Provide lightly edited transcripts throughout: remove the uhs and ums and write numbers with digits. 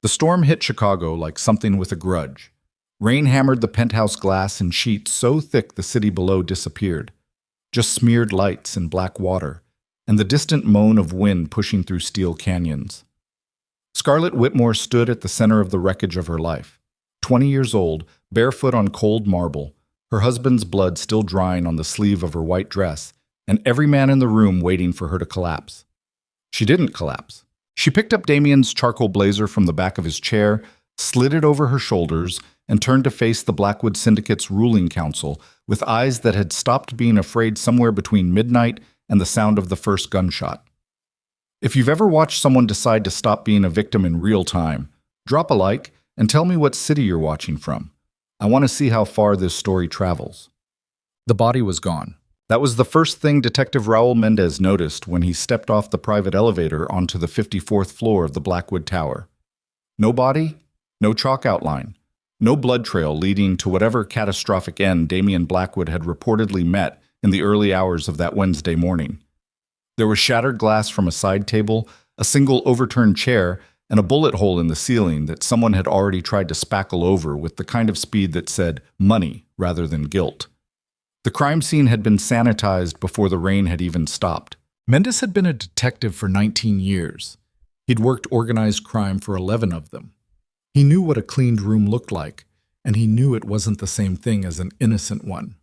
The storm hit Chicago like something with a grudge. Rain hammered the penthouse glass in sheets so thick the city below disappeared. Just smeared lights and black water, and the distant moan of wind pushing through steel canyons. Scarlett Whitmore stood at the center of the wreckage of her life. 20 years old, barefoot on cold marble, her husband's blood still drying on the sleeve of her white dress, and every man in the room waiting for her to collapse. She didn't collapse. She picked up Damien's charcoal blazer from the back of his chair, slid it over her shoulders, and turned to face the Blackwood Syndicate's ruling council with eyes that had stopped being afraid somewhere between midnight and the sound of the first gunshot. If you've ever watched someone decide to stop being a victim in real time, drop a like and tell me what city you're watching from. I want to see how far this story travels. The body was gone. That was the first thing Detective Raul Mendez noticed when he stepped off the private elevator onto the 54th floor of the Blackwood Tower. No body, no chalk outline, no blood trail leading to whatever catastrophic end Damien Blackwood had reportedly met in the early hours of that Wednesday morning. There was shattered glass from a side table, a single overturned chair, and a bullet hole in the ceiling that someone had already tried to spackle over with the kind of speed that said money rather than guilt. The crime scene had been sanitized before the rain had even stopped. Mendez had been a detective for 19 years. He'd worked organized crime for 11 of them. He knew what a cleaned room looked like, and he knew it wasn't the same thing as an innocent one.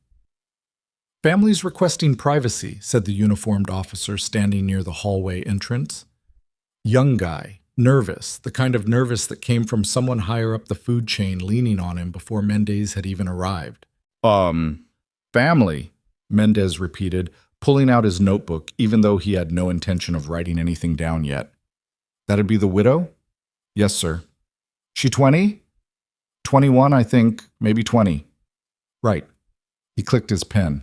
"Families requesting privacy," said the uniformed officer standing near the hallway entrance. Young guy, nervous, the kind of nervous that came from someone higher up the food chain leaning on him before Mendez had even arrived. Family," Mendez repeated, pulling out his notebook even though he had no intention of writing anything down yet. "That'd be the widow?" "Yes, sir." "She 20? 21, I think, maybe 20. "Right." He clicked his pen.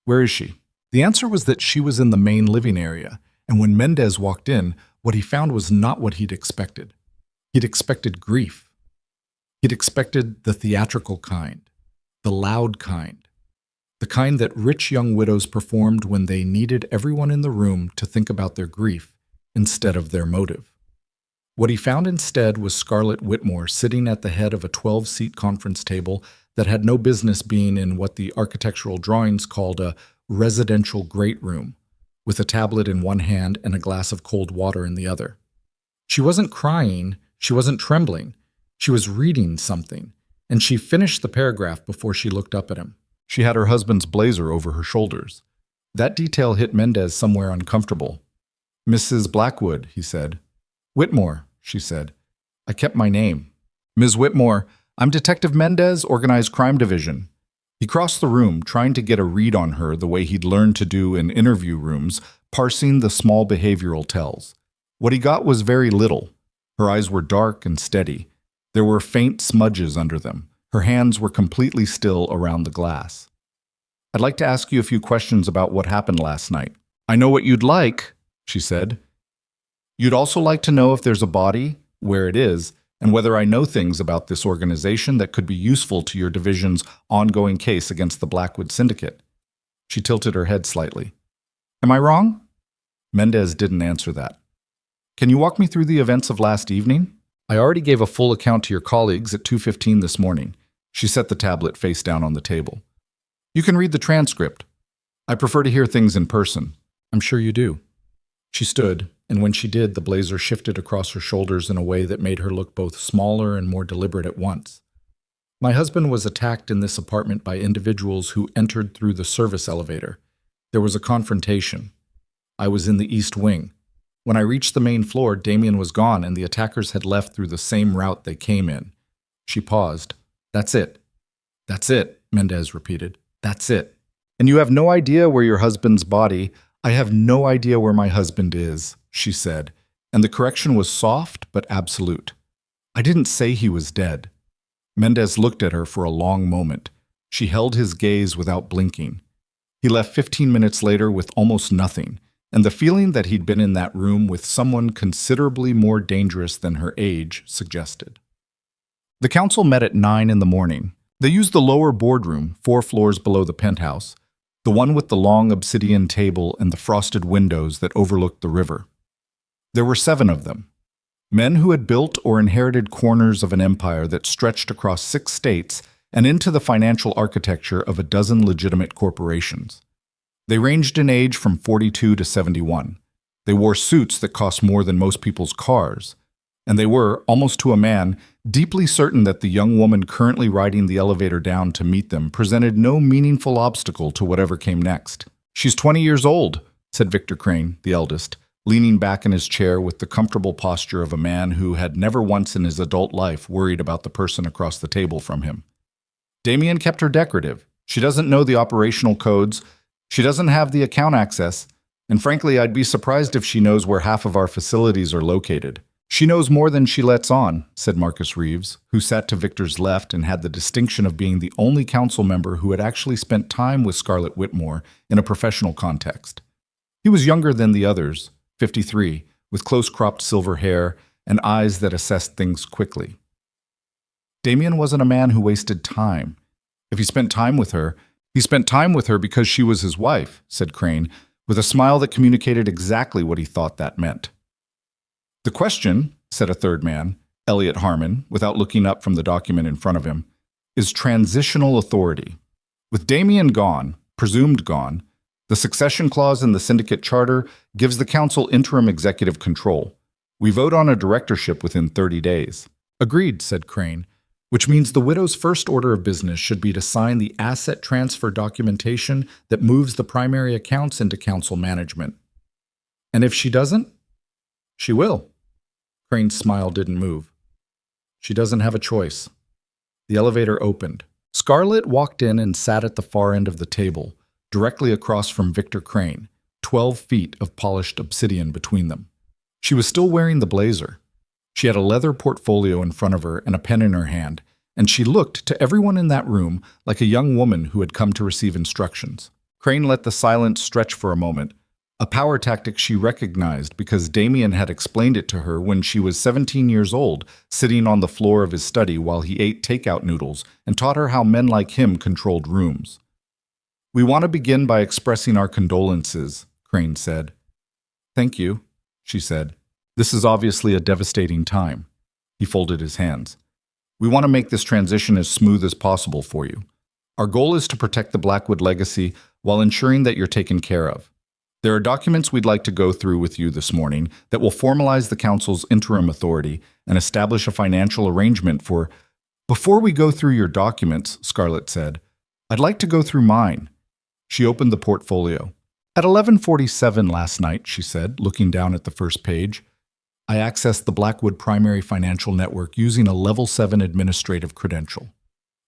"Where is she?" The answer was that she was in the main living area, and when Mendez walked in, what he found was not what he'd expected. He'd expected grief. He'd expected the theatrical kind, the loud kind, the kind that rich young widows performed when they needed everyone in the room to think about their grief instead of their motive. What he found instead was Scarlett Whitmore sitting at the head of a 12-seat conference table that had no business being in what the architectural drawings called a residential great room, with a tablet in one hand and a glass of cold water in the other. She wasn't crying, she wasn't trembling, she was reading something, and she finished the paragraph before she looked up at him. She had her husband's blazer over her shoulders. That detail hit Mendez somewhere uncomfortable. "Mrs. Blackwood," he said. "Whitmore," she said. "I kept my name." "Ms. Whitmore, I'm Detective Mendez, Organized Crime Division." He crossed the room, trying to get a read on her the way he'd learned to do in interview rooms, parsing the small behavioral tells. What he got was very little. Her eyes were dark and steady. There were faint smudges under them. Her hands were completely still around the glass. "I'd like to ask you a few questions about what happened last night." "I know what you'd like," she said. "You'd also like to know if there's a body, where it is, and whether I know things about this organization that could be useful to your division's ongoing case against the Blackwood Syndicate." She tilted her head slightly. "Am I wrong?" Mendez didn't answer that. "Can you walk me through the events of last evening?" "I already gave a full account to your colleagues at 2:15 this morning." She set the tablet face down on the table. "You can read the transcript. I prefer to hear things in person." "I'm sure you do." She stood, and when she did, the blazer shifted across her shoulders in a way that made her look both smaller and more deliberate at once. "My husband was attacked in this apartment by individuals who entered through the service elevator. There was a confrontation. I was in the east wing. When I reached the main floor, Damien was gone, and the attackers had left through the same route they came in." She paused. "That's it." "That's it," Mendez repeated. "That's it." "And you have no idea where your husband's body—" "I have no idea where my husband is," she said, and the correction was soft but absolute. "I didn't say he was dead." Mendez looked at her for a long moment. She held his gaze without blinking. He left 15 minutes later with almost nothing, and the feeling that he'd been in that room with someone considerably more dangerous than her age suggested. The council met at 9 in the morning. They used the lower boardroom, 4 floors below the penthouse, the one with the long obsidian table and the frosted windows that overlooked the river. There were 7 of them. Men who had built or inherited corners of an empire that stretched across 6 states and into the financial architecture of a dozen legitimate corporations. They ranged in age from 42 to 71. They wore suits that cost more than most people's cars. And they were, almost to a man, deeply certain that the young woman currently riding the elevator down to meet them presented no meaningful obstacle to whatever came next. "She's 20 years old," said Victor Crane, the eldest, leaning back in his chair with the comfortable posture of a man who had never once in his adult life worried about the person across the table from him. "Damien kept her decorative. She doesn't know the operational codes. She doesn't have the account access. And frankly, I'd be surprised if she knows where half of our facilities are located." "She knows more than she lets on," said Marcus Reeves, who sat to Victor's left and had the distinction of being the only council member who had actually spent time with Scarlett Whitmore in a professional context. He was younger than the others, 53, with close-cropped silver hair and eyes that assessed things quickly. Damien wasn't a man who wasted time. If he spent time with her, he spent time with her because she was his wife, said Crane, with a smile that communicated exactly what he thought that meant. "The question," said a third man, Elliot Harmon, without looking up from the document in front of him, "is transitional authority. With Damien gone, presumed gone, the succession clause in the syndicate charter gives the council interim executive control. We vote on a directorship within 30 days. "Agreed," said Crane, "which means the widow's first order of business should be to sign the asset transfer documentation that moves the primary accounts into council management. And if she doesn't?" "She will." Crane's smile didn't move. "She doesn't have a choice." The elevator opened. Scarlett walked in and sat at the far end of the table, directly across from Victor Crane, 12 feet of polished obsidian between them. She was still wearing the blazer. She had a leather portfolio in front of her and a pen in her hand, and she looked to everyone in that room like a young woman who had come to receive instructions. Crane let the silence stretch for a moment, a power tactic she recognized because Damien had explained it to her when she was 17 years old, sitting on the floor of his study while he ate takeout noodles and taught her how men like him controlled rooms. "We want to begin by expressing our condolences," Crane said. "Thank you," she said. "This is obviously a devastating time." He folded his hands. "We want to make this transition as smooth as possible for you. Our goal is to protect the Blackwood legacy while ensuring that you're taken care of. There are documents we'd like to go through with you this morning that will formalize the council's interim authority and establish a financial arrangement for—" "Before we go through your documents," Scarlett said, "I'd like to go through mine." She opened the portfolio. "At 11:47 last night," she said, looking down at the first page, "I accessed the Blackwood Primary Financial Network using a Level 7 administrative credential."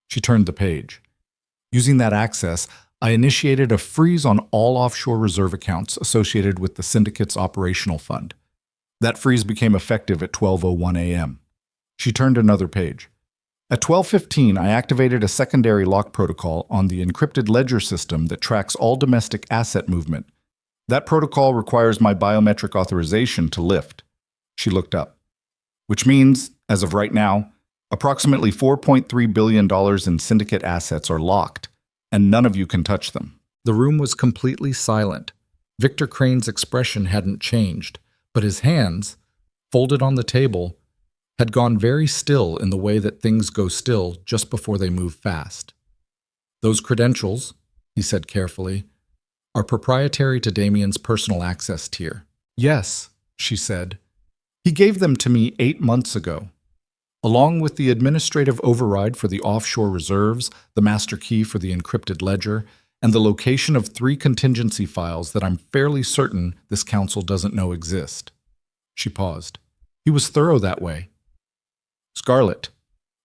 She turned the page. "Using that access, I initiated a freeze on all offshore reserve accounts associated with the syndicate's operational fund. That freeze became effective at 12:01 a.m. She turned another page. "At 12:15, I activated a secondary lock protocol on the encrypted ledger system that tracks all domestic asset movement. That protocol requires my biometric authorization to lift." She looked up. "Which means, as of right now, approximately $4.3 billion in syndicate assets are locked, and none of you can touch them." The room was completely silent. Victor Crane's expression hadn't changed, but his hands, folded on the table, had gone very still in the way that things go still just before they move fast. "Those credentials," he said carefully, "are proprietary to Damien's personal access tier." "Yes," she said. "He gave them to me 8 months ago, along with the administrative override for the offshore reserves, the master key for the encrypted ledger, and the location of 3 contingency files that I'm fairly certain this council doesn't know exist." She paused. "He was thorough that way." "Scarlett."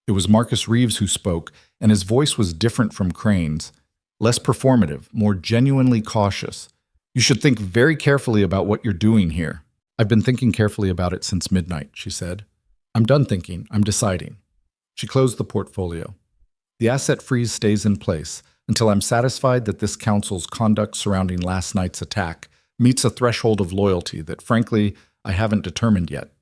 It was Marcus Reeves who spoke, and his voice was different from Crane's, less performative, more genuinely cautious. "You should think very carefully about what you're doing here." "I've been thinking carefully about it since midnight," she said. "I'm done thinking. I'm deciding." She closed the portfolio. "The asset freeze stays in place until I'm satisfied that this council's conduct surrounding last night's attack meets a threshold of loyalty that, frankly, I haven't determined yet.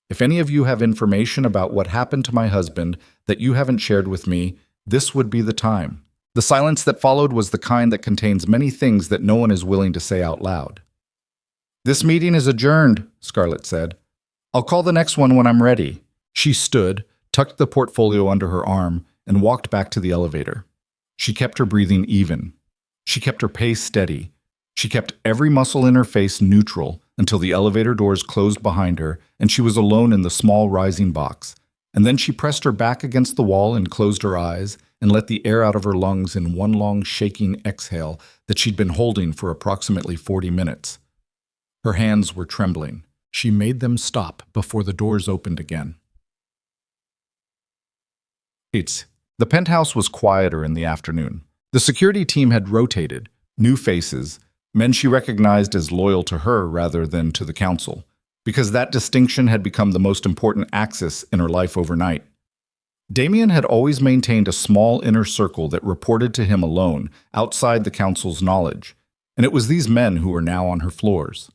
If any of you have information about what happened to my husband that you haven't shared with me, this would be the time." The silence that followed was the kind that contains many things that no one is willing to say out loud. "This meeting is adjourned," Scarlett said. I'll call the next one when I'm ready. She stood, tucked the portfolio under her arm, and walked back to the elevator. She kept her breathing even. She kept her pace steady. She kept every muscle in her face neutral until the elevator doors closed behind her and she was alone in the small rising box. And then she pressed her back against the wall and closed her eyes and let the air out of her lungs in one long shaking exhale that she'd been holding for approximately 40 minutes. Her hands were trembling. She made them stop before the doors opened again. The penthouse was quieter in the afternoon. The security team had rotated, new faces, men she recognized as loyal to her rather than to the council, because that distinction had become the most important axis in her life overnight. Damien had always maintained a small inner circle that reported to him alone, outside the council's knowledge, and it was these men who were now on her floors.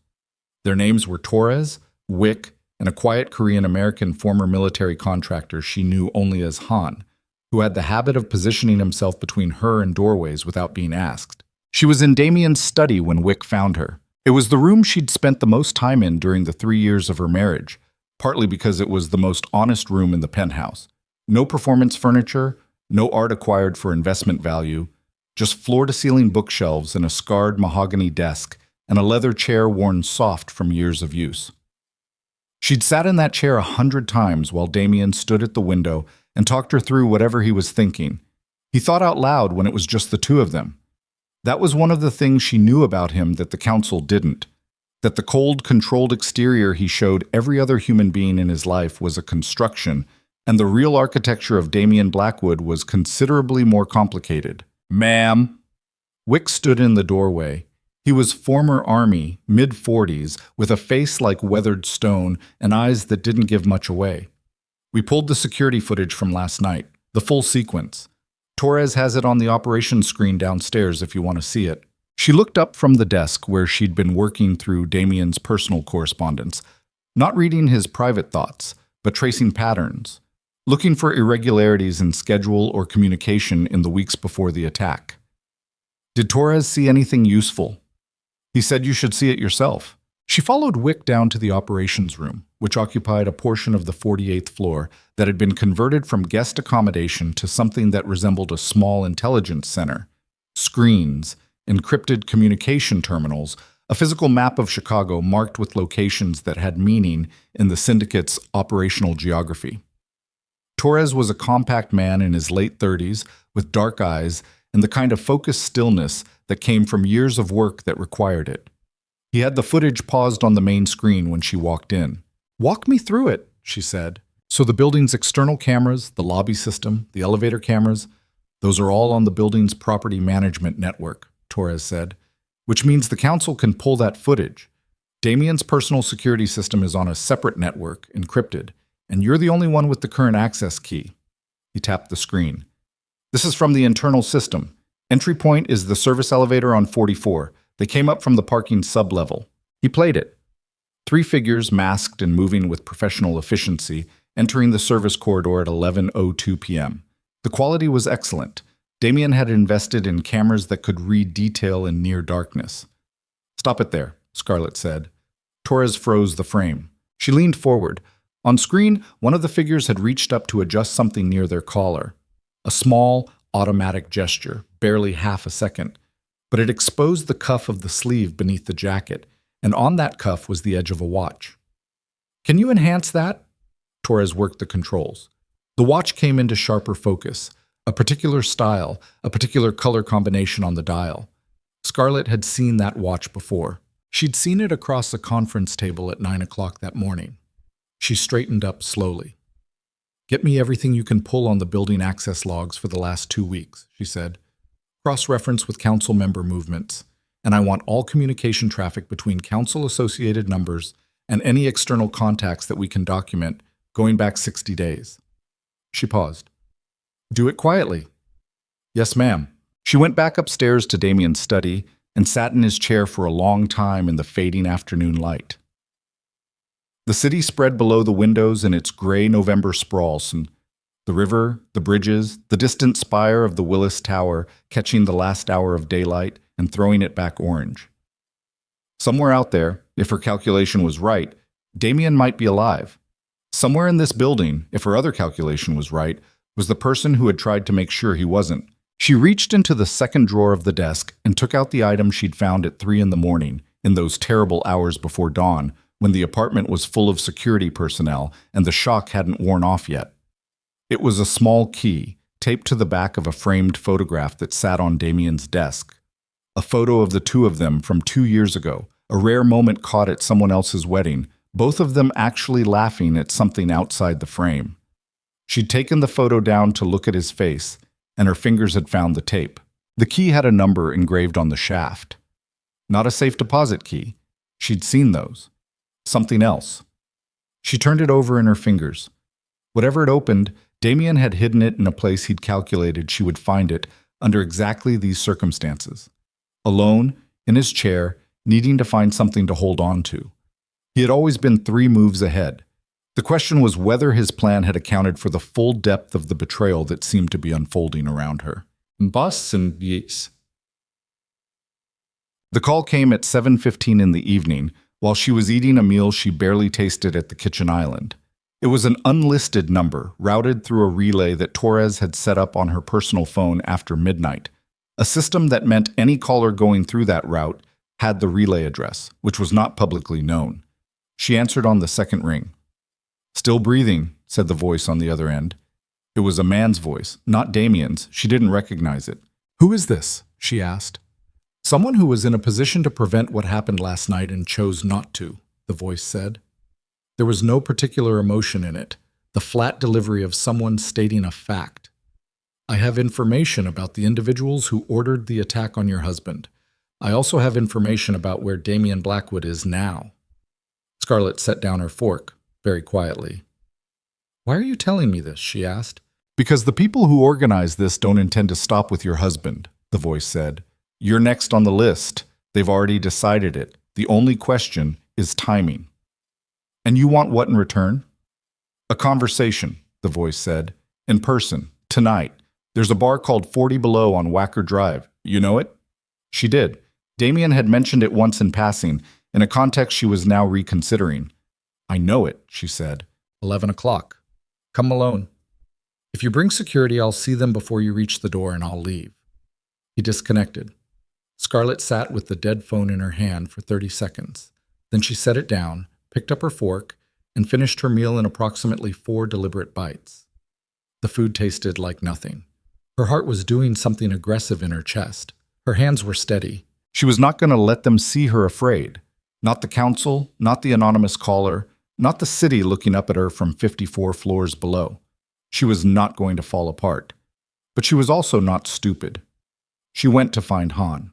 Their names were Torres, Wick, and a quiet Korean-American former military contractor she knew only as Han, who had the habit of positioning himself between her and doorways without being asked. She was in Damien's study when Wick found her. It was the room she'd spent the most time in during the 3 years of her marriage, partly because it was the most honest room in the penthouse. No performance furniture, no art acquired for investment value, just floor-to-ceiling bookshelves and a scarred mahogany desk and a leather chair worn soft from years of use. She'd sat in that chair 100 times while Damien stood at the window and talked her through whatever he was thinking. He thought out loud when it was just the two of them. That was one of the things she knew about him that the council didn't. That the cold, controlled exterior he showed every other human being in his life was a construction, and the real architecture of Damien Blackwood was considerably more complicated. "Ma'am." Wick stood in the doorway. He was former Army, mid-40s, with a face like weathered stone and eyes that didn't give much away. "We pulled the security footage from last night, the full sequence. Torres has it on the operations screen downstairs if you want to see it." She looked up from the desk where she'd been working through Damien's personal correspondence, not reading his private thoughts, but tracing patterns, looking for irregularities in schedule or communication in the weeks before the attack. "Did Torres see anything useful?" "He said you should see it yourself." She followed Wick down to the operations room, which occupied a portion of the 48th floor that had been converted from guest accommodation to something that resembled a small intelligence center. Screens, encrypted communication terminals, a physical map of Chicago marked with locations that had meaning in the syndicate's operational geography. Torres was a compact man in his late 30s with dark eyes and the kind of focused stillness that came from years of work that required it. He had the footage paused on the main screen when she walked in. "Walk me through it," she said. "So the building's external cameras, the lobby system, the elevator cameras, those are all on the building's property management network," Torres said, "which means the council can pull that footage. Damien's personal security system is on a separate network, encrypted, and you're the only one with the current access key." He tapped the screen. "This is from the internal system. Entry point is the service elevator on 44. They came up from the parking sublevel." He played it. 3 figures masked and moving with professional efficiency, entering the service corridor at 11:02 p.m. The quality was excellent. Damien had invested in cameras that could read detail in near darkness. "Stop it there," Scarlett said. Torres froze the frame. She leaned forward. On screen, one of the figures had reached up to adjust something near their collar. A small, automatic gesture, barely half a second. But it exposed the cuff of the sleeve beneath the jacket, and on that cuff was the edge of a watch. "Can you enhance that?" Torres worked the controls. The watch came into sharper focus, a particular style, a particular color combination on the dial. Scarlett had seen that watch before. She'd seen it across a conference table at 9 o'clock that morning. She straightened up slowly. "Get me everything you can pull on the building access logs for the last 2 weeks," she said. "Cross-reference with council member movements, and I want all communication traffic between council-associated numbers and any external contacts that we can document going back 60 days. She paused. "Do it quietly." "Yes, ma'am." She went back upstairs to Damien's study and sat in his chair for a long time in the fading afternoon light. The city spread below the windows in its gray November sprawls, and the river, the bridges, the distant spire of the Willis Tower catching the last hour of daylight and throwing it back orange. Somewhere out there, if her calculation was right, Damien might be alive. Somewhere in this building, if her other calculation was right, was the person who had tried to make sure he wasn't. She reached into the second drawer of the desk and took out the item she'd found at 3 in the morning, in those terrible hours before dawn, when the apartment was full of security personnel and the shock hadn't worn off yet. It was a small key, taped to the back of a framed photograph that sat on Damien's desk. A photo of the two of them from 2 years ago, a rare moment caught at someone else's wedding, both of them actually laughing at something outside the frame. She'd taken the photo down to look at his face, and her fingers had found the tape. The key had a number engraved on the shaft. Not a safe deposit key. She'd seen those. Something else. She turned it over in her fingers. Whatever it opened, Damien had hidden it in a place he'd calculated she would find it under exactly these circumstances. Alone, in his chair, needing to find something to hold on to. He had always been 3 moves ahead. The question was whether his plan had accounted for the full depth of the betrayal that seemed to be unfolding around her. Boss and yes. The call came at 7:15 in the evening, while she was eating a meal she barely tasted at the kitchen island. It was an unlisted number, routed through a relay that Torres had set up on her personal phone after midnight, a system that meant any caller going through that route had the relay address, which was not publicly known. She answered on the second ring. "Still breathing," said the voice on the other end. It was a man's voice, not Damien's. She didn't recognize it. "Who is this?" she asked. "Someone who was in a position to prevent what happened last night and chose not to," the voice said. There was no particular emotion in it, the flat delivery of someone stating a fact. "I have information about the individuals who ordered the attack on your husband. I also have information about where Damien Blackwood is now." Scarlett set down her fork, very quietly. "Why are you telling me this?" she asked. "Because the people who organize this don't intend to stop with your husband," the voice said. "You're next on the list. They've already decided it. The only question is timing." "And you want what in return?" "A conversation," the voice said. "In person, tonight. There's a bar called 40 Below on Wacker Drive. You know it?" She did. Damien had mentioned it once in passing, in a context she was now reconsidering. "I know it," she said. 11 o'clock. Come alone. If you bring security, I'll see them before you reach the door and I'll leave." He disconnected. Scarlett sat with the dead phone in her hand for 30 seconds. Then she set it down, picked up her fork, and finished her meal in approximately 4 deliberate bites. The food tasted like nothing. Her heart was doing something aggressive in her chest. Her hands were steady. She was not going to let them see her afraid. Not the council, not the anonymous caller, not the city looking up at her from 54 floors below. She was not going to fall apart. But she was also not stupid. She went to find Han.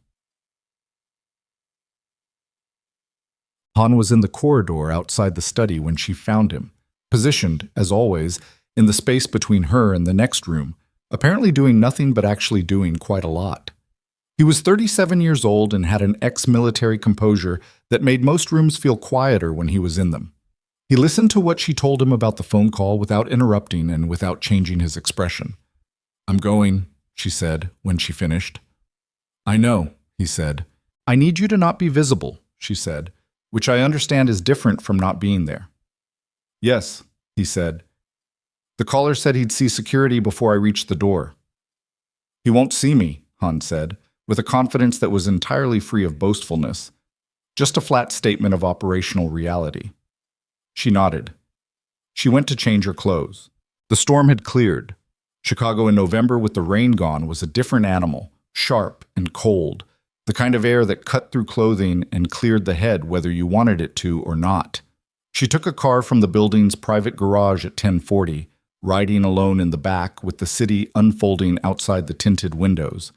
Han was in the corridor outside the study when she found him, positioned, as always, in the space between her and the next room, apparently doing nothing but actually doing quite a lot. He was 37 years old and had an ex-military composure that made most rooms feel quieter when he was in them. He listened to what she told him about the phone call without interrupting and without changing his expression. "I'm going," she said when she finished. "I know," he said. "I need you to not be visible," she said, "which I understand is different from not being there." "Yes," he said. "The caller said he'd see security before I reached the door." "He won't see me," Han said, with a confidence that was entirely free of boastfulness. Just a flat statement of operational reality. She nodded. She went to change her clothes. The storm had cleared. Chicago in November with the rain gone was a different animal, sharp and cold, the kind of air that cut through clothing and cleared the head whether you wanted it to or not. She took a car from the building's private garage at 10:40, riding alone in the back with the city unfolding outside the tinted windows,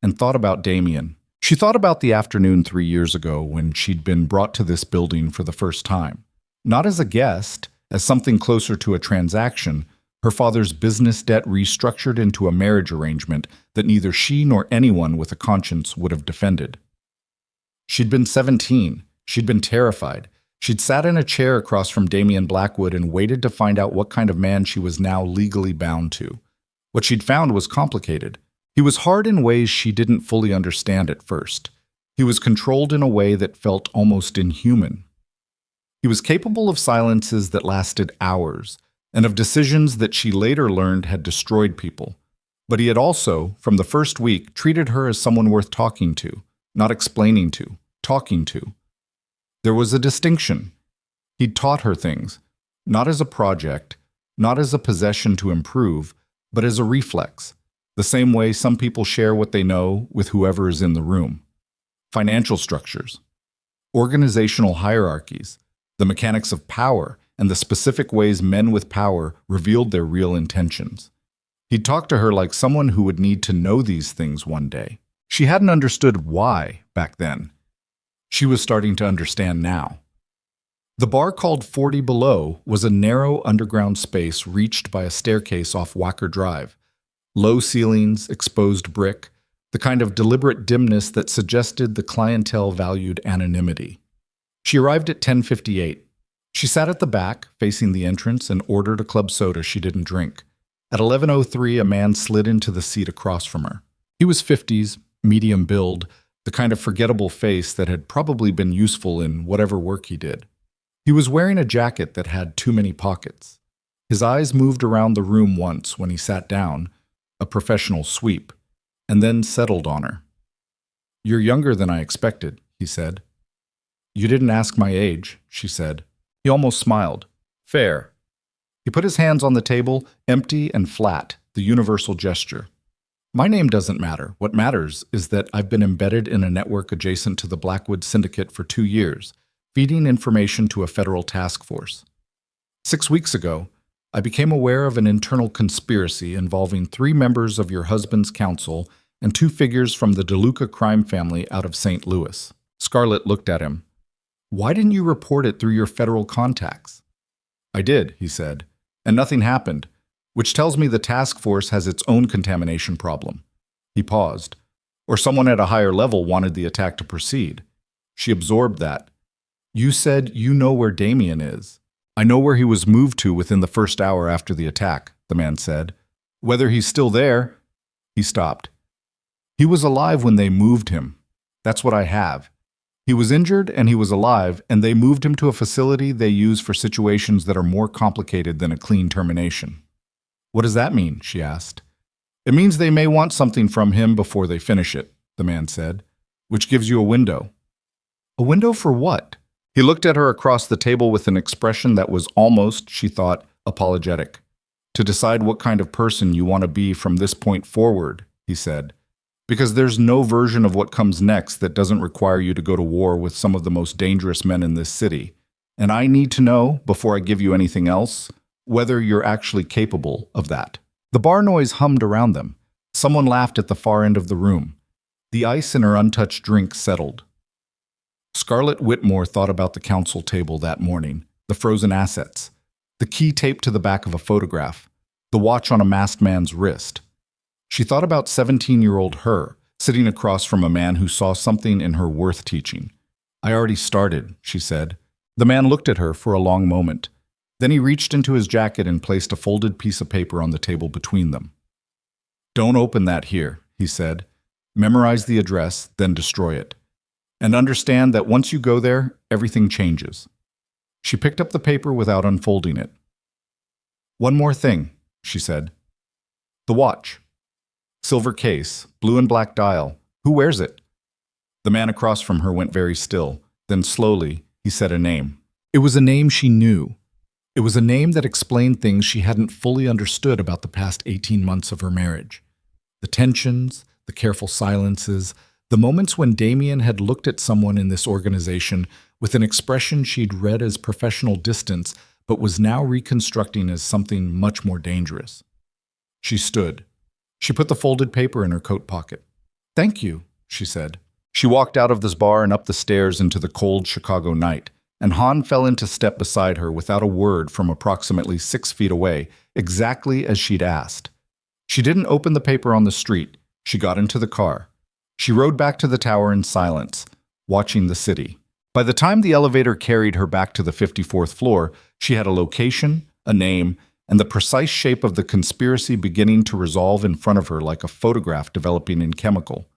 and thought about Damien. She thought about the afternoon 3 years ago when she'd been brought to this building for the first time. Not as a guest, as something closer to a transaction, her father's business debt restructured into a marriage arrangement that neither she nor anyone with a conscience would have defended. She'd been 17. She'd been terrified. She'd sat in a chair across from Damien Blackwood and waited to find out what kind of man she was now legally bound to. What she'd found was complicated. He was hard in ways she didn't fully understand at first. He was controlled in a way that felt almost inhuman. He was capable of silences that lasted hours, and of decisions that she later learned had destroyed people. But he had also, from the first week, treated her as someone worth talking to, not explaining to, talking to. There was a distinction. He'd taught her things, not as a project, not as a possession to improve, but as a reflex, the same way some people share what they know with whoever is in the room. Financial structures, organizational hierarchies, the mechanics of power, and the specific ways men with power revealed their real intentions. He'd talk to her like someone who would need to know these things one day. She hadn't understood why back then. She was starting to understand now. The bar called 40 Below was a narrow underground space reached by a staircase off Wacker Drive. Low ceilings, exposed brick, the kind of deliberate dimness that suggested the clientele valued anonymity. She arrived at 10:58. She sat at the back, facing the entrance, and ordered a club soda she didn't drink. At 11:03, a man slid into the seat across from her. He was 50s, medium build, the kind of forgettable face that had probably been useful in whatever work he did. He was wearing a jacket that had too many pockets. His eyes moved around the room once when he sat down, a professional sweep, and then settled on her. "You're younger than I expected," he said. "You didn't ask my age," she said. He almost smiled. "Fair." He put his hands on the table, empty and flat, the universal gesture. "My name doesn't matter. What matters is that I've been embedded in a network adjacent to the Blackwood Syndicate for 2 years, feeding information to a federal task force. 6 weeks ago, I became aware of an internal conspiracy involving 3 members of your husband's council and 2 figures from the DeLuca crime family out of St. Louis." Scarlett looked at him. "Why didn't you report it through your federal contacts?" "I did," he said, "and nothing happened, which tells me the task force has its own contamination problem." He paused. "Or someone at a higher level wanted the attack to proceed." She absorbed that. "You said you know where Damien is." "I know where he was moved to within the first hour after the attack," the man said. "Whether he's still there—" He stopped. "He was alive when they moved him. That's what I have. He was injured and he was alive, and they moved him to a facility they use for situations that are more complicated than a clean termination." "What does that mean?" she asked. "It means they may want something from him before they finish it," the man said, "which gives you a window." "A window for what?" He looked at her across the table with an expression that was almost, she thought, apologetic. "To decide what kind of person you want to be from this point forward," he said. "Because there's no version of what comes next that doesn't require you to go to war with some of the most dangerous men in this city. And I need to know, before I give you anything else, whether you're actually capable of that." The bar noise hummed around them. Someone laughed at the far end of the room. The ice in her untouched drink settled. Scarlett Whitmore thought about the council table that morning, the frozen assets, the key taped to the back of a photograph, the watch on a masked man's wrist. She thought about 17-year-old her, sitting across from a man who saw something in her worth teaching. "I already started," she said. The man looked at her for a long moment. Then he reached into his jacket and placed a folded piece of paper on the table between them. "Don't open that here," he said. "Memorize the address, then destroy it. And understand that once you go there, everything changes." She picked up the paper without unfolding it. "One more thing," she said. "The watch. Silver case, blue and black dial. Who wears it?" The man across from her went very still. Then slowly, he said a name. It was a name she knew. It was a name that explained things she hadn't fully understood about the past 18 months of her marriage. The tensions, the careful silences, the moments when Damien had looked at someone in this organization with an expression she'd read as professional distance but was now reconstructing as something much more dangerous. She stood. She put the folded paper in her coat pocket. "Thank you," she said. She walked out of this bar and up the stairs into the cold Chicago night, and Han fell into step beside her without a word from approximately 6 feet away, exactly as she'd asked. She didn't open the paper on the street. She got into the car. She rode back to the tower in silence, watching the city. By the time the elevator carried her back to the 54th floor, she had a location, a name, and the precise shape of the conspiracy beginning to resolve in front of her like a photograph developing in chemical.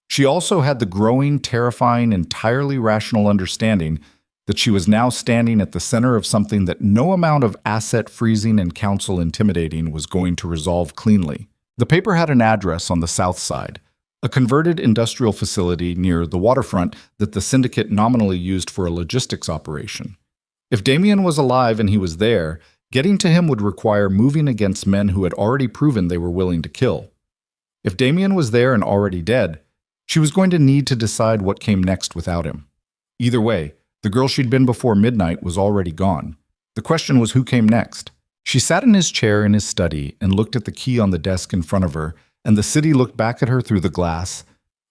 She also had the growing, terrifying, entirely rational understanding that she was now standing at the center of something that no amount of asset freezing and counsel intimidating was going to resolve cleanly. The paper had an address on the south side, a converted industrial facility near the waterfront that the syndicate nominally used for a logistics operation. If Damien was alive and he was there, getting to him would require moving against men who had already proven they were willing to kill. If Damien was there and already dead, she was going to need to decide what came next without him. Either way, the girl she'd been before midnight was already gone. The question was who came next. She sat in his chair in his study and looked at the key on the desk in front of her, and the city looked back at her through the glass,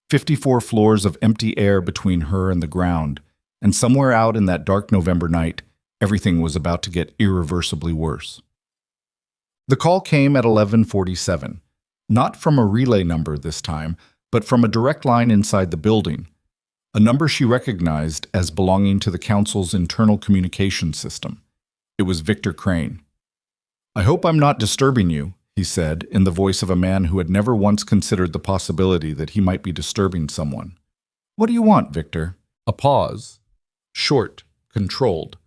54 floors of empty air between her and the ground, and somewhere out in that dark November night, everything was about to get irreversibly worse. The call came at 11:47, not from a relay number this time, but from a direct line inside the building, a number she recognized as belonging to the council's internal communication system. It was Victor Crane. "I hope I'm not disturbing you," he said, in the voice of a man who had never once considered the possibility that he might be disturbing someone. "What do you want, Victor?" A pause. Short, controlled.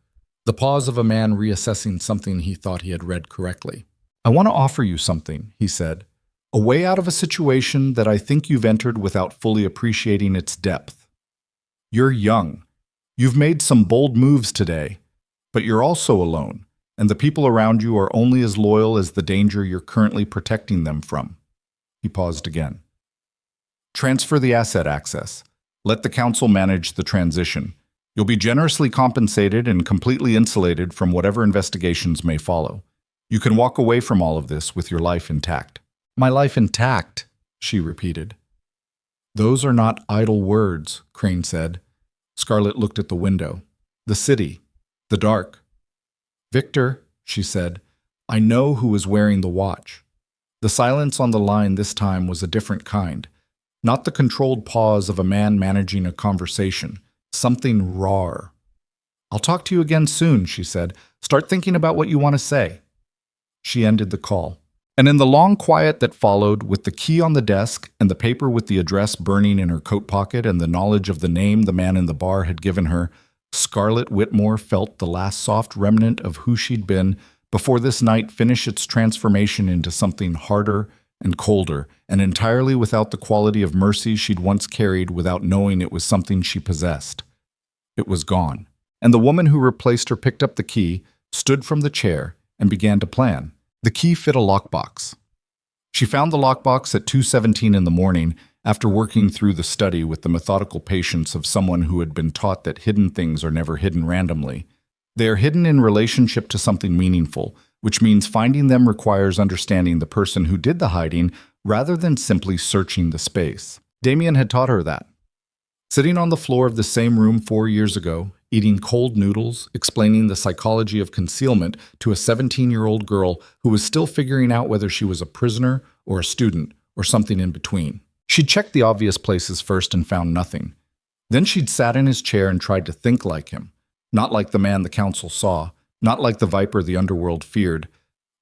The pause of a man reassessing something he thought he had read correctly. "I want to offer you something," he said. "A way out of a situation that I think you've entered without fully appreciating its depth. You're young. You've made some bold moves today, but you're also alone, and the people around you are only as loyal as the danger you're currently protecting them from." He paused again. "Transfer the asset access. Let the council manage the transition. You'll be generously compensated and completely insulated from whatever investigations may follow. You can walk away from all of this with your life intact." "My life intact," she repeated. "Those are not idle words," Crane said. Scarlett looked at the window. The city. The dark. "Victor," she said, "I know who is wearing the watch." The silence on the line this time was a different kind. Not the controlled pause of a man managing a conversation. Something raw. "I'll talk to you again soon," she said. "Start thinking about what you want to say." She ended the call. And in the long quiet that followed, with the key on the desk and the paper with the address burning in her coat pocket and the knowledge of the name the man in the bar had given her, Scarlett Whitmore felt the last soft remnant of who she'd been before this night finished its transformation into something harder and colder, and entirely without the quality of mercy she'd once carried without knowing it was something she possessed. It was gone, and the woman who replaced her picked up the key, stood from the chair, and began to plan. The key fit a lockbox. She found the lockbox at 2:17 in the morning after working through the study with the methodical patience of someone who had been taught that hidden things are never hidden randomly. They are hidden in relationship to something meaningful, which means finding them requires understanding the person who did the hiding rather than simply searching the space. Damien had taught her that. Sitting on the floor of the same room 4 years ago, eating cold noodles, explaining the psychology of concealment to a 17-year-old girl who was still figuring out whether she was a prisoner or a student or something in between. She'd checked the obvious places first and found nothing. Then she'd sat in his chair and tried to think like him, not like the man the council saw, not like the viper the underworld feared,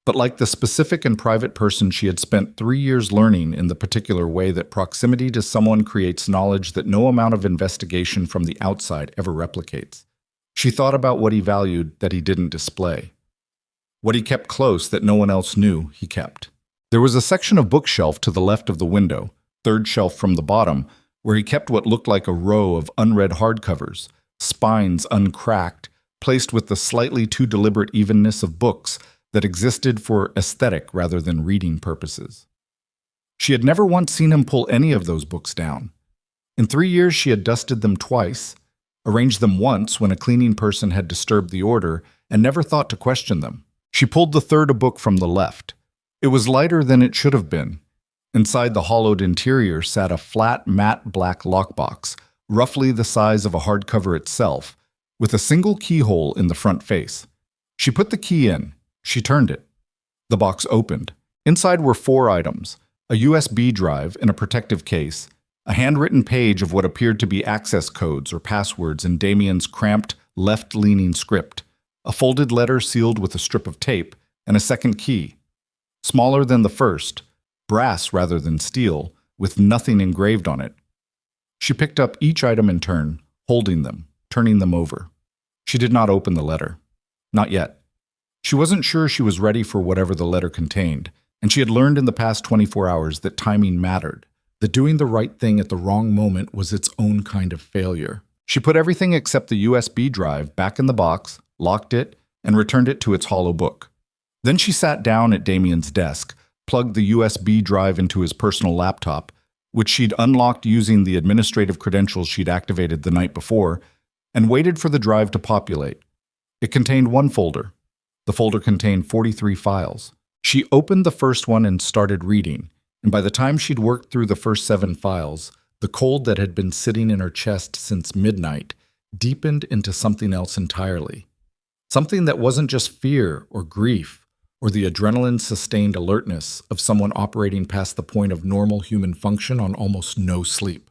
but like the specific and private person she had spent 3 years learning in the particular way that proximity to someone creates knowledge that no amount of investigation from the outside ever replicates. She thought about what he valued that he didn't display. What he kept close that no one else knew he kept. There was a section of bookshelf to the left of the window, third shelf from the bottom, where he kept what looked like a row of unread hardcovers, spines uncracked, placed with the slightly too deliberate evenness of books that existed for aesthetic rather than reading purposes. She had never once seen him pull any of those books down. In 3 years she had dusted them twice, arranged them once when a cleaning person had disturbed the order, and never thought to question them. She pulled the third book from the left. It was lighter than it should have been. Inside the hollowed interior sat a flat, matte black lockbox, roughly the size of a hardcover itself, with a single keyhole in the front face. She put the key in. She turned it. The box opened. Inside were 4 items: a USB drive in a protective case, a handwritten page of what appeared to be access codes or passwords in Damien's cramped, left-leaning script, a folded letter sealed with a strip of tape, and a second key. Smaller than the first, brass rather than steel, with nothing engraved on it. She picked up each item in turn, holding them, turning them over. She did not open the letter. Not yet. She wasn't sure she was ready for whatever the letter contained, and she had learned in the past 24 hours that timing mattered, that doing the right thing at the wrong moment was its own kind of failure. She put everything except the USB drive back in the box, locked it, and returned it to its hollow book. Then she sat down at Damien's desk, plugged the USB drive into his personal laptop, which she'd unlocked using the administrative credentials she'd activated the night before, and waited for the drive to populate. It contained one folder. The folder contained 43 files. She opened the first one and started reading, and by the time she'd worked through the first 7 files, the cold that had been sitting in her chest since midnight deepened into something else entirely. Something that wasn't just fear or grief or the adrenaline-sustained alertness of someone operating past the point of normal human function on almost no sleep.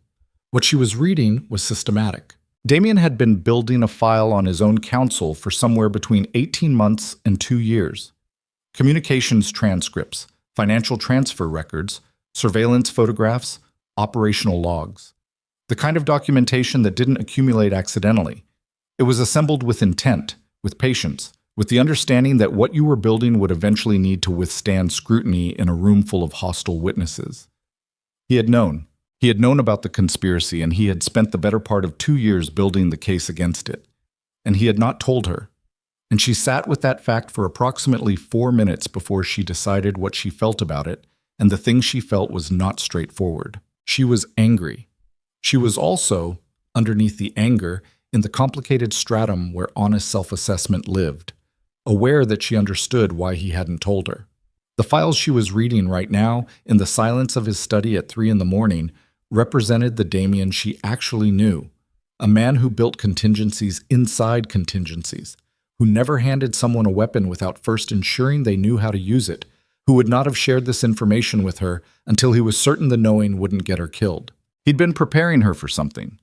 What she was reading was systematic. Damien had been building a file on his own counsel for somewhere between 18 months and 2 years. Communications transcripts, financial transfer records, surveillance photographs, operational logs. The kind of documentation that didn't accumulate accidentally. It was assembled with intent, with patience, with the understanding that what you were building would eventually need to withstand scrutiny in a room full of hostile witnesses. He had known. He had known about the conspiracy, and he had spent the better part of 2 years building the case against it. And he had not told her. And she sat with that fact for approximately 4 minutes before she decided what she felt about it, and the thing she felt was not straightforward. She was angry. She was also, underneath the anger, in the complicated stratum where honest self-assessment lived, aware that she understood why he hadn't told her. The files she was reading right now, in the silence of his study at 3 a.m, represented the Damien she actually knew, a man who built contingencies inside contingencies, who never handed someone a weapon without first ensuring they knew how to use it, who would not have shared this information with her until he was certain the knowing wouldn't get her killed. He'd been preparing her for something.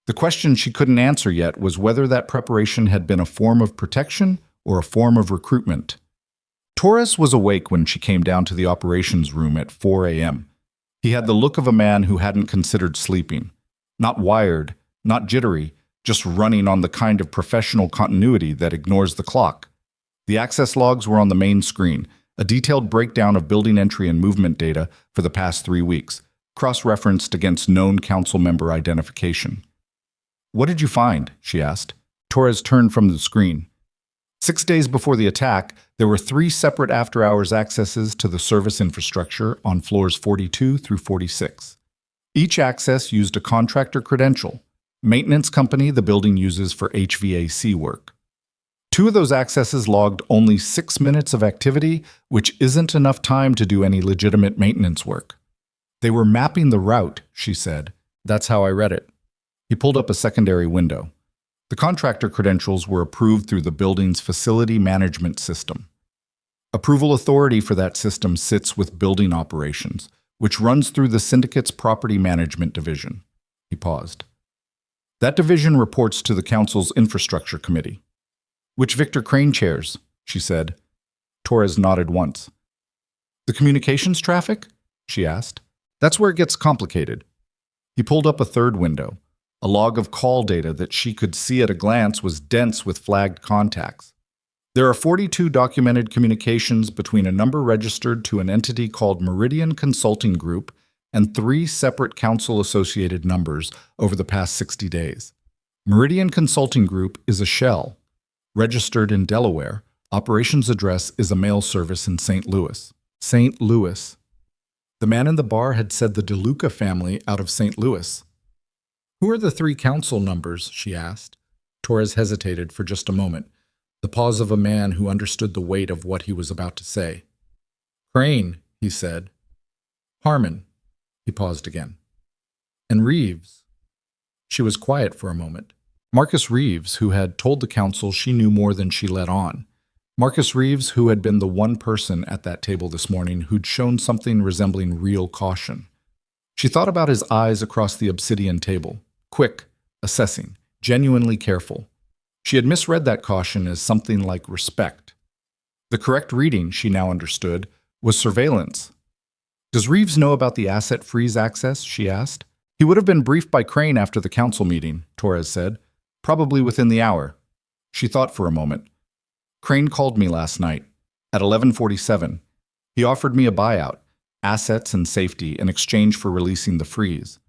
The question she couldn't answer yet was whether that preparation had been a form of protection or a form of recruitment. Torres was awake when she came down to the operations room at 4 a.m. He had the look of a man who hadn't considered sleeping. Not wired, not jittery, just running on the kind of professional continuity that ignores the clock. The access logs were on the main screen, a detailed breakdown of building entry and movement data for the past 3 weeks, cross-referenced against known council member identification. "What did you find?" she asked. Torres turned from the screen. 6 days before the attack, there were 3 separate after-hours accesses to the service infrastructure on floors 42 through 46. Each access used a contractor credential, maintenance company the building uses for HVAC work. 2 of those accesses logged only 6 minutes of activity, which isn't enough time to do any legitimate maintenance work. "They were mapping the route," she said. "That's how I read it." He pulled up a secondary window. The contractor credentials were approved through the building's facility management system. Approval authority for that system sits with building operations, which runs through the syndicate's property management division. He paused. That division reports to the council's infrastructure committee. "Which Victor Crane chairs?" she said. Torres nodded once. "The communications traffic?" she asked. "That's where it gets complicated." He pulled up a third window. A log of call data that she could see at a glance was dense with flagged contacts. There are 42 documented communications between a number registered to an entity called Meridian Consulting Group and 3 separate council-associated numbers over the past 60 days. Meridian Consulting Group is a shell. Registered in Delaware, operations address is a mail service in St. Louis. St. Louis. The man in the bar had said the DeLuca family out of St. Louis. "Who are the 3 council numbers?" she asked. Torres hesitated for just a moment, the pause of a man who understood the weight of what he was about to say. "Crane," he said. "Harmon." He paused again. "And Reeves." She was quiet for a moment. Marcus Reeves, who had told the council she knew more than she let on. Marcus Reeves, who had been the one person at that table this morning who'd shown something resembling real caution. She thought about his eyes across the obsidian table. Quick, assessing, genuinely careful. She had misread that caution as something like respect. The correct reading, she now understood, was surveillance. "Does Reeves know about the asset freeze access?" she asked. "He would have been briefed by Crane after the council meeting," Torres said. "Probably within the hour." She thought for a moment. Crane called me last night, at 11:47. He offered me a buyout, assets and safety in exchange for releasing the freeze.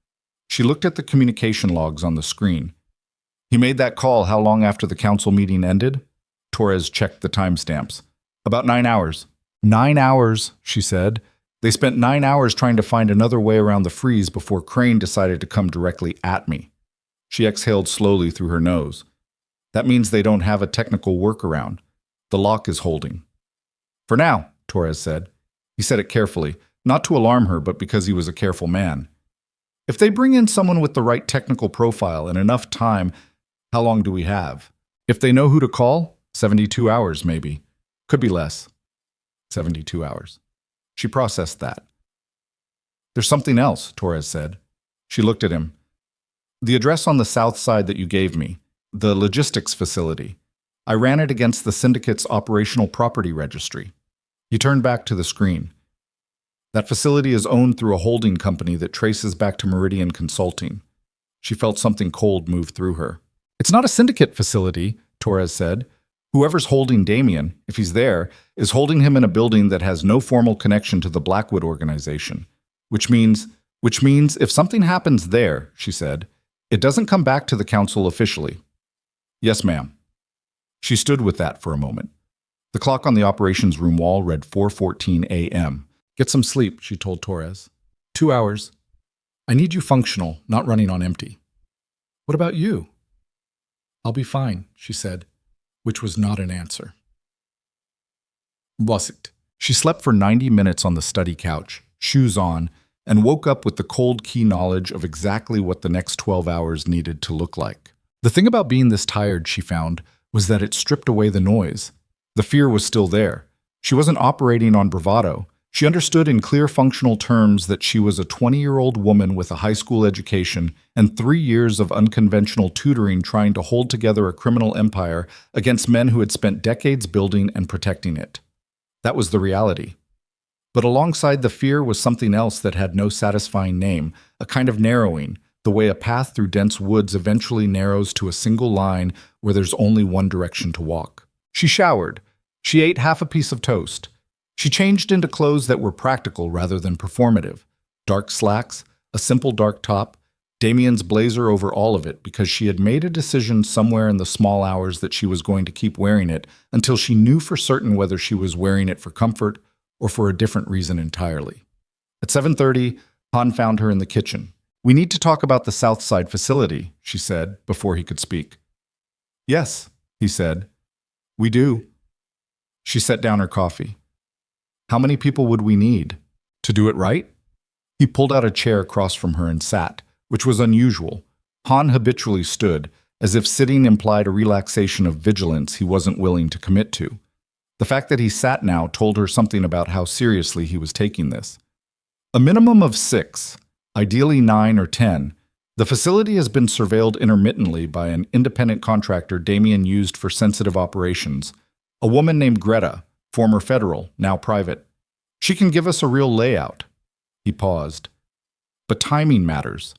She looked at the communication logs on the screen. He made that call how long after the council meeting ended? Torres checked the timestamps. About 9 hours. 9 hours, she said. They spent 9 hours trying to find another way around the freeze before Crane decided to come directly at me. She exhaled slowly through her nose. That means they don't have a technical workaround. The lock is holding. For now, Torres said. He said it carefully, not to alarm her, but because he was a careful man. If they bring in someone with the right technical profile and enough time, how long do we have? If they know who to call, 72 hours maybe. Could be less. 72 hours. She processed that. There's something else, Torres said. She looked at him. The address on the south side that you gave me, the logistics facility. I ran it against the syndicate's operational property registry. He turned back to the screen. That facility is owned through a holding company that traces back to Meridian Consulting. She felt something cold move through her. It's not a syndicate facility, Torres said. Whoever's holding Damien, if he's there, is holding him in a building that has no formal connection to the Blackwood organization. Which means if something happens there, she said, it doesn't come back to the council officially. Yes, ma'am. She stood with that for a moment. The clock on the operations room wall read 4:14 a.m. Get some sleep, she told Torres. 2 hours. I need you functional, not running on empty. What about you? I'll be fine, she said, which was not an answer. Wasigt. She slept for 90 minutes on the study couch, shoes on, and woke up with the cold key knowledge of exactly what the next 12 hours needed to look like. The thing about being this tired, she found, was that it stripped away the noise. The fear was still there. She wasn't operating on bravado. She understood in clear functional terms that she was a 20-year-old woman with a high school education and 3 years of unconventional tutoring trying to hold together a criminal empire against men who had spent decades building and protecting it. That was the reality. But alongside the fear was something else that had no satisfying name, a kind of narrowing, the way a path through dense woods eventually narrows to a single line where there's only one direction to walk. She showered. She ate half a piece of toast. She changed into clothes that were practical rather than performative. Dark slacks, a simple dark top, Damien's blazer over all of it because she had made a decision somewhere in the small hours that she was going to keep wearing it until she knew for certain whether she was wearing it for comfort or for a different reason entirely. At 7:30, Han found her in the kitchen. We need to talk about the South Side facility, she said, before he could speak. Yes, he said. We do. She set down her coffee. How many people would we need? To do it right? He pulled out a chair across from her and sat, which was unusual. Han habitually stood, as if sitting implied a relaxation of vigilance he wasn't willing to commit to. The fact that he sat now told her something about how seriously he was taking this. A minimum of 6, ideally 9 or 10, the facility has been surveilled intermittently by an independent contractor Damien used for sensitive operations, a woman named Greta, former federal, now private. She can give us a real layout. He paused. But timing matters.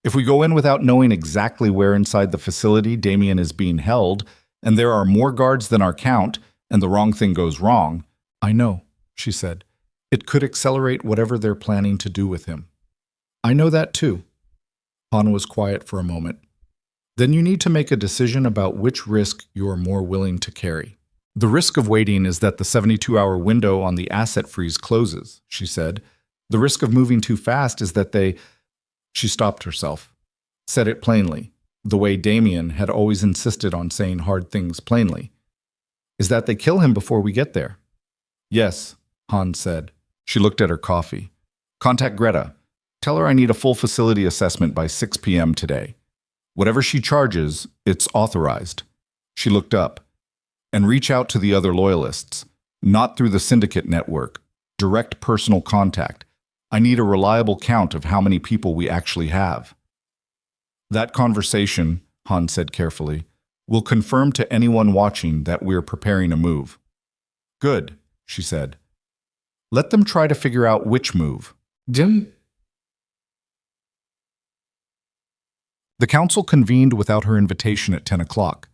If we go in without knowing exactly where inside the facility Damien is being held, and there are more guards than our count, and the wrong thing goes wrong, I know, she said. It could accelerate whatever they're planning to do with him. I know that too. Han was quiet for a moment. Then you need to make a decision about which risk you are more willing to carry. The risk of waiting is that the 72-hour window on the asset freeze closes, she said. The risk of moving too fast is that they... She stopped herself. Said it plainly, the way Damien had always insisted on saying hard things plainly. Is that they kill him before we get there? Yes, Han said. She looked at her coffee. Contact Greta. Tell her I need a full facility assessment by 6 p.m. today. Whatever she charges, it's authorized. She looked up. And reach out to the other loyalists, not through the syndicate network, direct personal contact. I need a reliable count of how many people we actually have. That conversation, Han said carefully, will confirm to anyone watching that we're preparing a move. Good, she said. Let them try to figure out which move. Dim. The council convened without her invitation at 10 o'clock.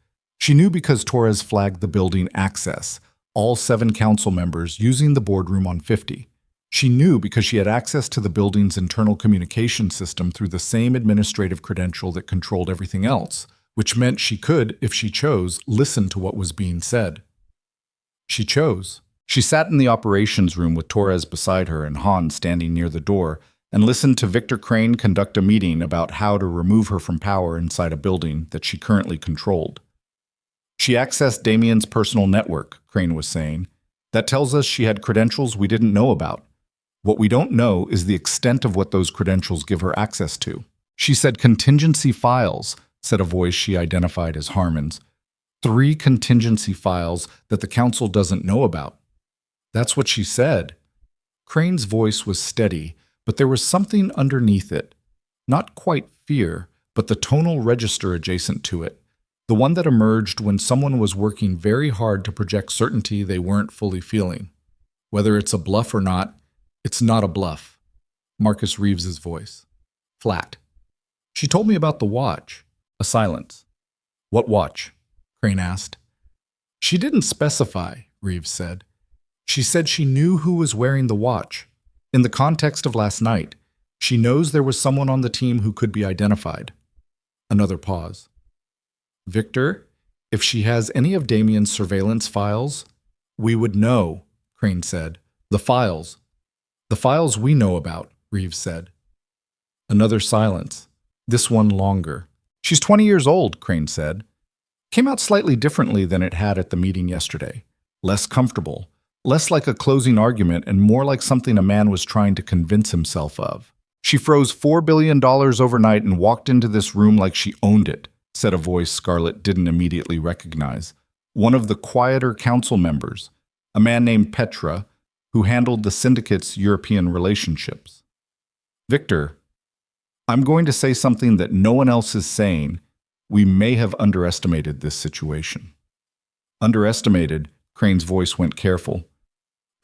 She knew because Torres flagged the building access, all 7 council members using the boardroom on 50. She knew because she had access to the building's internal communication system through the same administrative credential that controlled everything else, which meant she could, if she chose, listen to what was being said. She chose. She sat in the operations room with Torres beside her and Han standing near the door and listened to Victor Crane conduct a meeting about how to remove her from power inside a building that she currently controlled. She accessed Damien's personal network, Crane was saying. That tells us she had credentials we didn't know about. What we don't know is the extent of what those credentials give her access to. She said contingency files, said a voice she identified as Harmon's. 3 contingency files that the council doesn't know about. That's what she said. Crane's voice was steady, but there was something underneath it. Not quite fear, but the tonal register adjacent to it. The one that emerged when someone was working very hard to project certainty they weren't fully feeling. Whether it's a bluff or not, it's not a bluff. Marcus Reeves's voice. Flat. She told me about the watch. A silence. What watch? Crane asked. She didn't specify, Reeves said. She said she knew who was wearing the watch. In the context of last night, she knows there was someone on the team who could be identified. Another pause. Victor, if she has any of Damien's surveillance files, we would know, Crane said. The files. The files we know about, Reeves said. Another silence. This one longer. She's 20 years old, Crane said. Came out slightly differently than it had at the meeting yesterday. Less comfortable. Less like a closing argument and more like something a man was trying to convince himself of. She froze $4 billion overnight and walked into this room like she owned it, said a voice Scarlett didn't immediately recognize. One of the quieter council members, a man named Petra, who handled the syndicate's European relationships. Victor, I'm going to say something that no one else is saying. We may have underestimated this situation. Underestimated, Crane's voice went careful.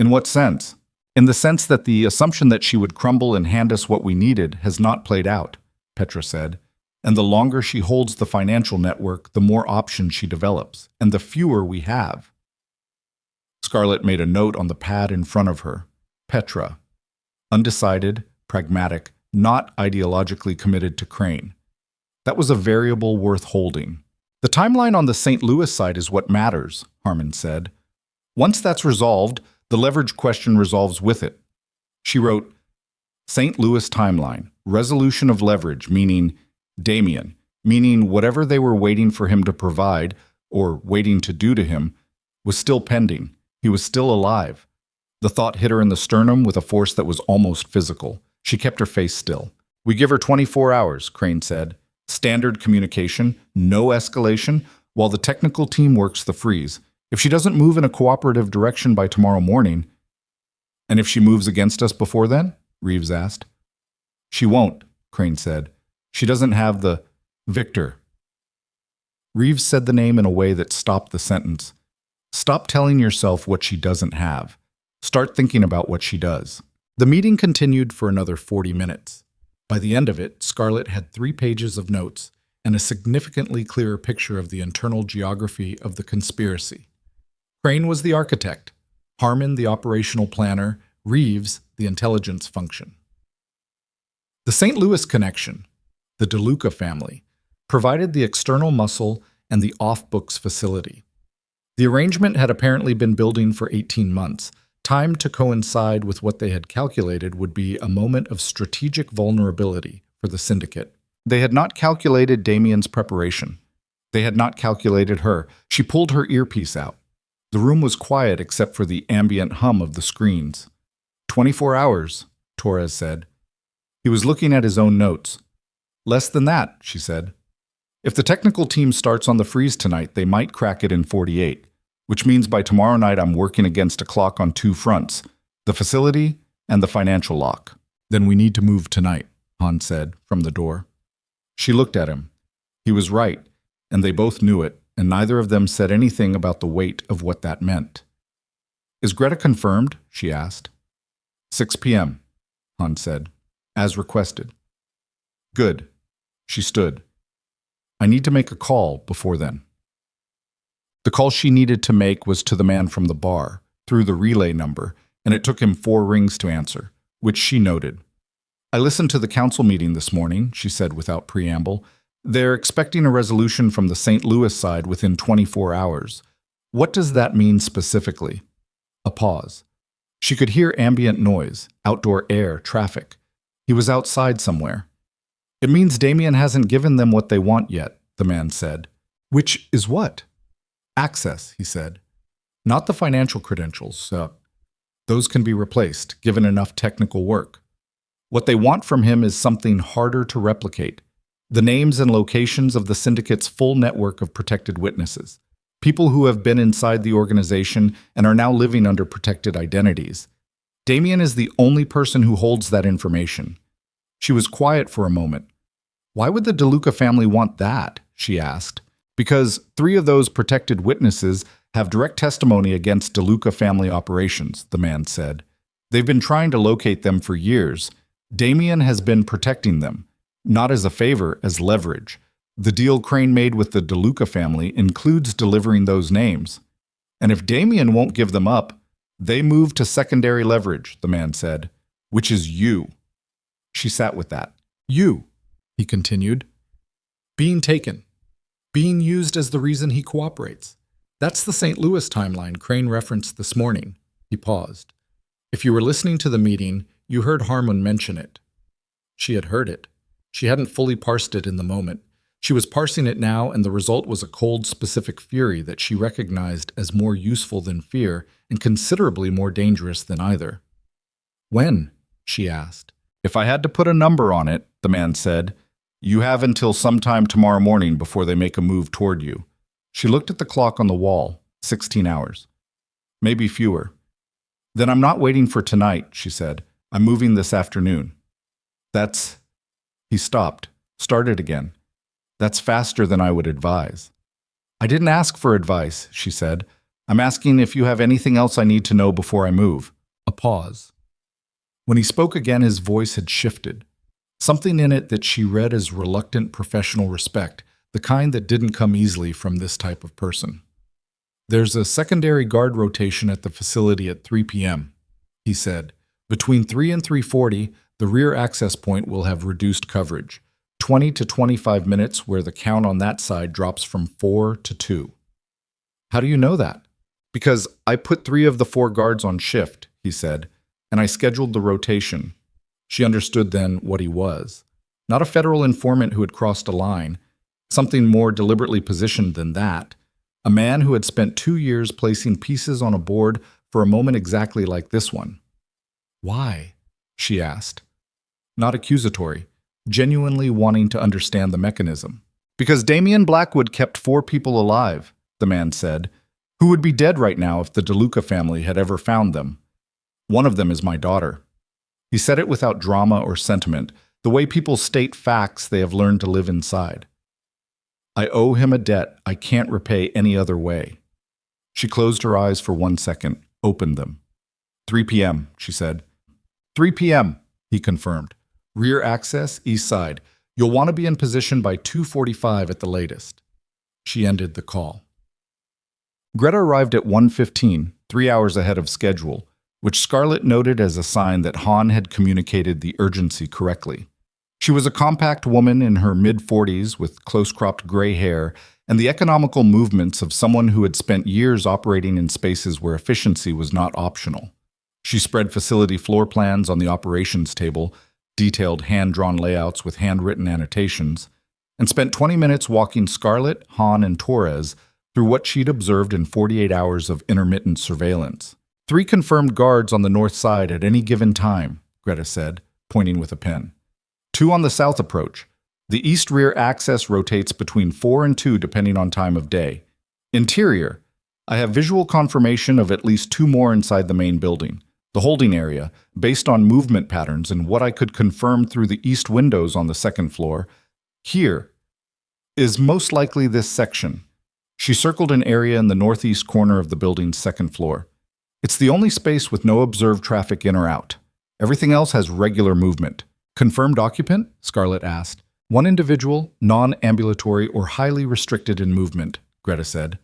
In what sense? In the sense that the assumption that she would crumble and hand us what we needed has not played out, Petra said. And the longer she holds the financial network, the more options she develops, and the fewer we have. Scarlett made a note on the pad in front of her. Petra. Undecided, pragmatic, not ideologically committed to Crane. That was a variable worth holding. The timeline on the St. Louis side is what matters, Harmon said. Once that's resolved, the leverage question resolves with it. She wrote, St. Louis timeline, resolution of leverage, meaning Damien, meaning whatever they were waiting for him to provide, or waiting to do to him, was still pending. He was still alive. The thought hit her in the sternum with a force that was almost physical. She kept her face still. We give her 24 hours, Crane said. Standard communication, no escalation, while the technical team works the freeze. If she doesn't move in a cooperative direction by tomorrow morning, and if she moves against us before then? Reeves asked. She won't, Crane said. She doesn't have the Victor. Reeves said the name in a way that stopped the sentence. Stop telling yourself what she doesn't have. Start thinking about what she does. The meeting continued for another 40 minutes. By the end of it, Scarlett had 3 pages of notes and a significantly clearer picture of the internal geography of the conspiracy. Crane was the architect, Harmon the operational planner, Reeves the intelligence function. The St. Louis connection, the DeLuca family, provided the external muscle and the off-books facility. The arrangement had apparently been building for 18 months, timed to coincide with what they had calculated would be a moment of strategic vulnerability for the syndicate. They had not calculated Damien's preparation. They had not calculated her. She pulled her earpiece out. The room was quiet except for the ambient hum of the screens. 24 hours, Torres said. He was looking at his own notes. Less than that, she said. If the technical team starts on the freeze tonight, they might crack it in 48, which means by tomorrow night I'm working against a clock on 2 fronts, the facility and the financial lock. Then we need to move tonight, Han said from the door. She looked at him. He was right, and they both knew it, and neither of them said anything about the weight of what that meant. Is Greta confirmed? She asked. 6 p.m., Han said, as requested. Good. She stood. I need to make a call before then. The call she needed to make was to the man from the bar, through the relay number, and it took him 4 rings to answer, which she noted. I listened to the council meeting this morning, she said without preamble. They're expecting a resolution from the St. Louis side within 24 hours. What does that mean specifically? A pause. She could hear ambient noise, outdoor air, traffic. He was outside somewhere. It means Damien hasn't given them what they want yet, the man said. Which is what? Access, he said. Not the financial credentials. Those can be replaced, given enough technical work. What they want from him is something harder to replicate. The names and locations of the syndicate's full network of protected witnesses. People who have been inside the organization and are now living under protected identities. Damien is the only person who holds that information. She was quiet for a moment. Why would the DeLuca family want that? She asked. Because 3 of those protected witnesses have direct testimony against DeLuca family operations, the man said. They've been trying to locate them for years. Damien has been protecting them, not as a favor, as leverage. The deal Crane made with the DeLuca family includes delivering those names. And if Damien won't give them up, they move to secondary leverage, the man said, which is you. She sat with that. You, he continued. Being taken. Being used as the reason he cooperates. That's the St. Louis timeline Crane referenced this morning. He paused. If you were listening to the meeting, you heard Harmon mention it. She had heard it. She hadn't fully parsed it in the moment. She was parsing it now, and the result was a cold, specific fury that she recognized as more useful than fear and considerably more dangerous than either. When? She asked. If I had to put a number on it, the man said, you have until sometime tomorrow morning before they make a move toward you. She looked at the clock on the wall. 16 hours. Maybe fewer. Then I'm not waiting for tonight, she said. I'm moving this afternoon. That's... He stopped, started again. That's faster than I would advise. I didn't ask for advice, she said. I'm asking if you have anything else I need to know before I move. A pause. When he spoke again, his voice had shifted. Something in it that she read as reluctant professional respect, the kind that didn't come easily from this type of person. There's a secondary guard rotation at the facility at 3 p.m., he said. Between 3 and 3:40, the rear access point will have reduced coverage, 20 to 25 minutes where the count on that side drops from 4 to 2. How do you know that? Because I put 3 of the 4 guards on shift, he said, and I scheduled the rotation. She understood then what he was. Not a federal informant who had crossed a line, something more deliberately positioned than that. A man who had spent 2 years placing pieces on a board for a moment exactly like this one. Why? She asked. Not accusatory, genuinely wanting to understand the mechanism. Because Damien Blackwood kept 4 people alive, the man said, who would be dead right now if the DeLuca family had ever found them. One of them is my daughter. He said it without drama or sentiment, the way people state facts they have learned to live inside. I owe him a debt I can't repay any other way. She closed her eyes for 1 second, opened them. 3 p.m., she said. 3 p.m., he confirmed. Rear access, east side. You'll want to be in position by 2:45 at the latest. She ended the call. Greta arrived at 1:15, 3 hours ahead of schedule, which Scarlett noted as a sign that Han had communicated the urgency correctly. She was a compact woman in her mid-40s with close-cropped gray hair and the economical movements of someone who had spent years operating in spaces where efficiency was not optional. She spread facility floor plans on the operations table, detailed hand-drawn layouts with handwritten annotations, and spent 20 minutes walking Scarlett, Han, and Torres through what she'd observed in 48 hours of intermittent surveillance. 3 confirmed guards on the north side at any given time, Greta said, pointing with a pen. 2 on the south approach. The east rear access rotates between 4 and 2 depending on time of day. Interior. I have visual confirmation of at least 2 more inside the main building. The holding area, based on movement patterns and what I could confirm through the east windows on the second floor, here, is most likely this section. She circled an area in the northeast corner of the building's second floor. It's the only space with no observed traffic in or out. Everything else has regular movement. Confirmed occupant? Scarlett asked. 1 individual, non-ambulatory or highly restricted in movement, Greta said.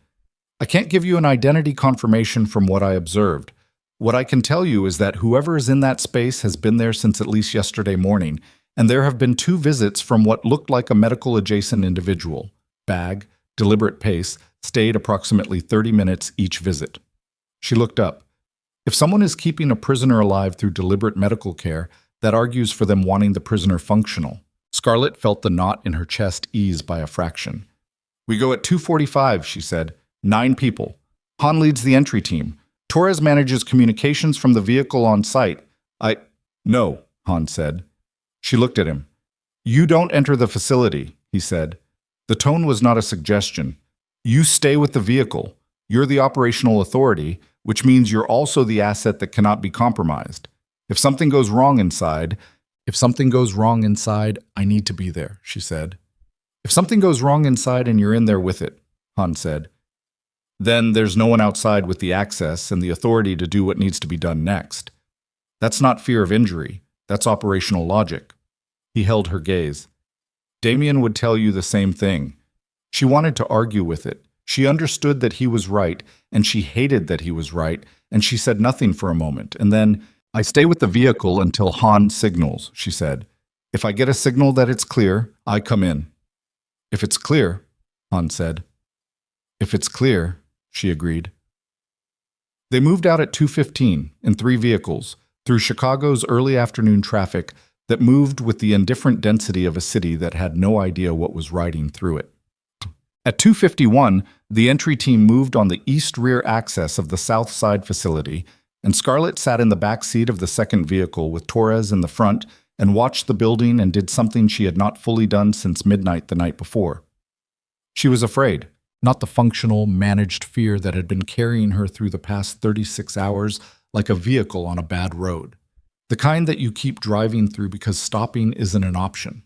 I can't give you an identity confirmation from what I observed. What I can tell you is that whoever is in that space has been there since at least yesterday morning, and there have been 2 visits from what looked like a medical-adjacent individual. Bag, deliberate pace, stayed approximately 30 minutes each visit. She looked up. If someone is keeping a prisoner alive through deliberate medical care, that argues for them wanting the prisoner functional. Scarlett felt the knot in her chest ease by a fraction. We go at 2:45, she said. 9 people. Han leads the entry team. Torres manages communications from the vehicle on site. No, Han said. She looked at him. You don't enter the facility, he said. The tone was not a suggestion. You stay with the vehicle. You're the operational authority, which means you're also the asset that cannot be compromised. If something goes wrong inside, I need to be there, she said. If something goes wrong inside and you're in there with it, Han said, then there's no one outside with the access and the authority to do what needs to be done next. That's not fear of injury. That's operational logic. He held her gaze. Damien would tell you the same thing. She wanted to argue with it. She understood that he was right, and she hated that he was right, and she said nothing for a moment. And then, I stay with the vehicle until Han signals, she said. If I get a signal that it's clear, I come in. If it's clear, Han said. If it's clear, she agreed. They moved out at 2:15 in 3 vehicles through Chicago's early afternoon traffic that moved with the indifferent density of a city that had no idea what was riding through it. At 2:51, the entry team moved on the east rear access of the South Side facility, and Scarlett sat in the back seat of the second vehicle with Torres in the front and watched the building and did something she had not fully done since midnight the night before. She was afraid. Not the functional, managed fear that had been carrying her through the past 36 hours like a vehicle on a bad road. The kind that you keep driving through because stopping isn't an option.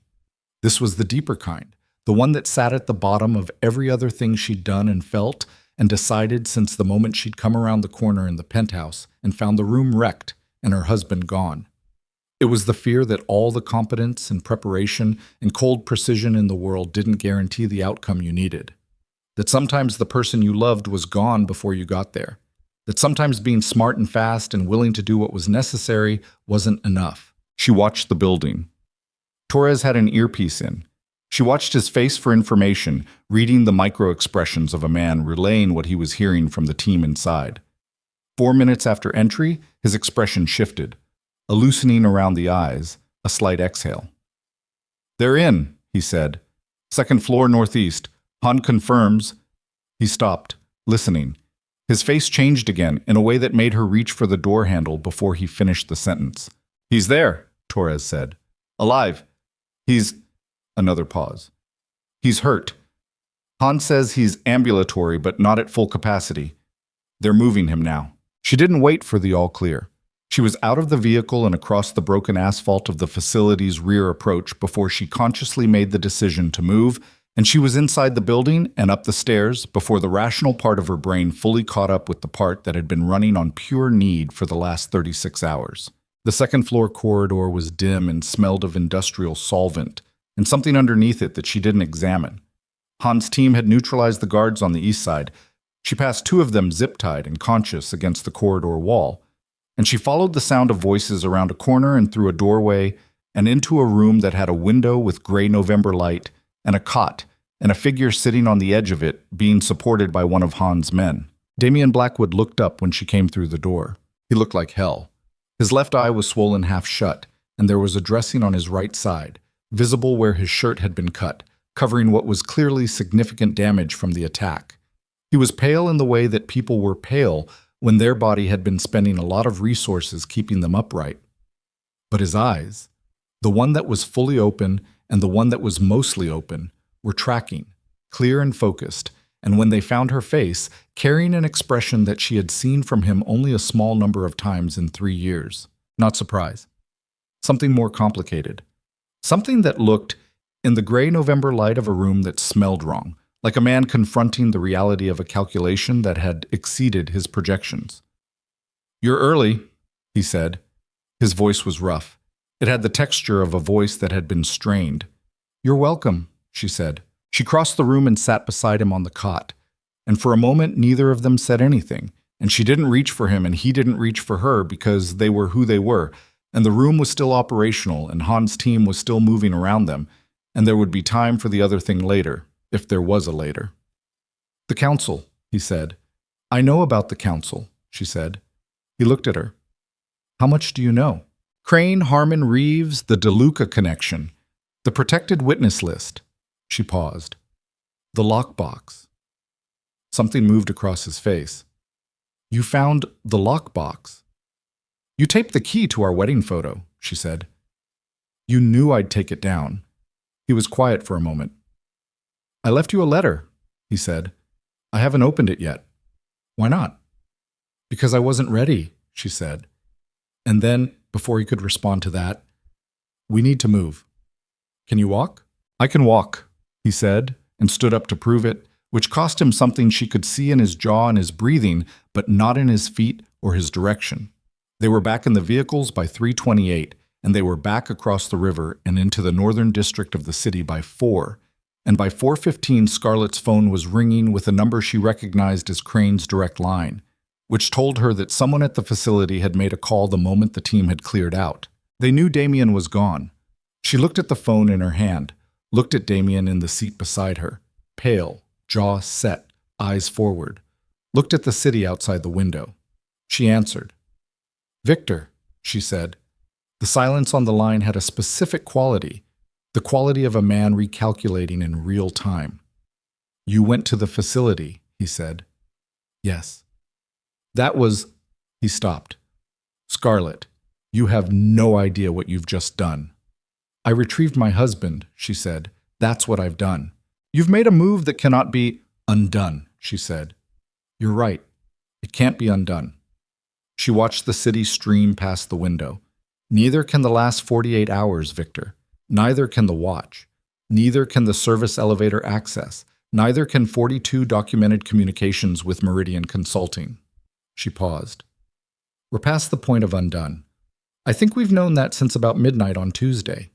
This was the deeper kind, the one that sat at the bottom of every other thing she'd done and felt and decided since the moment she'd come around the corner in the penthouse and found the room wrecked and her husband gone. It was the fear that all the competence and preparation and cold precision in the world didn't guarantee the outcome you needed. That sometimes the person you loved was gone before you got there. That sometimes being smart and fast and willing to do what was necessary wasn't enough. She watched the building. Torres had an earpiece in. She watched his face for information, reading the micro-expressions of a man relaying what he was hearing from the team inside. 4 minutes after entry, his expression shifted. A loosening around the eyes, a slight exhale. They're in, he said. 2nd floor northeast. Han confirms. He stopped, listening. His face changed again in a way that made her reach for the door handle before he finished the sentence. He's there, Torres said. Alive. He's... Another pause. He's hurt. Han says he's ambulatory but not at full capacity. They're moving him now. She didn't wait for the all clear. She was out of the vehicle and across the broken asphalt of the facility's rear approach before she consciously made the decision to move, and she was inside the building and up the stairs before the rational part of her brain fully caught up with the part that had been running on pure need for the last 36 hours. The 2nd floor corridor was dim and smelled of industrial solvent, and something underneath it that she didn't examine. Han's team had neutralized the guards on the east side. She passed 2 of them zip-tied and conscious against the corridor wall, and she followed the sound of voices around a corner and through a doorway and into a room that had a window with gray November light and a cot, and a figure sitting on the edge of it, being supported by one of Han's men. Damien Blackwood looked up when she came through the door. He looked like hell. His left eye was swollen half shut, and there was a dressing on his right side, visible where his shirt had been cut, covering what was clearly significant damage from the attack. He was pale in the way that people were pale when their body had been spending a lot of resources keeping them upright. But his eyes, the one that was fully open and the one that was mostly open, were tracking, clear and focused, and when they found her face, carrying an expression that she had seen from him only a small number of times in 3 years. Not surprise. Something more complicated. Something that looked, in the gray November light of a room that smelled wrong, like a man confronting the reality of a calculation that had exceeded his projections. "You're early," he said. His voice was rough. It had the texture of a voice that had been strained. "You're welcome," she said. She crossed the room and sat beside him on the cot, And for a moment, neither of them said anything. And she didn't reach for him and he didn't reach for her because they were who they were. And the room was still operational and Han's team was still moving around them. And there would be time for the other thing later, if there was a later. The council, he said. I know about the council, she said. He looked at her. How much do you know? Crane, Harmon, Reeves, the DeLuca connection, the protected witness list. She paused. The lockbox. Something moved across his face. You found the lockbox. You taped the key to our wedding photo, she said. You knew I'd take it down. He was quiet for a moment. I left you a letter, he said. I haven't opened it yet. Why not? Because I wasn't ready, she said. And then, before he could respond to that, we need to move. Can you walk? I can walk, he said, and stood up to prove it, which cost him something she could see in his jaw and his breathing, but not in his feet or his direction. They were back in the vehicles by 3:28, and they were back across the river and into the northern district of the city by 4. And by 4:15, Scarlett's phone was ringing with a number she recognized as Crane's direct line, which told her that someone at the facility had made a call the moment the team had cleared out. They knew Damien was gone. She looked at the phone in her hand, looked at Damien in the seat beside her, pale, jaw set, eyes forward, looked at the city outside the window. She answered. Victor, she said. The silence on the line had a specific quality, the quality of a man recalculating in real time. You went to the facility, he said. Yes. That was... He stopped. Scarlett, you have no idea what you've just done. I retrieved my husband, she said. That's what I've done. You've made a move that cannot be undone, she said. You're right. It can't be undone. She watched the city stream past the window. Neither can the last 48 hours, Victor. Neither can the watch. Neither can the service elevator access. Neither can 42 documented communications with Meridian Consulting. She paused. We're past the point of undone. I think we've known that since about midnight on Tuesday.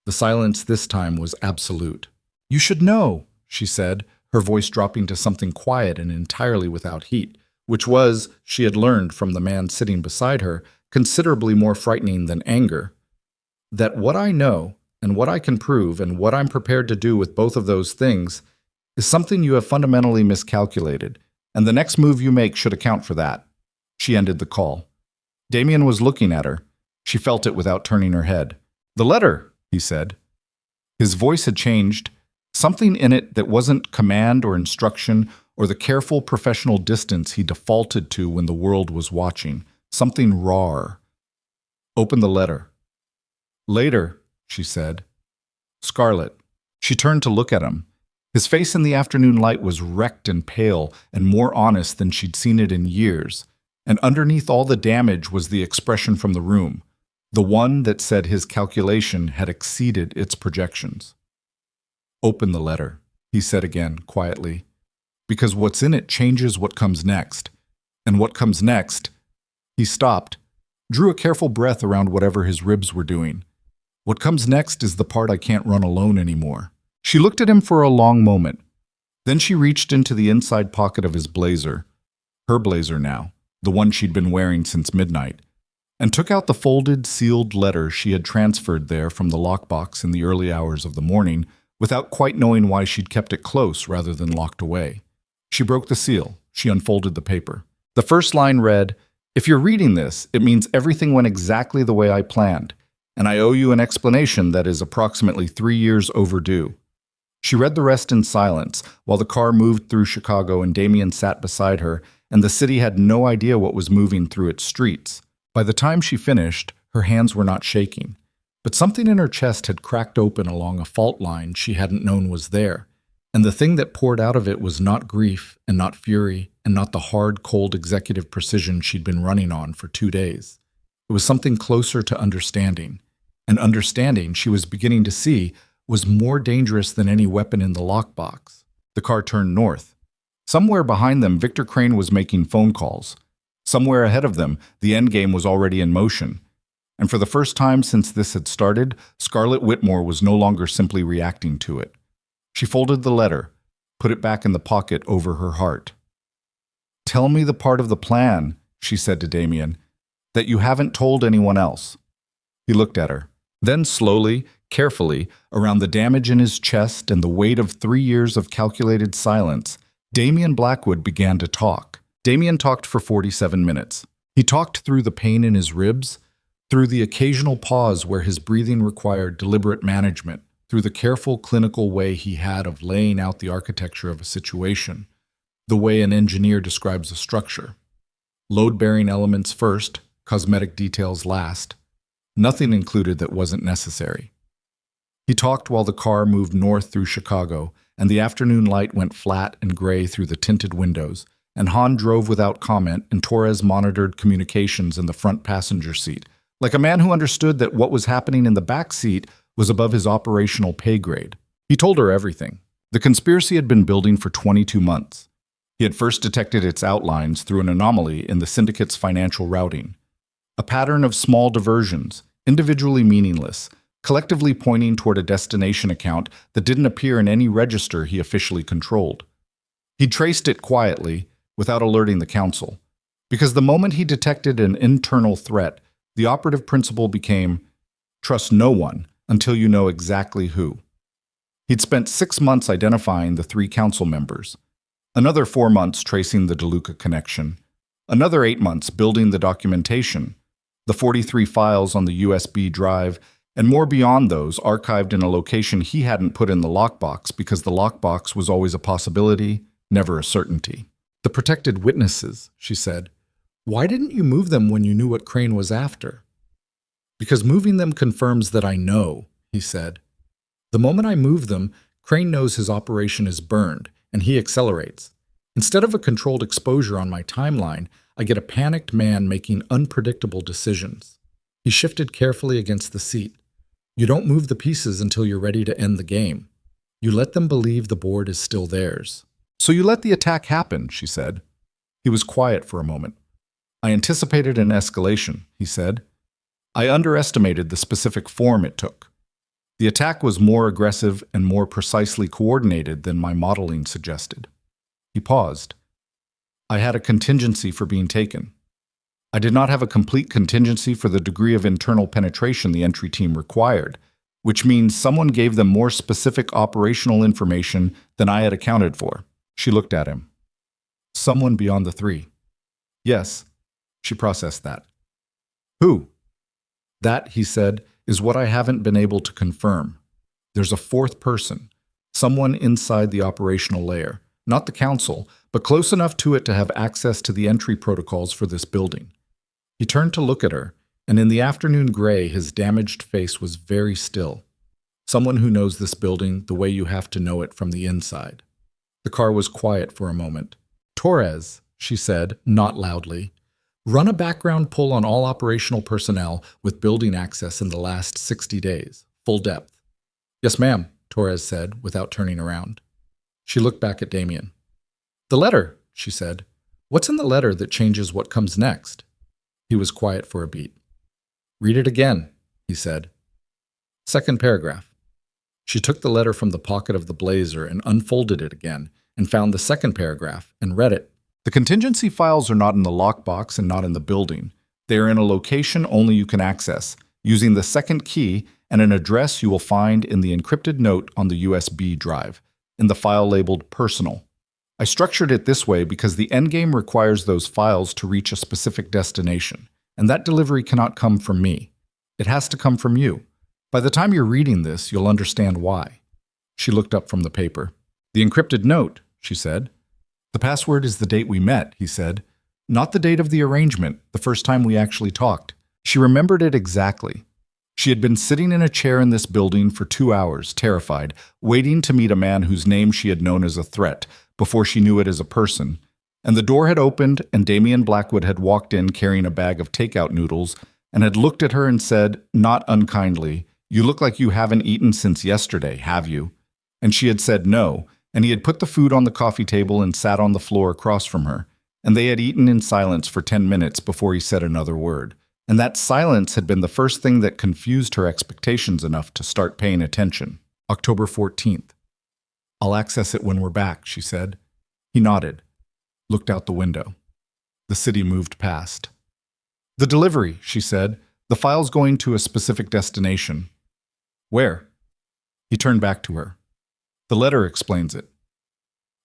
The silence this time was absolute. You should know, she said, her voice dropping to something quiet and entirely without heat, which was, she had learned from the man sitting beside her, considerably more frightening than anger. That what I know, and what I can prove, and what I'm prepared to do with both of those things, is something you have fundamentally miscalculated, and the next move you make should account for that. She ended the call. Damien was looking at her. She felt it without turning her head. The letter, he said. His voice had changed, something in it that wasn't command or instruction or the careful professional distance he defaulted to when the world was watching, something rawer. Open the letter. Later, she said. Scarlett. She turned to look at him. His face in the afternoon light was wrecked and pale and more honest than she'd seen it in years, and underneath all the damage was the expression from the room, the one that said his calculation had exceeded its projections. Open the letter, he said again, quietly, because what's in it changes what comes next. And what comes next... He stopped, drew a careful breath around whatever his ribs were doing. What comes next is the part I can't run alone anymore. She looked at him for a long moment. Then she reached into the inside pocket of his blazer, her blazer now, the one she'd been wearing since midnight, and took out the folded, sealed letter she had transferred there from the lockbox in the early hours of the morning, without quite knowing why she'd kept it close rather than locked away. She broke the seal. She unfolded the paper. The first line read, If you're reading this, it means everything went exactly the way I planned, and I owe you an explanation that is approximately 3 years overdue. She read the rest in silence, while the car moved through Chicago and Damien sat beside her, and the city had no idea what was moving through its streets. By the time she finished, her hands were not shaking, but something in her chest had cracked open along a fault line she hadn't known was there, and the thing that poured out of it was not grief and not fury and not the hard, cold executive precision she'd been running on for 2 days. It was something closer to understanding, and understanding, she was beginning to see, was more dangerous than any weapon in the lockbox. The car turned north. Somewhere behind them, Victor Crane was making phone calls. Somewhere ahead of them, the endgame was already in motion. And for the first time since this had started, Scarlett Whitmore was no longer simply reacting to it. She folded the letter, put it back in the pocket over her heart. "Tell me the part of the plan," she said to Damien, "that you haven't told anyone else." He looked at her. Then slowly, carefully, around the damage in his chest and the weight of 3 years of calculated silence, Damien Blackwood began to talk. Damien talked for 47 minutes. He talked through the pain in his ribs, through the occasional pause where his breathing required deliberate management, through the careful clinical way he had of laying out the architecture of a situation, the way an engineer describes a structure. Load-bearing elements first, cosmetic details last. Nothing included that wasn't necessary. He talked while the car moved north through Chicago, and the afternoon light went flat and gray through the tinted windows, and Han drove without comment, and Torres monitored communications in the front passenger seat, like a man who understood that what was happening in the back seat was above his operational pay grade. He told her everything. The conspiracy had been building for 22 months. He had first detected its outlines through an anomaly in the syndicate's financial routing. A pattern of small diversions, individually meaningless, collectively pointing toward a destination account that didn't appear in any register he officially controlled. He traced it quietly, without alerting the council, because the moment he detected an internal threat, the operative principle became, trust no one until you know exactly who. He'd spent 6 months identifying the 3 council members, another 4 months tracing the DeLuca connection, another 8 months building the documentation, the 43 files on the USB drive, and more beyond those archived in a location he hadn't put in the lockbox because the lockbox was always a possibility, never a certainty. "The protected witnesses," she said. "Why didn't you move them when you knew what Crane was after?" "Because moving them confirms that I know," he said. "The moment I move them, Crane knows his operation is burned, and he accelerates. Instead of a controlled exposure on my timeline, I get a panicked man making unpredictable decisions." He shifted carefully against the seat. "You don't move the pieces until you're ready to end the game. You let them believe the board is still theirs." "So you let the attack happen," she said. He was quiet for a moment. "I anticipated an escalation," he said. "I underestimated the specific form it took. The attack was more aggressive and more precisely coordinated than my modeling suggested." He paused. "I had a contingency for being taken. I did not have a complete contingency for the degree of internal penetration the entry team required, which means someone gave them more specific operational information than I had accounted for." She looked at him. "Someone beyond the 3. "Yes." She processed that. "Who?" "That," he said, "is what I haven't been able to confirm. There's a 4th person, someone inside the operational layer, not the council, but close enough to it to have access to the entry protocols for this building." He turned to look at her, and in the afternoon gray, his damaged face was very still. "Someone who knows this building the way you have to know it from the inside." The car was quiet for a moment. "Torres," she said, not loudly, "run a background pull on all operational personnel with building access in the last 60 days, full depth." "Yes, ma'am," Torres said, without turning around. She looked back at Damien. "The letter," she said. "What's in the letter that changes what comes next?" He was quiet for a beat. "Read it again," he said. "Second paragraph." She took the letter from the pocket of the blazer and unfolded it again, and found the second paragraph, and read it. "The contingency files are not in the lockbox and not in the building. They are in a location only you can access, using the second key and an address you will find in the encrypted note on the USB drive, in the file labeled Personal. I structured it this way because the endgame requires those files to reach a specific destination, and that delivery cannot come from me. It has to come from you. By the time you're reading this, you'll understand why." She looked up from the paper. "The encrypted note," she said. "The password is the date we met," he said. "Not the date of the arrangement, the first time we actually talked." She remembered it exactly. She had been sitting in a chair in this building for 2 hours, terrified, waiting to meet a man whose name she had known as a threat, before she knew it as a person. And the door had opened, and Damien Blackwood had walked in carrying a bag of takeout noodles, and had looked at her and said, not unkindly, "You look like you haven't eaten since yesterday, have you?" And she had said no, and he had put the food on the coffee table and sat on the floor across from her, and they had eaten in silence for 10 minutes before he said another word. And that silence had been the first thing that confused her expectations enough to start paying attention. October 14th. I'll access it when we're back, she said. He nodded, looked out the window. The city moved past. The delivery, she said. The file's going to a specific destination. Where? He turned back to her. The letter explains it.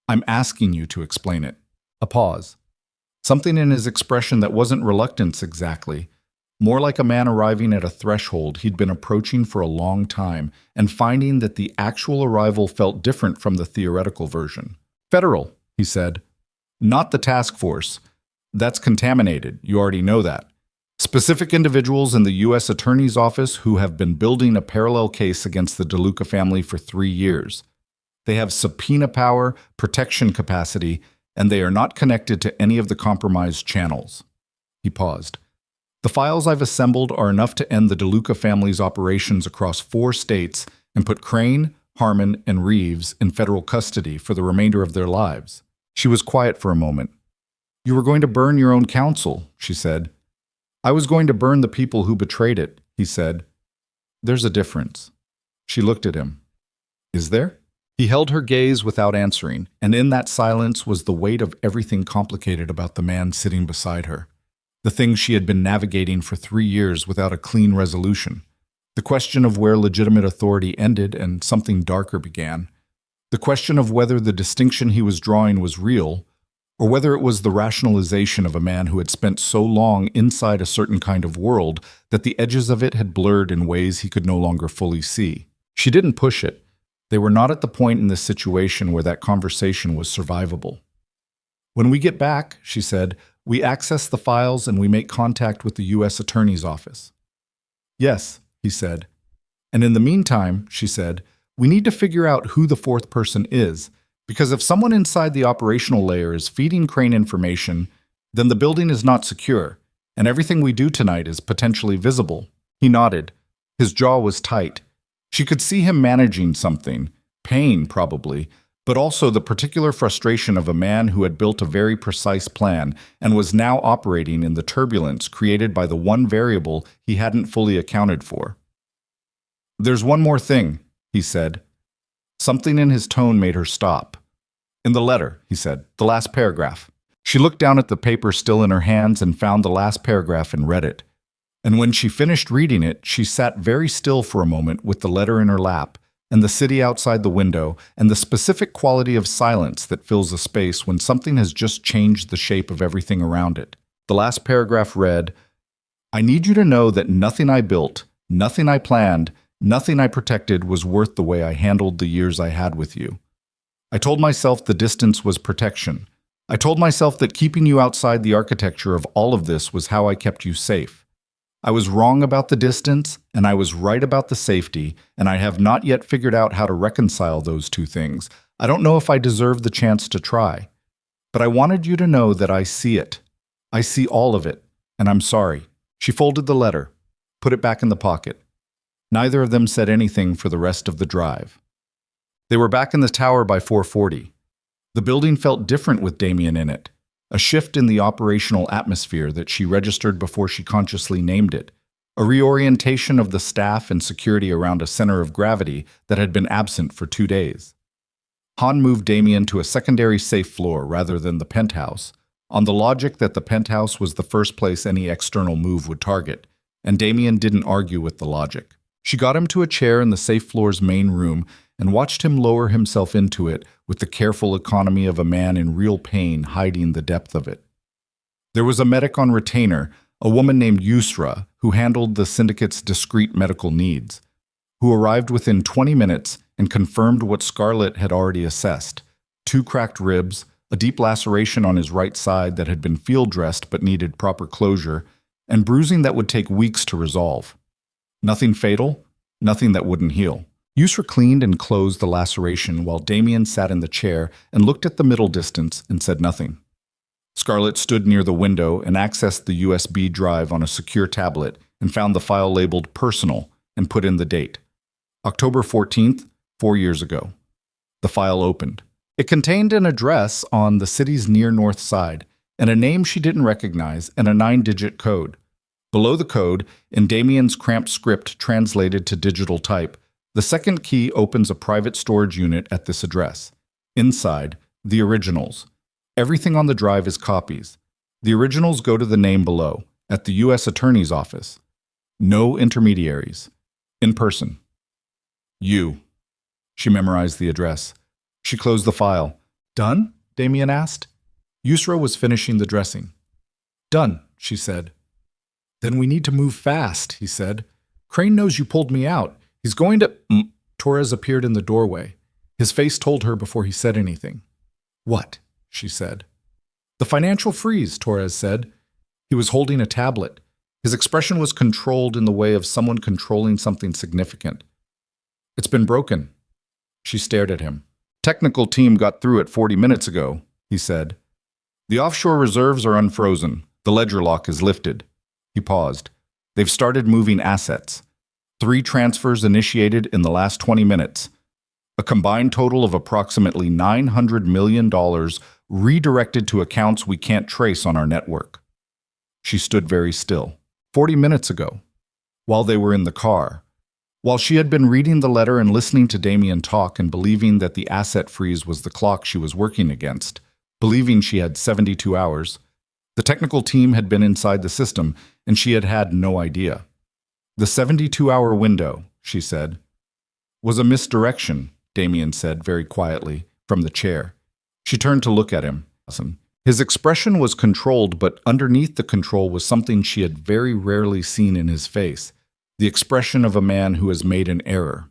I'm asking you to explain it. A pause. Something in his expression that wasn't reluctance exactly, more like a man arriving at a threshold he'd been approaching for a long time and finding that the actual arrival felt different from the theoretical version. Federal, he said. Not the task force. That's contaminated. You already know that. Specific individuals in the U.S. Attorney's Office who have been building a parallel case against the DeLuca family for 3 years. They have subpoena power, protection capacity, and they are not connected to any of the compromised channels. He paused. The files I've assembled are enough to end the DeLuca family's operations across 4 states and put Crane, Harmon, and Reeves in federal custody for the remainder of their lives. She was quiet for a moment. You were going to burn your own counsel, she said. I was going to burn the people who betrayed it, he said. There's a difference. She looked at him. Is there? He held her gaze without answering, and in that silence was the weight of everything complicated about the man sitting beside her. The things she had been navigating for 3 years without a clean resolution. The question of where legitimate authority ended and something darker began. The question of whether the distinction he was drawing was real, or whether it was the rationalization of a man who had spent so long inside a certain kind of world that the edges of it had blurred in ways he could no longer fully see. She didn't push it. They were not at the point in this situation where that conversation was survivable. When we get back, she said, we access the files and we make contact with the U.S. Attorney's Office. Yes, he said. And in the meantime, she said, we need to figure out who the 4th person is, because if someone inside the operational layer is feeding Crane information, then the building is not secure, and everything we do tonight is potentially visible. He nodded. His jaw was tight. She could see him managing something, pain probably, but also the particular frustration of a man who had built a very precise plan and was now operating in the turbulence created by the one variable he hadn't fully accounted for. There's one more thing, he said. Something in his tone made her stop. In the letter, he said, the last paragraph. She looked down at the paper still in her hands and found the last paragraph and read it. And when she finished reading it, she sat very still for a moment with the letter in her lap, and the city outside the window, and the specific quality of silence that fills a space when something has just changed the shape of everything around it. The last paragraph read, I need you to know that nothing I built, nothing I planned, nothing I protected was worth the way I handled the years I had with you. I told myself the distance was protection. I told myself that keeping you outside the architecture of all of this was how I kept you safe. I was wrong about the distance, and I was right about the safety, and I have not yet figured out how to reconcile those two things. I don't know if I deserve the chance to try. But I wanted you to know that I see it. I see all of it, and I'm sorry. She folded the letter, put it back in the pocket. Neither of them said anything for the rest of the drive. They were back in the tower by 4:40. The building felt different with Damien in it. A shift in the operational atmosphere that she registered before she consciously named it. A reorientation of the staff and security around a center of gravity that had been absent for 2 days. Han moved Damien to a secondary safe floor rather than the penthouse, on the logic that the penthouse was the first place any external move would target, and Damien didn't argue with the logic. She got him to a chair in the safe floor's main room and watched him lower himself into it with the careful economy of a man in real pain hiding the depth of it. There was a medic on retainer, a woman named Yusra, who handled the syndicate's discreet medical needs, who arrived within 20 minutes and confirmed what Scarlett had already assessed: 2 cracked ribs, a deep laceration on his right side that had been field-dressed but needed proper closure, and bruising that would take weeks to resolve. Nothing fatal, nothing that wouldn't heal. Yusra cleaned and closed the laceration while Damien sat in the chair and looked at the middle distance and said nothing. Scarlett stood near the window and accessed the USB drive on a secure tablet and found the file labeled Personal and put in the date. October 14th, 4 years ago. The file opened. It contained an address on the city's near north side and a name she didn't recognize and a 9-digit code. Below the code, in Damien's cramped script translated to digital type, The second key opens a private storage unit at this address. Inside, the originals. Everything on the drive is copies. The originals go to the name below, at the U.S. Attorney's Office. No intermediaries. In person. You. She memorized the address. She closed the file. Done? Damien asked. Yusra was finishing the dressing. Done, she said. Then we need to move fast, he said. Crane knows you pulled me out. He's going to… Torres appeared in the doorway. His face told her before he said anything. What? She said. The financial freeze, Torres said. He was holding a tablet. His expression was controlled in the way of someone controlling something significant. It's been broken. She stared at him. Technical team got through it 40 minutes ago, he said. The offshore reserves are unfrozen. The ledger lock is lifted. He paused. They've started moving assets. 3 transfers initiated in the last 20 minutes. A combined total of approximately $900 million redirected to accounts we can't trace on our network. She stood very still. 40 minutes ago, while they were in the car, while she had been reading the letter and listening to Damien talk and believing that the asset freeze was the clock she was working against, believing she had 72 hours, the technical team had been inside the system and she had had no idea. The 72-hour window, she said, was a misdirection, Damien said very quietly from the chair. She turned to look at him. His expression was controlled, but underneath the control was something she had very rarely seen in his face, the expression of a man who has made an error.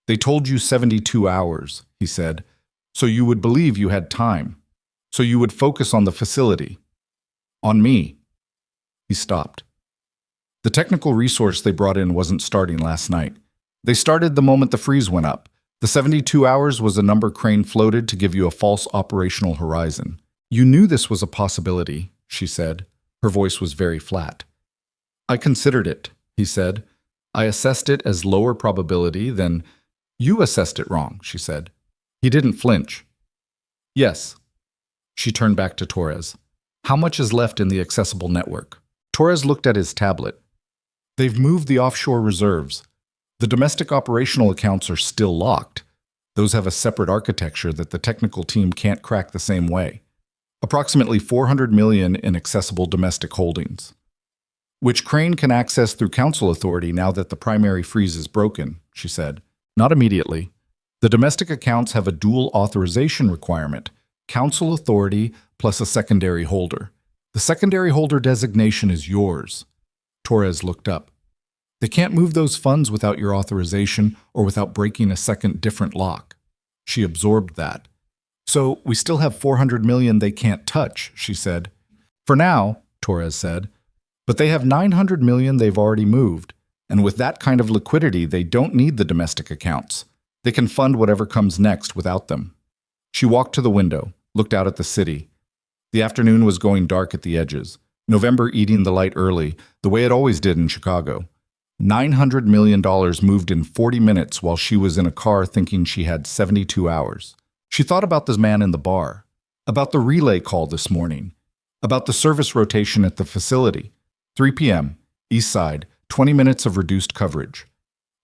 They told you 72 hours, he said, so you would believe you had time, so you would focus on the facility. On me. He stopped. The technical resource they brought in wasn't starting last night. They started the moment the freeze went up. The 72 hours was a number Crane floated to give you a false operational horizon. You knew this was a possibility, she said. Her voice was very flat. I considered it, he said. I assessed it as lower probability than… You assessed it wrong, she said. He didn't flinch. Yes. She turned back to Torres. How much is left in the accessible network? Torres looked at his tablet. They've moved the offshore reserves. The domestic operational accounts are still locked. Those have a separate architecture that the technical team can't crack the same way. Approximately 400 million in accessible domestic holdings, which Crane can access through council authority now that the primary freeze is broken, she said. Not immediately. The domestic accounts have a dual authorization requirement, council authority plus a secondary holder. The secondary holder designation is yours. Torres looked up. They can't move those funds without your authorization or without breaking a second different lock. She absorbed that. So we still have 400 million they can't touch, she said. For now, Torres said. But they have 900 million they've already moved. And with that kind of liquidity, they don't need the domestic accounts. They can fund whatever comes next without them. She walked to the window, looked out at the city. The afternoon was going dark at the edges. November eating the light early, the way it always did in Chicago. $900 million moved in 40 minutes while she was in a car thinking she had 72 hours. She thought about this man in the bar, about the relay call this morning, about the service rotation at the facility. 3 p.m., East Side, 20 minutes of reduced coverage.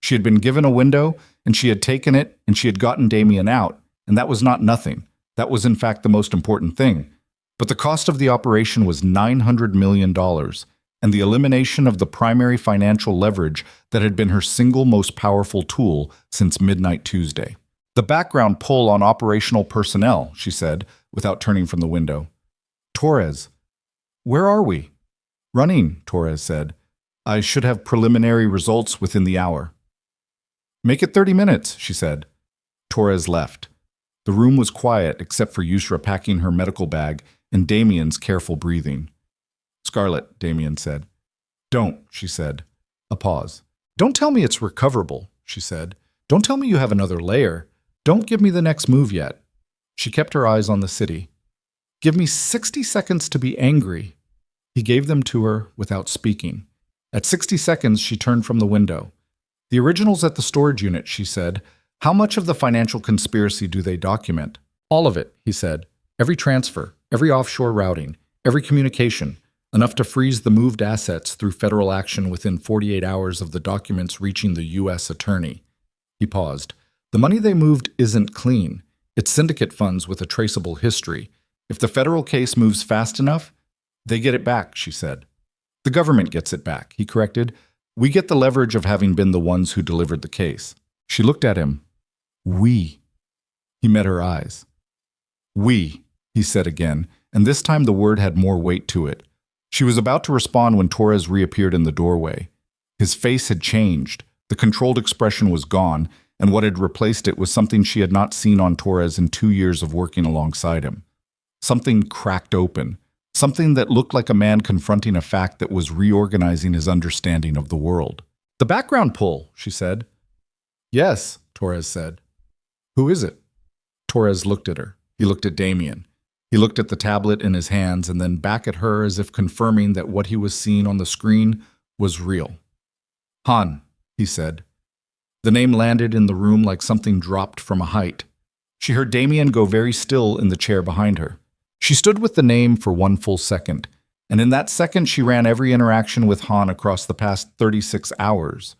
She had been given a window, and she had taken it, and she had gotten Damien out, and that was not nothing. That was in fact the most important thing. But the cost of the operation was $900 million, and the elimination of the primary financial leverage that had been her single most powerful tool since midnight Tuesday. The background pull on operational personnel, she said, without turning from the window. Torres, where are we? Running, Torres said. I should have preliminary results within the hour. Make it 30 minutes, she said. Torres left. The room was quiet except for Yusra packing her medical bag and Damien's careful breathing. Scarlett, Damien said. Don't, she said. A pause. Don't tell me it's recoverable, she said. Don't tell me you have another layer. Don't give me the next move yet. She kept her eyes on the city. Give me 60 seconds to be angry. He gave them to her without speaking. At 60 seconds, she turned from the window. The originals at the storage unit, she said. How much of the financial conspiracy do they document? All of it, he said. Every transfer, every offshore routing, every communication, enough to freeze the moved assets through federal action within 48 hours of the documents reaching the U.S. attorney. He paused. The money they moved isn't clean. It's syndicate funds with a traceable history. If the federal case moves fast enough, they get it back, she said. The government gets it back, he corrected. We get the leverage of having been the ones who delivered the case. She looked at him. We. He met her eyes. We, he said again, and this time the word had more weight to it. She was about to respond when Torres reappeared in the doorway. His face had changed. The controlled expression was gone, and what had replaced it was something she had not seen on Torres in 2 years of working alongside him. Something cracked open. Something that looked like a man confronting a fact that was reorganizing his understanding of the world. The background pull, she said. Yes, Torres said. Who is it? Torres looked at her. He looked at Damien. He looked at the tablet in his hands and then back at her as if confirming that what he was seeing on the screen was real. Han, he said. The name landed in the room like something dropped from a height. She heard Damien go very still in the chair behind her. She stood with the name for 1 full second, and in that second she ran every interaction with Han across the past 36 hours.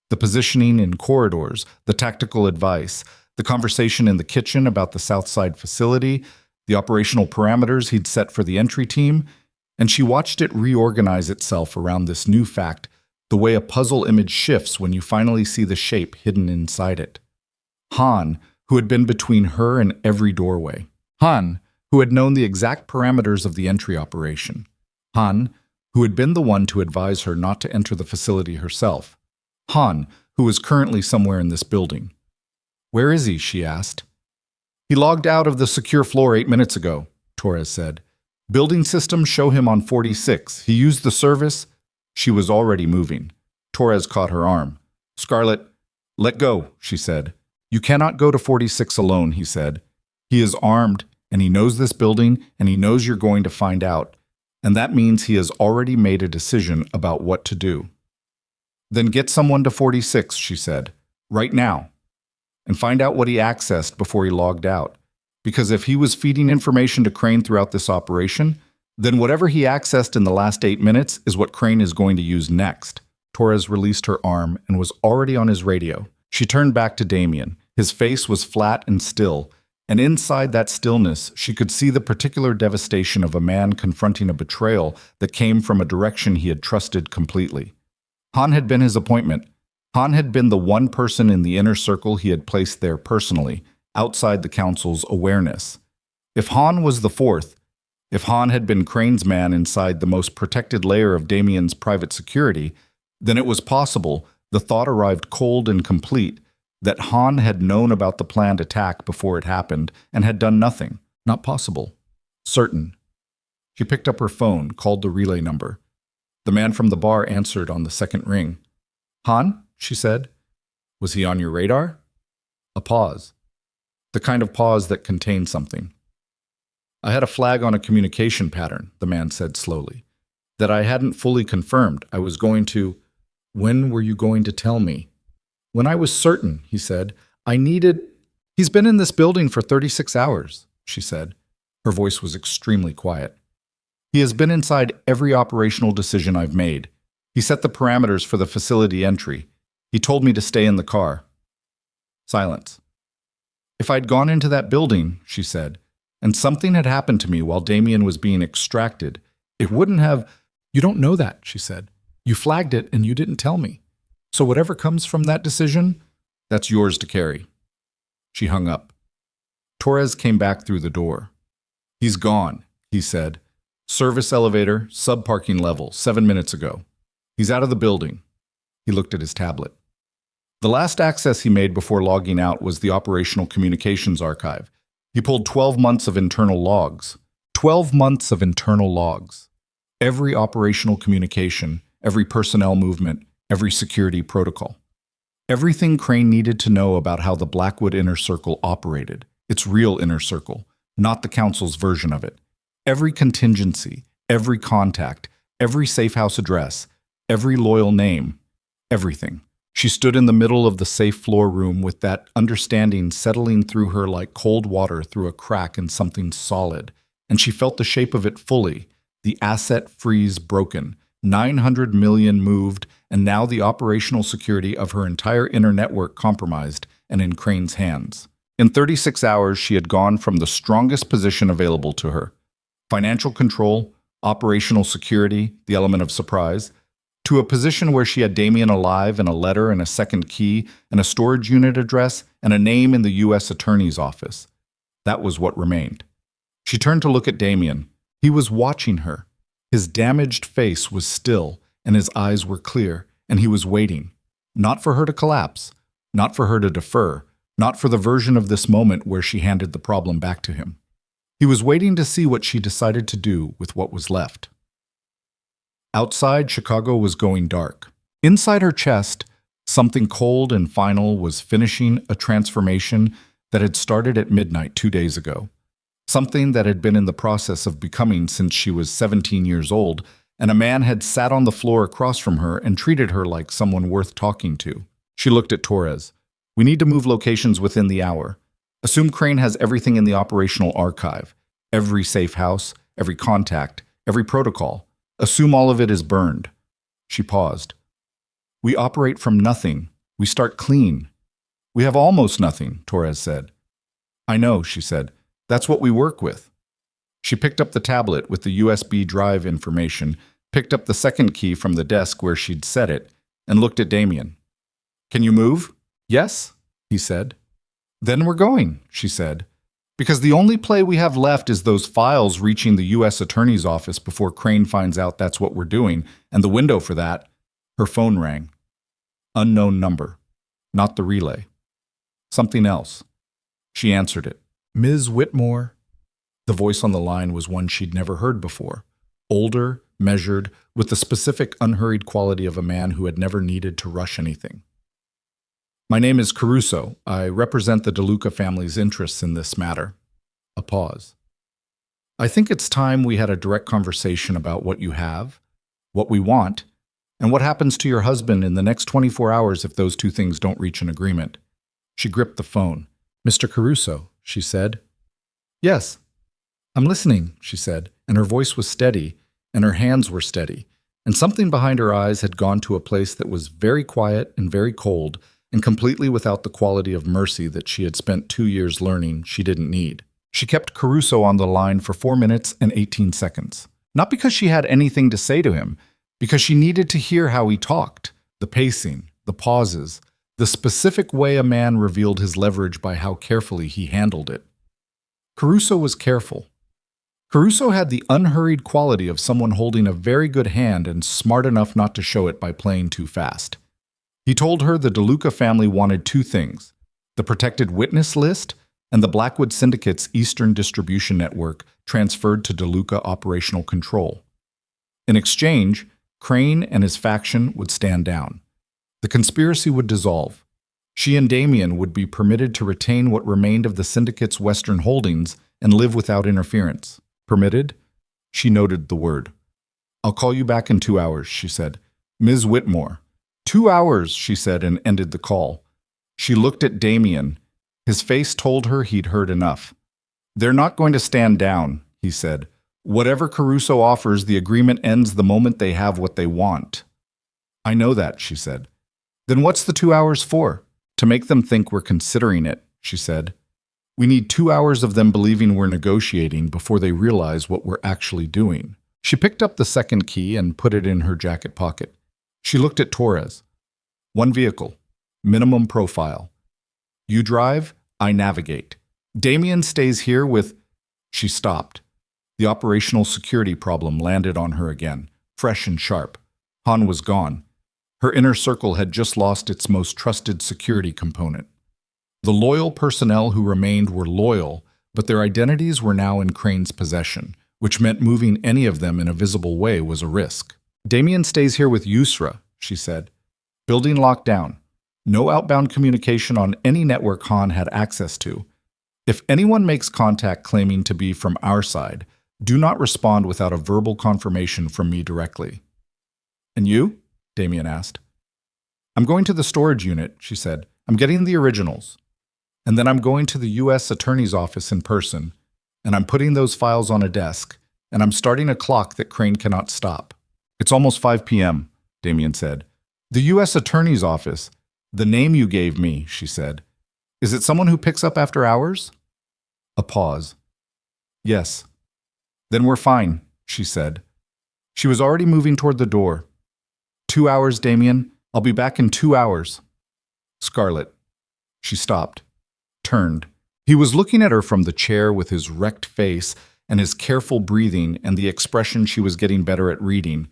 The positioning in corridors, the tactical advice, the conversation in the kitchen about the Southside facility, the operational parameters he'd set for the entry team, and she watched it reorganize itself around this new fact, the way a puzzle image shifts when you finally see the shape hidden inside it. Han, who had been between her and every doorway. Han, who had known the exact parameters of the entry operation. Han, who had been the one to advise her not to enter the facility herself. Han, who was currently somewhere in this building. Where is he? She asked. He logged out of the secure floor 8 minutes ago, Torres said. Building systems show him on 46. He used the service. She was already moving. Torres caught her arm. Scarlett, let go, she said. You cannot go to 46 alone, he said. He is armed, and he knows this building, and he knows you're going to find out. And that means he has already made a decision about what to do. Then get someone to 46, she said. Right now. And find out what he accessed before he logged out. Because if he was feeding information to Crane throughout this operation, then whatever he accessed in the last 8 minutes is what Crane is going to use next. Torres released her arm and was already on his radio. She turned back to Damien. His face was flat and still, and inside that stillness, she could see the particular devastation of a man confronting a betrayal that came from a direction he had trusted completely. Han had been his appointment. Han had been the one person in the inner circle he had placed there personally, outside the Council's awareness. If Han was the fourth, if Han had been Crane's man inside the most protected layer of Damien's private security, then it was possible, the thought arrived cold and complete, that Han had known about the planned attack before it happened and had done nothing. Not possible. Certain. She picked up her phone, called the relay number. The man from the bar answered on the second ring. Han, she said. Was he on your radar? A pause. The kind of pause that contained something. I had a flag on a communication pattern, the man said slowly, that I hadn't fully confirmed. I was going to... When were you going to tell me? When I was certain, he said. I needed... He's been in this building for 36 hours, she said. Her voice was extremely quiet. He has been inside every operational decision I've made. He set the parameters for the facility entry. He told me to stay in the car. Silence. If I'd gone into that building, she said, and something had happened to me while Damien was being extracted, it wouldn't have... You don't know that, she said. You flagged it and you didn't tell me. So whatever comes from that decision, that's yours to carry. She hung up. Torres came back through the door. He's gone, he said. Service elevator, sub-parking level, 7 minutes ago. He's out of the building. He looked at his tablet. The last access he made before logging out was the operational communications archive. He pulled 12 months of internal logs. 12 months of internal logs. Every operational communication, every personnel movement, every security protocol. Everything Crane needed to know about how the Blackwood Inner Circle operated. Its real inner circle, not the Council's version of it. Every contingency, every contact, every safe house address, every loyal name, everything. She stood in the middle of the safe floor room with that understanding settling through her like cold water through a crack in something solid, and she felt the shape of it fully, the asset freeze broken, $900 million moved, and now the operational security of her entire inner network compromised and in Crane's hands. In 36 hours, she had gone from the strongest position available to her, financial control, operational security, the element of surprise, to a position where she had Damien alive and a letter and a second key and a storage unit address and a name in the U.S. Attorney's office. That was what remained. She turned to look at Damien. He was watching her. His damaged face was still, and his eyes were clear, and he was waiting. Not for her to collapse, not for her to defer, not for the version of this moment where she handed the problem back to him. He was waiting to see what she decided to do with what was left. Outside, Chicago was going dark. Inside her chest, something cold and final was finishing a transformation that had started at midnight 2 days ago. Something that had been in the process of becoming since she was 17 years old, and a man had sat on the floor across from her and treated her like someone worth talking to. She looked at Torres. We need to move locations within the hour. Assume Crane has everything in the operational archive. Every safe house, every contact, every protocol. Assume all of it is burned. She paused. We operate from nothing. We start clean. We have almost nothing, Torres said. I know, she said. That's what we work with. She picked up the tablet with the USB drive information, picked up the second key from the desk where she'd set it, and looked at Damien. Can you move? Yes, he said. Then we're going, she said, because the only play we have left is those files reaching the U.S. Attorney's office before Crane finds out that's what we're doing, and the window for that. Her phone rang. Unknown number. Not the relay. Something else. She answered it. Ms. Whitmore. The voice on the line was one she'd never heard before. Older, measured, with the specific unhurried quality of a man who had never needed to rush anything. My name is Caruso. I represent the DeLuca family's interests in this matter. A pause. I think it's time we had a direct conversation about what you have, what we want, and what happens to your husband in the next 24 hours if those two things don't reach an agreement. She gripped the phone. Mr. Caruso, she said. Yes. I'm listening, she said, and her voice was steady, and her hands were steady, and something behind her eyes had gone to a place that was very quiet and very cold, and completely without the quality of mercy that she had spent 2 years learning she didn't need. She kept Caruso on the line for 4 minutes and 18 seconds. Not because she had anything to say to him, because she needed to hear how he talked, the pacing, the pauses, the specific way a man revealed his leverage by how carefully he handled it. Caruso was careful. Caruso had the unhurried quality of someone holding a very good hand and smart enough not to show it by playing too fast. He told her the DeLuca family wanted 2 things, the protected witness list and the Blackwood Syndicate's Eastern distribution network transferred to DeLuca operational control. In exchange, Crane and his faction would stand down. The conspiracy would dissolve. She and Damien would be permitted to retain what remained of the syndicate's Western holdings and live without interference. Permitted? She noted the word. I'll call you back in 2 hours, she said. Ms. Whitmore. 2 hours, she said, and ended the call. She looked at Damien. His face told her he'd heard enough. They're not going to stand down, he said. Whatever Caruso offers, the agreement ends the moment they have what they want. I know that, she said. Then what's the 2 hours for? To make them think we're considering it, she said. We need 2 hours of them believing we're negotiating before they realize what we're actually doing. She picked up the second key and put it in her jacket pocket. She looked at Torres. 1 vehicle. Minimum profile. You drive, I navigate. Damien stays here with... She stopped. The operational security problem landed on her again, fresh and sharp. Han was gone. Her inner circle had just lost its most trusted security component. The loyal personnel who remained were loyal, but their identities were now in Crane's possession, which meant moving any of them in a visible way was a risk. Damien stays here with Yusra, she said. Building locked down. No outbound communication on any network Han had access to. If anyone makes contact claiming to be from our side, do not respond without a verbal confirmation from me directly. And you? Damien asked. I'm going to the storage unit, she said. I'm getting the originals. And then I'm going to the U.S. Attorney's office in person, and I'm putting those files on a desk, and I'm starting a clock that Crane cannot stop. It's almost 5 p.m., Damien said. The U.S. Attorney's Office. The name you gave me, she said. Is it someone who picks up after hours? A pause. Yes. Then we're fine, she said. She was already moving toward the door. 2 hours, Damien. I'll be back in 2 hours. Scarlett. She stopped. Turned. He was looking at her from the chair with his wrecked face and his careful breathing and the expression she was getting better at reading.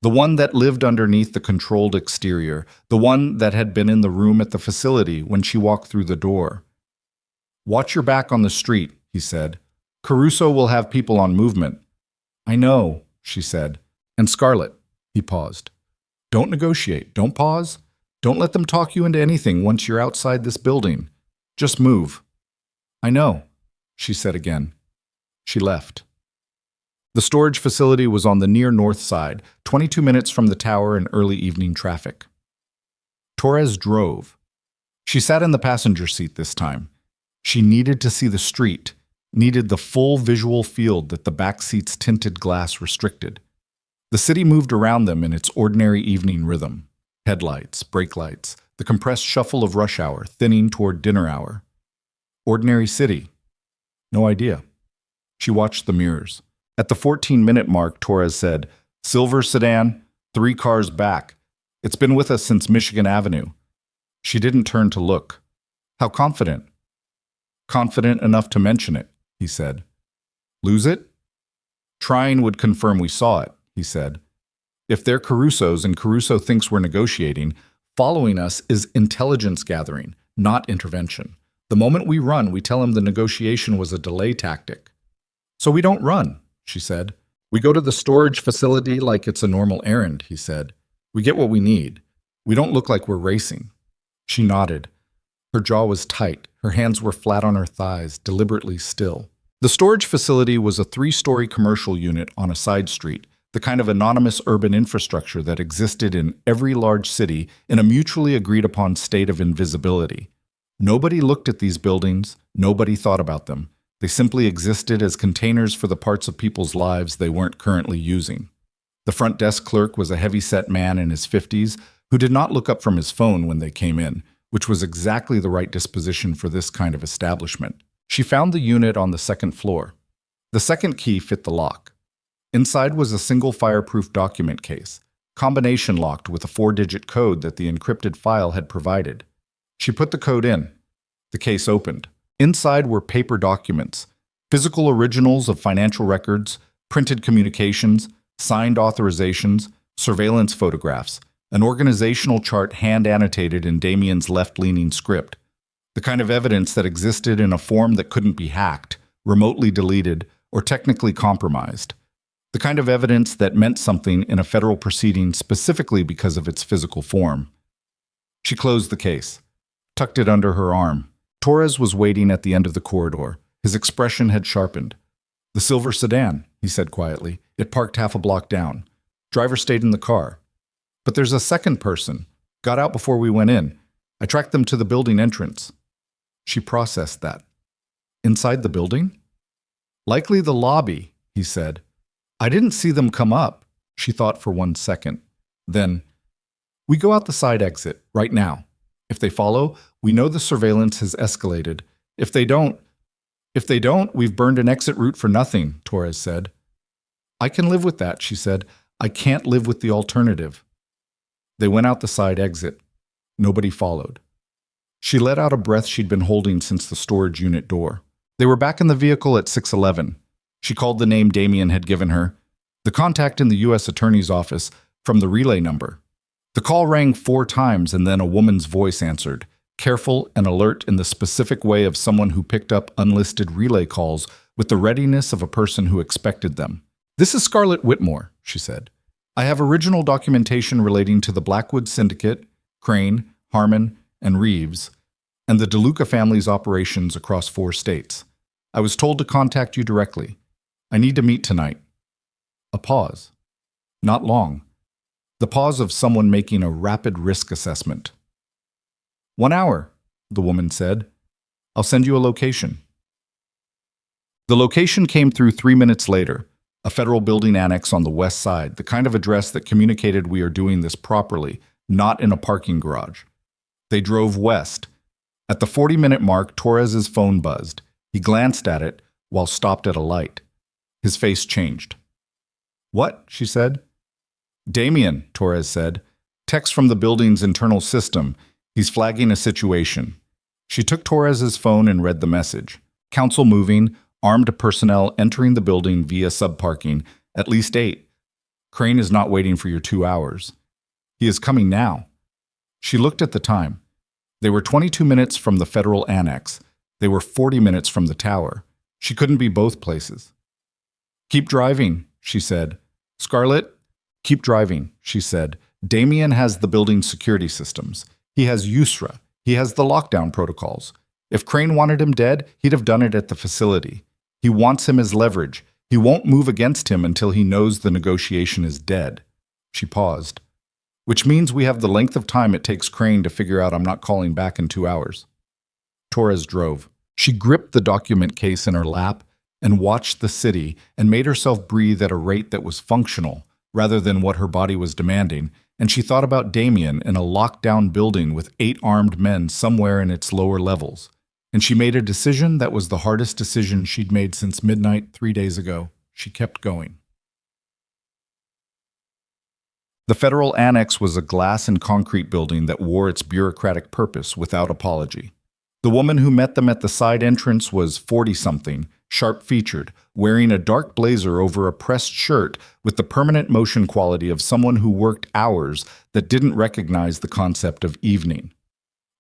The one that lived underneath the controlled exterior, the one that had been in the room at the facility when she walked through the door. Watch your back on the street, he said. Caruso will have people on movement. I know, she said. And Scarlett, he paused. Don't negotiate. Don't pause. Don't let them talk you into anything once you're outside this building. Just move. I know, she said again. She left. The storage facility was on the near north side, 22 minutes from the tower in early evening traffic. Torres drove. She sat in the passenger seat this time. She needed to see the street, needed the full visual field that the back seat's tinted glass restricted. The city moved around them in its ordinary evening rhythm. Headlights, brake lights, the compressed shuffle of rush hour thinning toward dinner hour. Ordinary city. No idea. She watched the mirrors. At the 14-minute mark, Torres said, Silver sedan, 3 cars back. It's been with us since Michigan Avenue. She didn't turn to look. How confident? Confident enough to mention it, he said. Lose it? Trying would confirm we saw it, he said. If they're Caruso's and Caruso thinks we're negotiating, following us is intelligence gathering, not intervention. The moment we run, we tell him the negotiation was a delay tactic. So we don't run, she said. We go to the storage facility like it's a normal errand, he said. We get what we need. We don't look like we're racing. She nodded. Her jaw was tight. Her hands were flat on her thighs, deliberately still. The storage facility was a 3-story commercial unit on a side street, the kind of anonymous urban infrastructure that existed in every large city in a mutually agreed-upon state of invisibility. Nobody looked at these buildings. Nobody thought about them. They simply existed as containers for the parts of people's lives they weren't currently using. The front desk clerk was a heavy-set man in his 50s who did not look up from his phone when they came in, which was exactly the right disposition for this kind of establishment. She found the unit on the 2nd floor. The 2nd key fit the lock. Inside was a single fireproof document case, combination locked with a 4-digit code that the encrypted file had provided. She put the code in. The case opened. Inside were paper documents, physical originals of financial records, printed communications, signed authorizations, surveillance photographs, an organizational chart hand-annotated in Damien's left-leaning script, the kind of evidence that existed in a form that couldn't be hacked, remotely deleted, or technically compromised, the kind of evidence that meant something in a federal proceeding specifically because of its physical form. She closed the case, tucked it under her arm. Torres was waiting at the end of the corridor. His expression had sharpened. The silver sedan, he said quietly. It parked half a block down. Driver stayed in the car. But there's a second person. Got out before we went in. I tracked them to the building entrance. She processed that. Inside the building? Likely the lobby, he said. I didn't see them come up. She thought for 1 second. Then, we go out the side exit, right now. If they follow, we know the surveillance has escalated. If they don't, we've burned an exit route for nothing, Torres said. I can live with that, she said. I can't live with the alternative. They went out the side exit. Nobody followed. She let out a breath she'd been holding since the storage unit door. They were back in the vehicle at 611. She called the name Damien had given her, the contact in the U.S. Attorney's Office, from the relay number. The call rang 4 times and then a woman's voice answered, careful and alert in the specific way of someone who picked up unlisted relay calls with the readiness of a person who expected them. This is Scarlett Whitmore, she said. I have original documentation relating to the Blackwood Syndicate, Crane, Harmon, and Reeves, and the DeLuca family's operations across 4 states. I was told to contact you directly. I need to meet tonight. A pause. Not long. The pause of someone making a rapid risk assessment. 1 hour, the woman said. I'll send you a location. The location came through 3 minutes later. A federal building annex on the west side, the kind of address that communicated we are doing this properly, not in a parking garage. They drove west. At the 40-minute mark, Torres's phone buzzed. He glanced at it while stopped at a light. His face changed. "What?" she said. "Damien," Torres said. "Text from the building's internal system. He's flagging a situation." She took Torres's phone and read the message. "Council moving, armed personnel entering the building via subparking, at least 8. Crane is not waiting for your 2 hours. He is coming now." She looked at the time. They were 22 minutes from the federal annex. They were 40 minutes from the tower. She couldn't be both places. "Keep driving," she said. "Scarlett, keep driving," she said. "Damien has the building's security systems. He has USRA. He has the lockdown protocols. If Crane wanted him dead, he'd have done it at the facility. He wants him as leverage. He won't move against him until he knows the negotiation is dead." She paused. "Which means we have the length of time it takes Crane to figure out I'm not calling back in 2 hours." Torres drove. She gripped the document case in her lap and watched the city and made herself breathe at a rate that was functional rather than what her body was demanding, and she thought about Damien in a locked-down building with 8 armed men somewhere in its lower levels. And she made a decision that was the hardest decision she'd made since midnight 3 days ago. She kept going. The federal annex was a glass and concrete building that wore its bureaucratic purpose without apology. The woman who met them at the side entrance was 40-something, sharp-featured, wearing a dark blazer over a pressed shirt with the permanent motion quality of someone who worked hours that didn't recognize the concept of evening.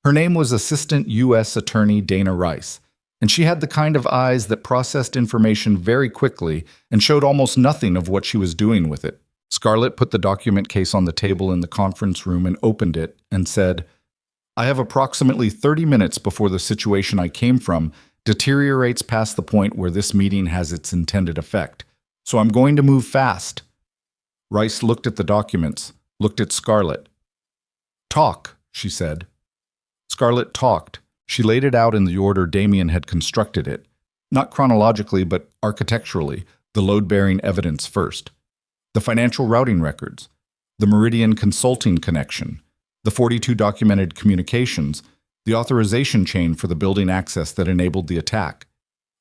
Her name was Assistant U.S. Attorney Dana Rice, and she had the kind of eyes that processed information very quickly and showed almost nothing of what she was doing with it. Scarlett put the document case on the table in the conference room and opened it and said, "I have approximately 30 minutes before the situation I came from deteriorates past the point where this meeting has its intended effect, so I'm going to move fast." Rice looked at the documents, looked at Scarlett. "Talk," she said. Scarlett talked. She laid it out in the order Damien had constructed it. Not chronologically, but architecturally, the load-bearing evidence first. The financial routing records, the Meridian Consulting connection, the 42 documented communications, the authorization chain for the building access that enabled the attack,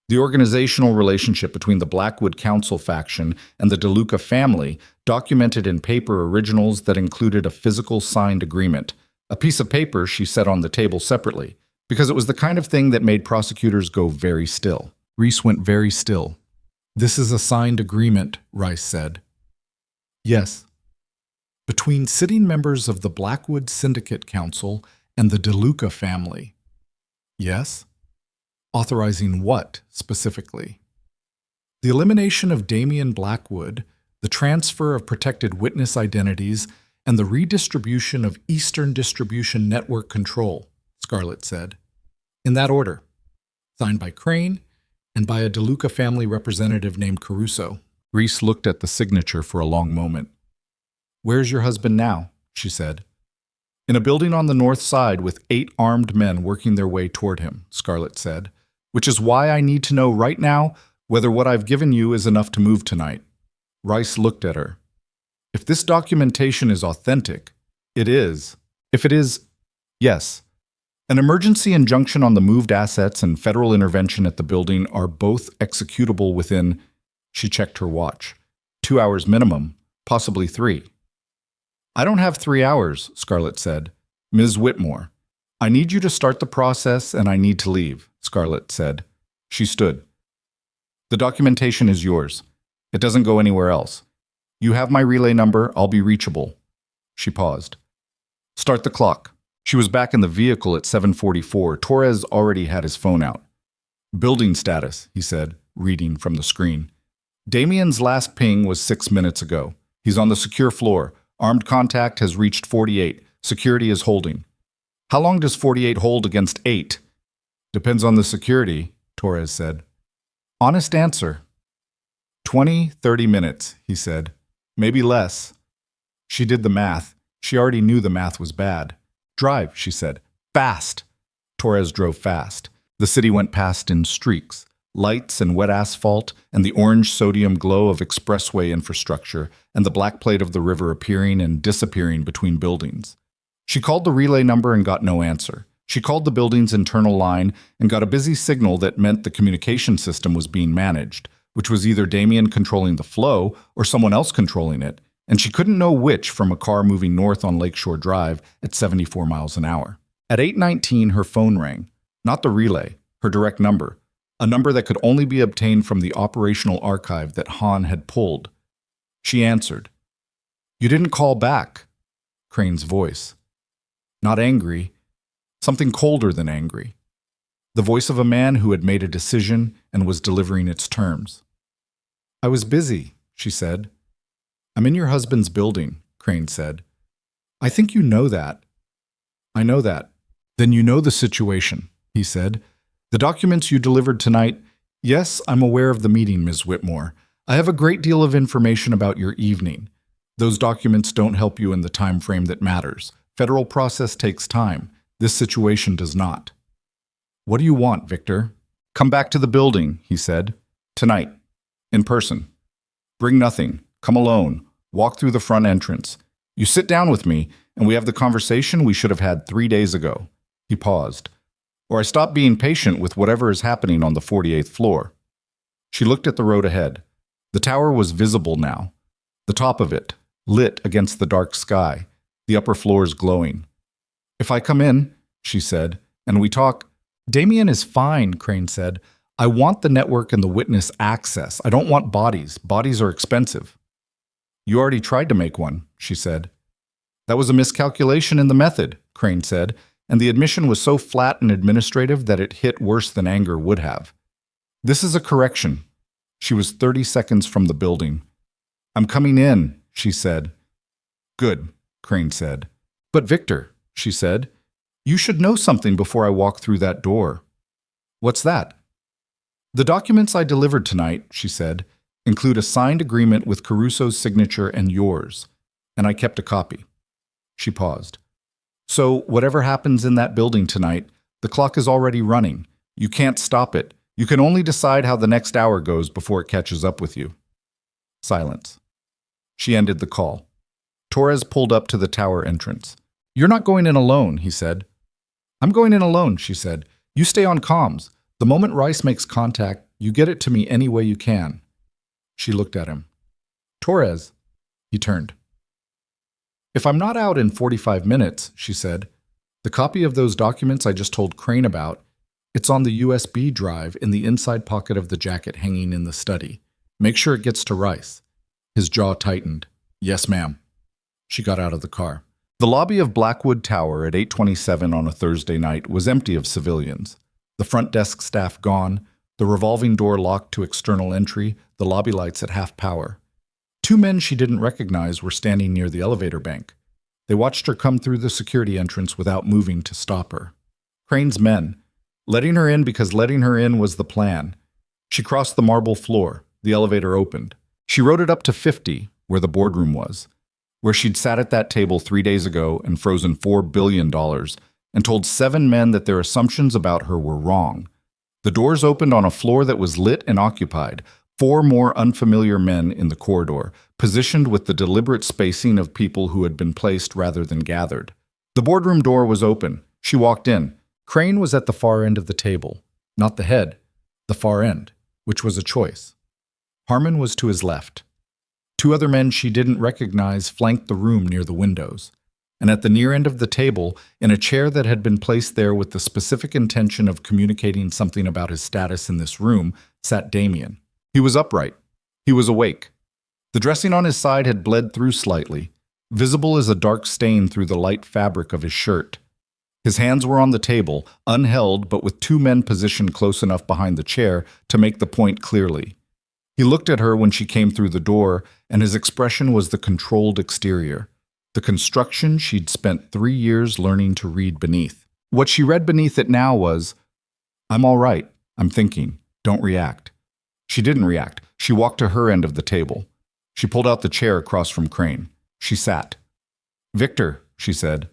the organizational relationship between the Blackwood Council faction and the DeLuca family, documented in paper originals that included a physical signed agreement. A piece of paper she set on the table separately, because it was the kind of thing that made prosecutors go very still. Reese went very still. "This is a signed agreement," Rice said. "Yes." "Between sitting members of the Blackwood Syndicate Council and the DeLuca family." "Yes." "Authorizing what, specifically?" "The elimination of Damien Blackwood, the transfer of protected witness identities, and the redistribution of Eastern Distribution Network control," Scarlett said. "In that order. Signed by Crane and by a DeLuca family representative named Caruso." Reese looked at the signature for a long moment. "Where's your husband now?" she said. "In a building on the north side with 8 armed men working their way toward him," Scarlett said, "which is why I need to know right now whether what I've given you is enough to move tonight." Rice looked at her. "If this documentation is authentic," "It is." "If it is," "Yes." "An emergency injunction on the moved assets and federal intervention at the building are both executable within," she checked her watch, "2 hours minimum, possibly 3. "I don't have 3 hours," Scarlett said. "Ms. Whitmore, I need you to start the process and I need to leave," Scarlett said. She stood. "The documentation is yours. It doesn't go anywhere else. You have my relay number. I'll be reachable." She paused. "Start the clock." She was back in the vehicle at 7:44. Torres already had his phone out. "Building status," he said, reading from the screen. "Damien's last ping was 6 minutes ago. He's on the secure floor. Armed contact has reached 48. Security is holding." "How long does 48 hold against 8? "Depends on the security," Torres said. "Honest answer." 20, 30 minutes, he said. "Maybe less." She did the math. She already knew the math was bad. "Drive," she said. "Fast." Torres drove fast. The city went past in streaks. lights and wet asphalt, and the orange sodium glow of expressway infrastructure, and the black plate of the river appearing and disappearing between buildings. She called the relay number and got no answer. She called the building's internal line and got a busy signal that meant the communication system was being managed, which was either Damien controlling the flow or someone else controlling it, and she couldn't know which from a car moving north on Lakeshore Drive at 74 miles an hour. At 8:19, her phone rang. Not the relay, her direct number, a number that could only be obtained from the operational archive that Han had pulled. She answered. "You didn't call back," Crane's voice. Not angry, something colder than angry. The voice of a man who had made a decision and was delivering its terms. "I was busy," she said. "I'm in your husband's building," Crane said. "I think you know that." "I know that." "Then you know the situation," he said. "The documents you delivered tonight, yes, I'm aware of the meeting, Ms. Whitmore. I have a great deal of information about your evening. Those documents don't help you in the time frame that matters. Federal process takes time. This situation does not." "What do you want, Victor?" "Come back to the building," he said. "Tonight. In person. Bring nothing. Come alone. Walk through the front entrance. You sit down with me, and we have the conversation we should have had 3 days ago." He paused. "Or I stop being patient with whatever is happening on the 48th floor." She looked at the road ahead. The tower was visible now. The top of it, lit against the dark sky, the upper floors glowing. "If I come in," she said, "and we talk—" "Damien is fine," Crane said. "I want the network and the witness access. I don't want bodies. Bodies are expensive." "You already tried to make one," she said. "That was a miscalculation in the method," Crane said, and the admission was so flat and administrative that it hit worse than anger would have. "This is a correction." She was 30 seconds from the building. "I'm coming in," she said. "Good," Crane said. "But Victor," she said, "you should know something before I walk through that door." "What's that?" "The documents I delivered tonight," she said, "include a signed agreement with Caruso's signature and yours, and I kept a copy." She paused. "So whatever happens in that building tonight, the clock is already running. You can't stop it. You can only decide how the next hour goes before it catches up with you." Silence. She ended the call. Torres pulled up to the tower entrance. "You're not going in alone," he said. "I'm going in alone," she said. "You stay on comms. The moment Rice makes contact, you get it to me any way you can." She looked at him. "Torres." He turned. "If I'm not out in 45 minutes," she said, "the copy of those documents I just told Crane about, it's on the USB drive in the inside pocket of the jacket hanging in the study. Make sure it gets to Rice." His jaw tightened. "Yes, ma'am." She got out of the car. The lobby of Blackwood Tower at 8:27 on a Thursday night was empty of civilians. The front desk staff gone, the revolving door locked to external entry, the lobby lights at half power. 2 men she didn't recognize were standing near the elevator bank. They watched her come through the security entrance without moving to stop her. Crane's men, letting her in because letting her in was the plan. She crossed the marble floor. The elevator opened. She rode it up to 50, where the boardroom was, where she'd sat at that table 3 days ago and frozen $4 billion and told 7 men that their assumptions about her were wrong. The doors opened on a floor that was lit and occupied. 4 more unfamiliar men in the corridor, positioned with the deliberate spacing of people who had been placed rather than gathered. The boardroom door was open. She walked in. Crane was at the far end of the table. Not the head, the far end, which was a choice. Harmon was to his left. 2 other men she didn't recognize flanked the room near the windows. And at the near end of the table, in a chair that had been placed there with the specific intention of communicating something about his status in this room, sat Damien. He was upright. He was awake. The dressing on his side had bled through slightly, visible as a dark stain through the light fabric of his shirt. His hands were on the table, unheld but with 2 men positioned close enough behind the chair to make the point clearly. He looked at her when she came through the door, and his expression was the controlled exterior, the construction she'd spent 3 years learning to read beneath. What she read beneath it now was, "I'm all right. I'm thinking. Don't react." She didn't react. She walked to her end of the table. She pulled out the chair across from Crane. She sat. "Victor," she said.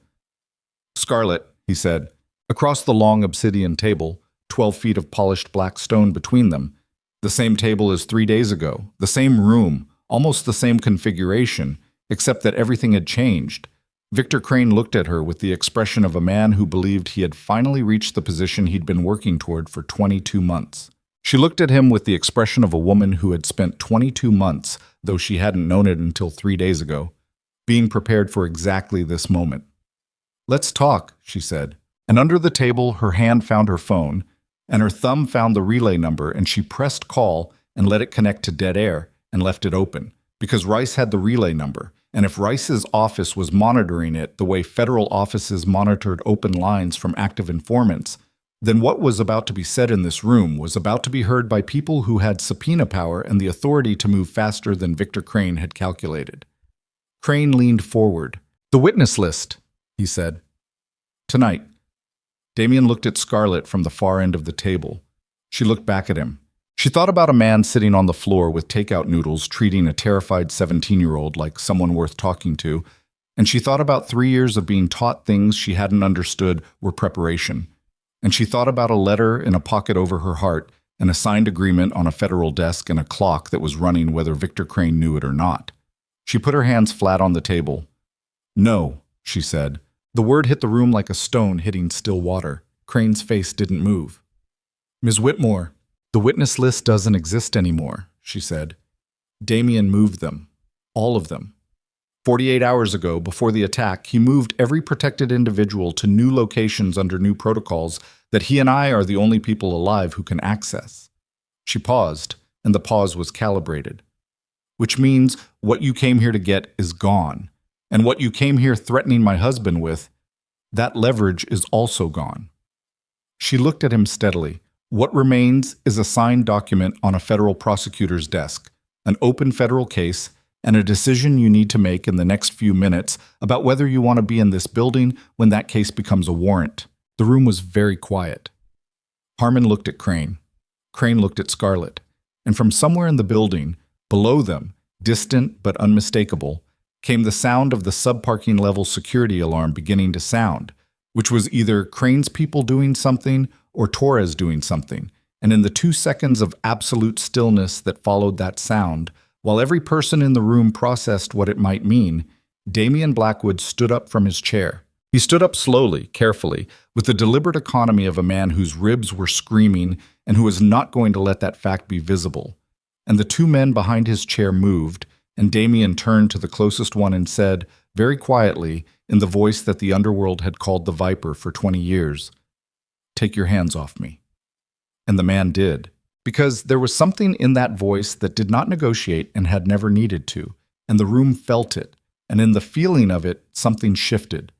"Scarlett," he said. Across the long obsidian table, 12 feet of polished black stone between them. The same table as 3 days ago, the same room, almost the same configuration, except that everything had changed. Victor Crane looked at her with the expression of a man who believed he had finally reached the position he'd been working toward for 22 months. She looked at him with the expression of a woman who had spent 22 months, though she hadn't known it until 3 days ago, being prepared for exactly this moment. "Let's talk," she said. And under the table, her hand found her phone, and her thumb found the relay number, and she pressed call and let it connect to dead air and left it open, because Rice had the relay number. And if Rice's office was monitoring it the way federal offices monitored open lines from active informants, then what was about to be said in this room was about to be heard by people who had subpoena power and the authority to move faster than Victor Crane had calculated. Crane leaned forward. "The witness list," he said. "Tonight." Damien looked at Scarlett from the far end of the table. She looked back at him. She thought about a man sitting on the floor with takeout noodles treating a terrified 17-year-old like someone worth talking to, and she thought about 3 years of being taught things she hadn't understood were preparation. And she thought about a letter in a pocket over her heart, and a signed agreement on a federal desk, and a clock that was running whether Victor Crane knew it or not. She put her hands flat on the table. "No," she said. The word hit the room like a stone hitting still water. Crane's face didn't move. "Ms. Whitmore, the witness list doesn't exist anymore," she said. Damien moved them. All of them. 48 hours ago, before the attack, he moved every protected individual to new locations under new protocols that he and I are the only people alive who can access. She paused, and the pause was calibrated. "Which means what you came here to get is gone. And what you came here threatening my husband with, that leverage is also gone." She looked at him steadily. "What remains is a signed document on a federal prosecutor's desk, an open federal case, and a decision you need to make in the next few minutes about whether you want to be in this building when that case becomes a warrant." The room was very quiet. Harmon looked at Crane. Crane looked at Scarlett. And from somewhere in the building, below them, distant but unmistakable, came the sound of the sub-parking level security alarm beginning to sound, which was either Crane's people doing something or Torres doing something. And in the 2 seconds of absolute stillness that followed that sound, while every person in the room processed what it might mean, Damien Blackwood stood up from his chair. He stood up slowly, carefully, with the deliberate economy of a man whose ribs were screaming and who was not going to let that fact be visible. And the 2 men behind his chair moved, and Damien turned to the closest one and said, very quietly, in the voice that the underworld had called the Viper for 20 years, "Take your hands off me." And the man did, because there was something in that voice that did not negotiate and had never needed to, and the room felt it, and in the feeling of it, something shifted.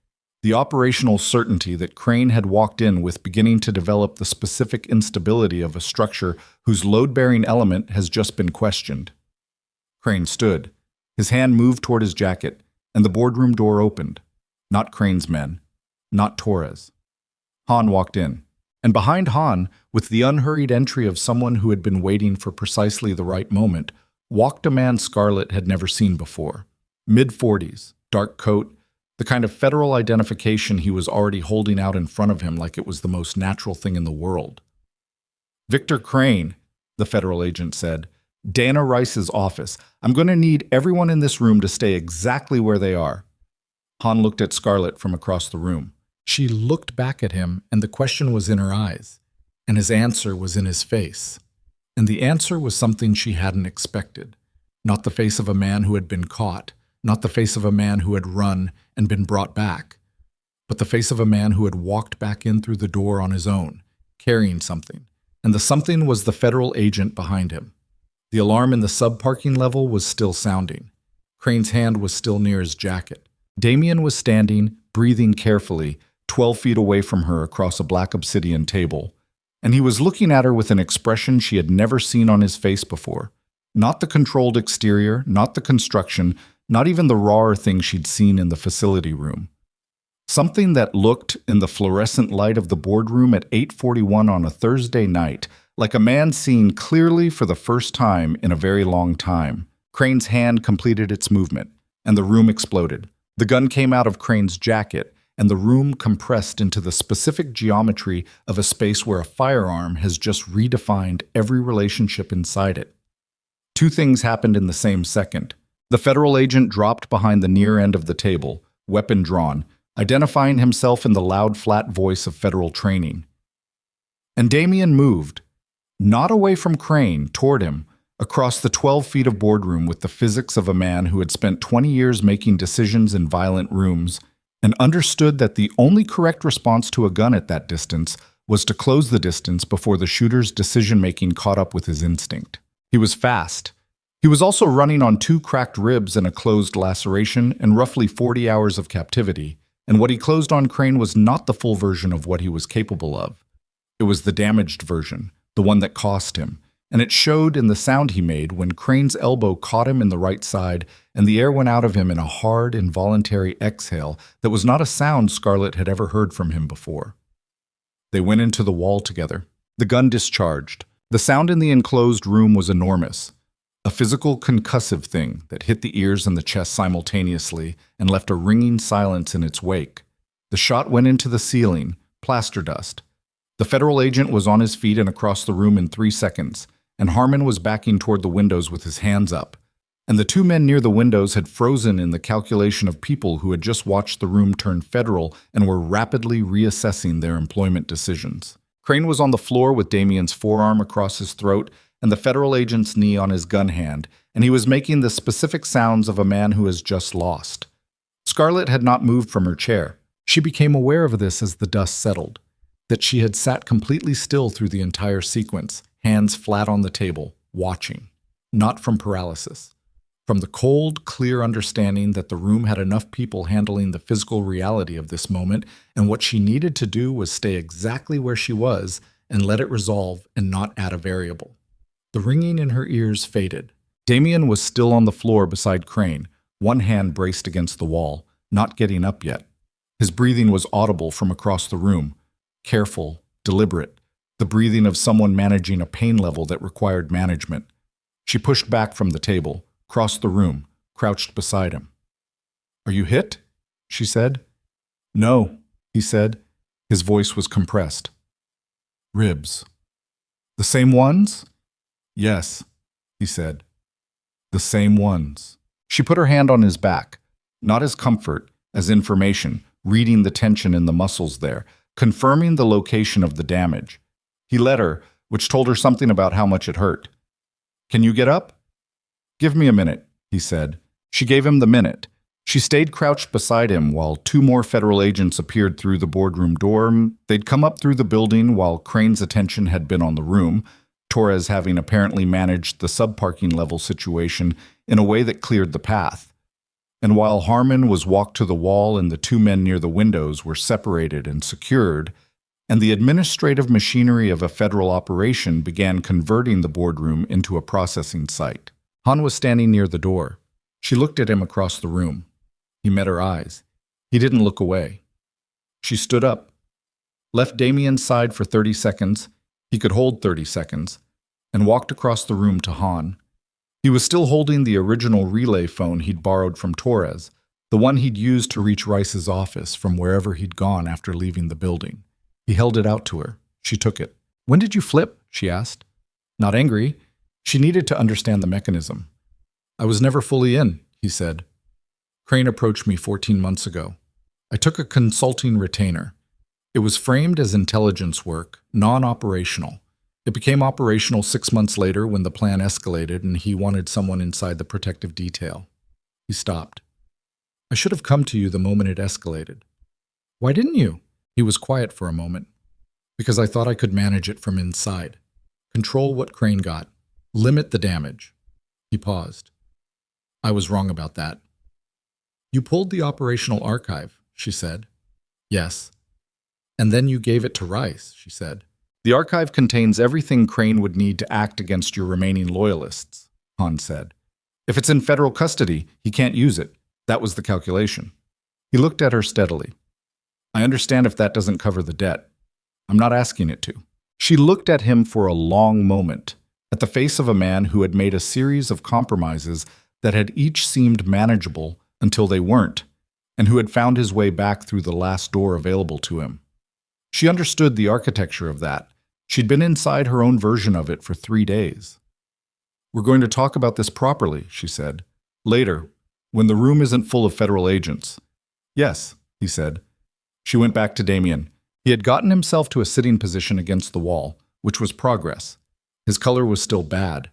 The operational certainty that Crane had walked in with beginning to develop the specific instability of a structure whose load-bearing element has just been questioned. Crane stood. His hand moved toward his jacket, and the boardroom door opened. Not Crane's men. Not Torres. Han walked in. And behind Han, with the unhurried entry of someone who had been waiting for precisely the right moment, walked a man Scarlett had never seen before. Mid-40s, dark coat, the kind of federal identification he was already holding out in front of him like it was the most natural thing in the world. "Victor Crane," the federal agent said. "Dana Rice's office. I'm going to need everyone in this room to stay exactly where they are." Han looked at Scarlett from across the room. She looked back at him, and the question was in her eyes, and his answer was in his face. And the answer was something she hadn't expected. Not the face of a man who had been caught, not the face of a man who had run and been brought back, but the face of a man who had walked back in through the door on his own, carrying something. And the something was the federal agent behind him. The alarm in the sub-parking level was still sounding. Crane's hand was still near his jacket. Damien was standing, breathing carefully, 12 feet away from her across a black obsidian table. And he was looking at her with an expression she had never seen on his face before. Not the controlled exterior, not the construction, not even the rawer thing she'd seen in the facility room. Something that looked, in the fluorescent light of the boardroom at 8:41 on a Thursday night, like a man seen clearly for the first time in a very long time. Crane's hand completed its movement, and the room exploded. The gun came out of Crane's jacket, and the room compressed into the specific geometry of a space where a firearm has just redefined every relationship inside it. Two things happened in the same second. The federal agent dropped behind the near end of the table, weapon drawn, identifying himself in the loud, flat voice of federal training. And Damien moved, not away from Crane, toward him, across the 12 feet of boardroom with the physics of a man who had spent 20 years making decisions in violent rooms and understood that the only correct response to a gun at that distance was to close the distance before the shooter's decision-making caught up with his instinct. He was fast. He was also running on 2 cracked ribs and a closed laceration and roughly 40 hours of captivity, and what he closed on Crane was not the full version of what he was capable of. It was the damaged version, the one that cost him, and it showed in the sound he made when Crane's elbow caught him in the right side and the air went out of him in a hard, involuntary exhale that was not a sound Scarlett had ever heard from him before. They went into the wall together. The gun discharged. The sound in the enclosed room was enormous, a physical concussive thing that hit the ears and the chest simultaneously and left a ringing silence in its wake. The shot went into the ceiling, plaster dust. The federal agent was on his feet and across the room in 3 seconds, and Harmon was backing toward the windows with his hands up. And the 2 men near the windows had frozen in the calculation of people who had just watched the room turn federal and were rapidly reassessing their employment decisions. Crane was on the floor with Damien's forearm across his throat and the federal agent's knee on his gun hand, and he was making the specific sounds of a man who has just lost. Scarlett had not moved from her chair. She became aware of this as the dust settled, that she had sat completely still through the entire sequence, hands flat on the table, watching, not from paralysis. From the cold, clear understanding that the room had enough people handling the physical reality of this moment, and what she needed to do was stay exactly where she was and let it resolve and not add a variable. The ringing in her ears faded. Damien was still on the floor beside Crane, one hand braced against the wall, not getting up yet. His breathing was audible from across the room, careful, deliberate, the breathing of someone managing a pain level that required management. She pushed back from the table, crossed the room, crouched beside him. "Are you hit?" she said. "No," he said. His voice was compressed. "Ribs." "The same ones?" "Yes," he said. "The same ones." She put her hand on his back, not as comfort, as information, reading the tension in the muscles there, confirming the location of the damage. He let her, which told her something about how much it hurt. "Can you get up?" "Give me a minute," he said. She gave him the minute. She stayed crouched beside him while 2 more federal agents appeared through the boardroom door. They'd come up through the building while Crane's attention had been on the room, Torres having apparently managed the sub-parking level situation in a way that cleared the path. And while Harmon was walked to the wall and the 2 men near the windows were separated and secured, and the administrative machinery of a federal operation began converting the boardroom into a processing site. Han was standing near the door. She looked at him across the room. He met her eyes. He didn't look away. She stood up, left Damien's side for 30 seconds, he could hold 30 seconds, and walked across the room to Han. He was still holding the original relay phone he'd borrowed from Torres, the one he'd used to reach Rice's office from wherever he'd gone after leaving the building. He held it out to her. She took it. "When did you flip?" she asked. Not angry. She needed to understand the mechanism. "I was never fully in," he said. "Crane approached me 14 months ago. I took a consulting retainer. It was framed as intelligence work, non-operational. It became operational 6 months later when the plan escalated and he wanted someone inside the protective detail." He stopped. "I should have come to you the moment it escalated." "Why didn't you?" He was quiet for a moment. "Because I thought I could manage it from inside. Control what Crane got. Limit the damage." He paused. "I was wrong about that." "You pulled the operational archive," she said. "Yes." "And then you gave it to Rice," she said. "The archive contains everything Crane would need to act against your remaining loyalists," Han said. "If it's in federal custody, he can't use it. That was the calculation." He looked at her steadily. "I understand if that doesn't cover the debt. I'm not asking it to." She looked at him for a long moment, at the face of a man who had made a series of compromises that had each seemed manageable until they weren't, and who had found his way back through the last door available to him. She understood the architecture of that. She'd been inside her own version of it for 3 days. "We're going to talk about this properly," she said. "Later, when the room isn't full of federal agents." "Yes," he said. She went back to Damien. He had gotten himself to a sitting position against the wall, which was progress. His color was still bad.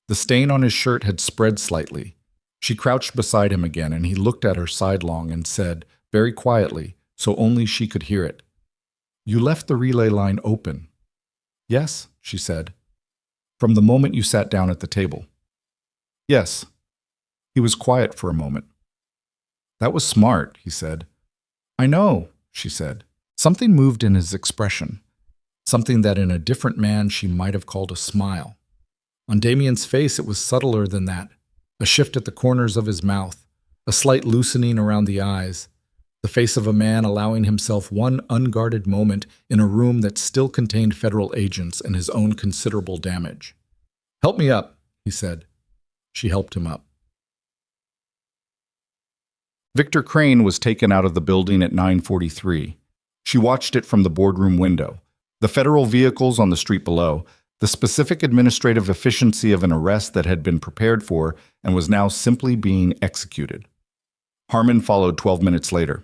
The stain on his shirt had spread slightly. She crouched beside him again, and he looked at her sidelong and said, very quietly, so only she could hear it, "You left the relay line open." "Yes," she said. "From the moment you sat down at the table." "Yes." He was quiet for a moment. "That was smart," he said. "I know," she said. Something moved in his expression, something that in a different man she might have called a smile. On Damien's face it was subtler than that, a shift at the corners of his mouth, a slight loosening around the eyes, the face of a man allowing himself one unguarded moment in a room that still contained federal agents and his own considerable damage. "Help me up," he said. She helped him up. Victor Crane was taken out of the building at 9:43. She watched it from the boardroom window. The federal vehicles on the street below, the specific administrative efficiency of an arrest that had been prepared for and was now simply being executed. Harmon followed 12 minutes later.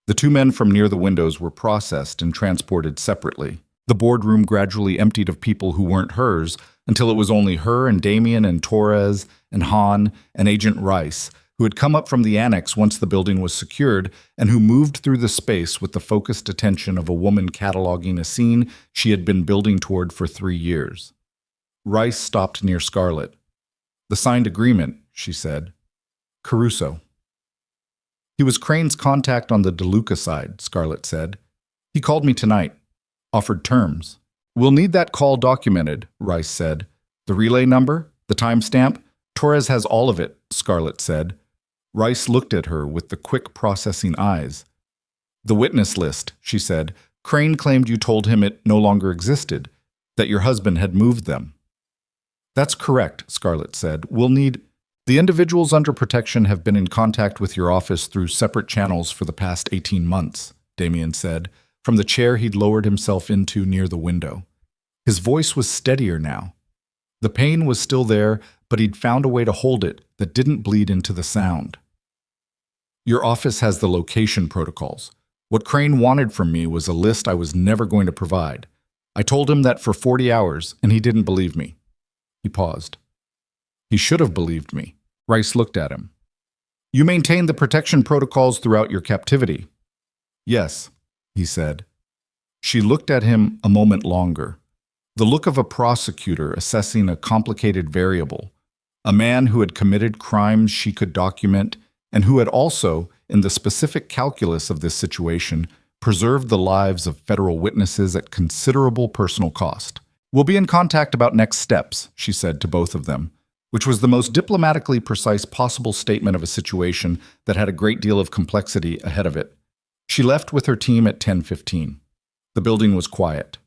The two men from near the windows were processed and transported separately. The boardroom gradually emptied of people who weren't hers until it was only her and Damien and Torres and Han and Agent Rice, who had come up from the annex once the building was secured and who moved through the space with the focused attention of a woman cataloging a scene she had been building toward for 3 years. Rice stopped near Scarlett. "The signed agreement," she said. "Caruso." "He was Crane's contact on the DeLuca side," Scarlett said. "He called me tonight. Offered terms." "We'll need that call documented," Rice said. "The relay number? The timestamp? Torres has all of it," Scarlett said. Rice looked at her with the quick processing eyes. "The witness list," she said. "Crane claimed you told him it no longer existed, that your husband had moved them." "That's correct," Scarlett said. "We'll need—" "The individuals under protection have been in contact with your office through separate channels for the past 18 months, Damien said, from the chair he'd lowered himself into near the window. His voice was steadier now. The pain was still there, but he'd found a way to hold it that didn't bleed into the sound. "Your office has the location protocols. What Crane wanted from me was a list I was never going to provide. I told him that for 40 hours, and he didn't believe me." He paused. "He should have believed me." Rice looked at him. "You maintained the protection protocols throughout your captivity." "Yes," he said. She looked at him a moment longer, the look of a prosecutor assessing a complicated variable, a man who had committed crimes she could document and who had also, in the specific calculus of this situation, preserved the lives of federal witnesses at considerable personal cost. "We'll be in contact about next steps," she said to both of them, which was the most diplomatically precise possible statement of a situation that had a great deal of complexity ahead of it. She left with her team at 10:15. The building was quiet.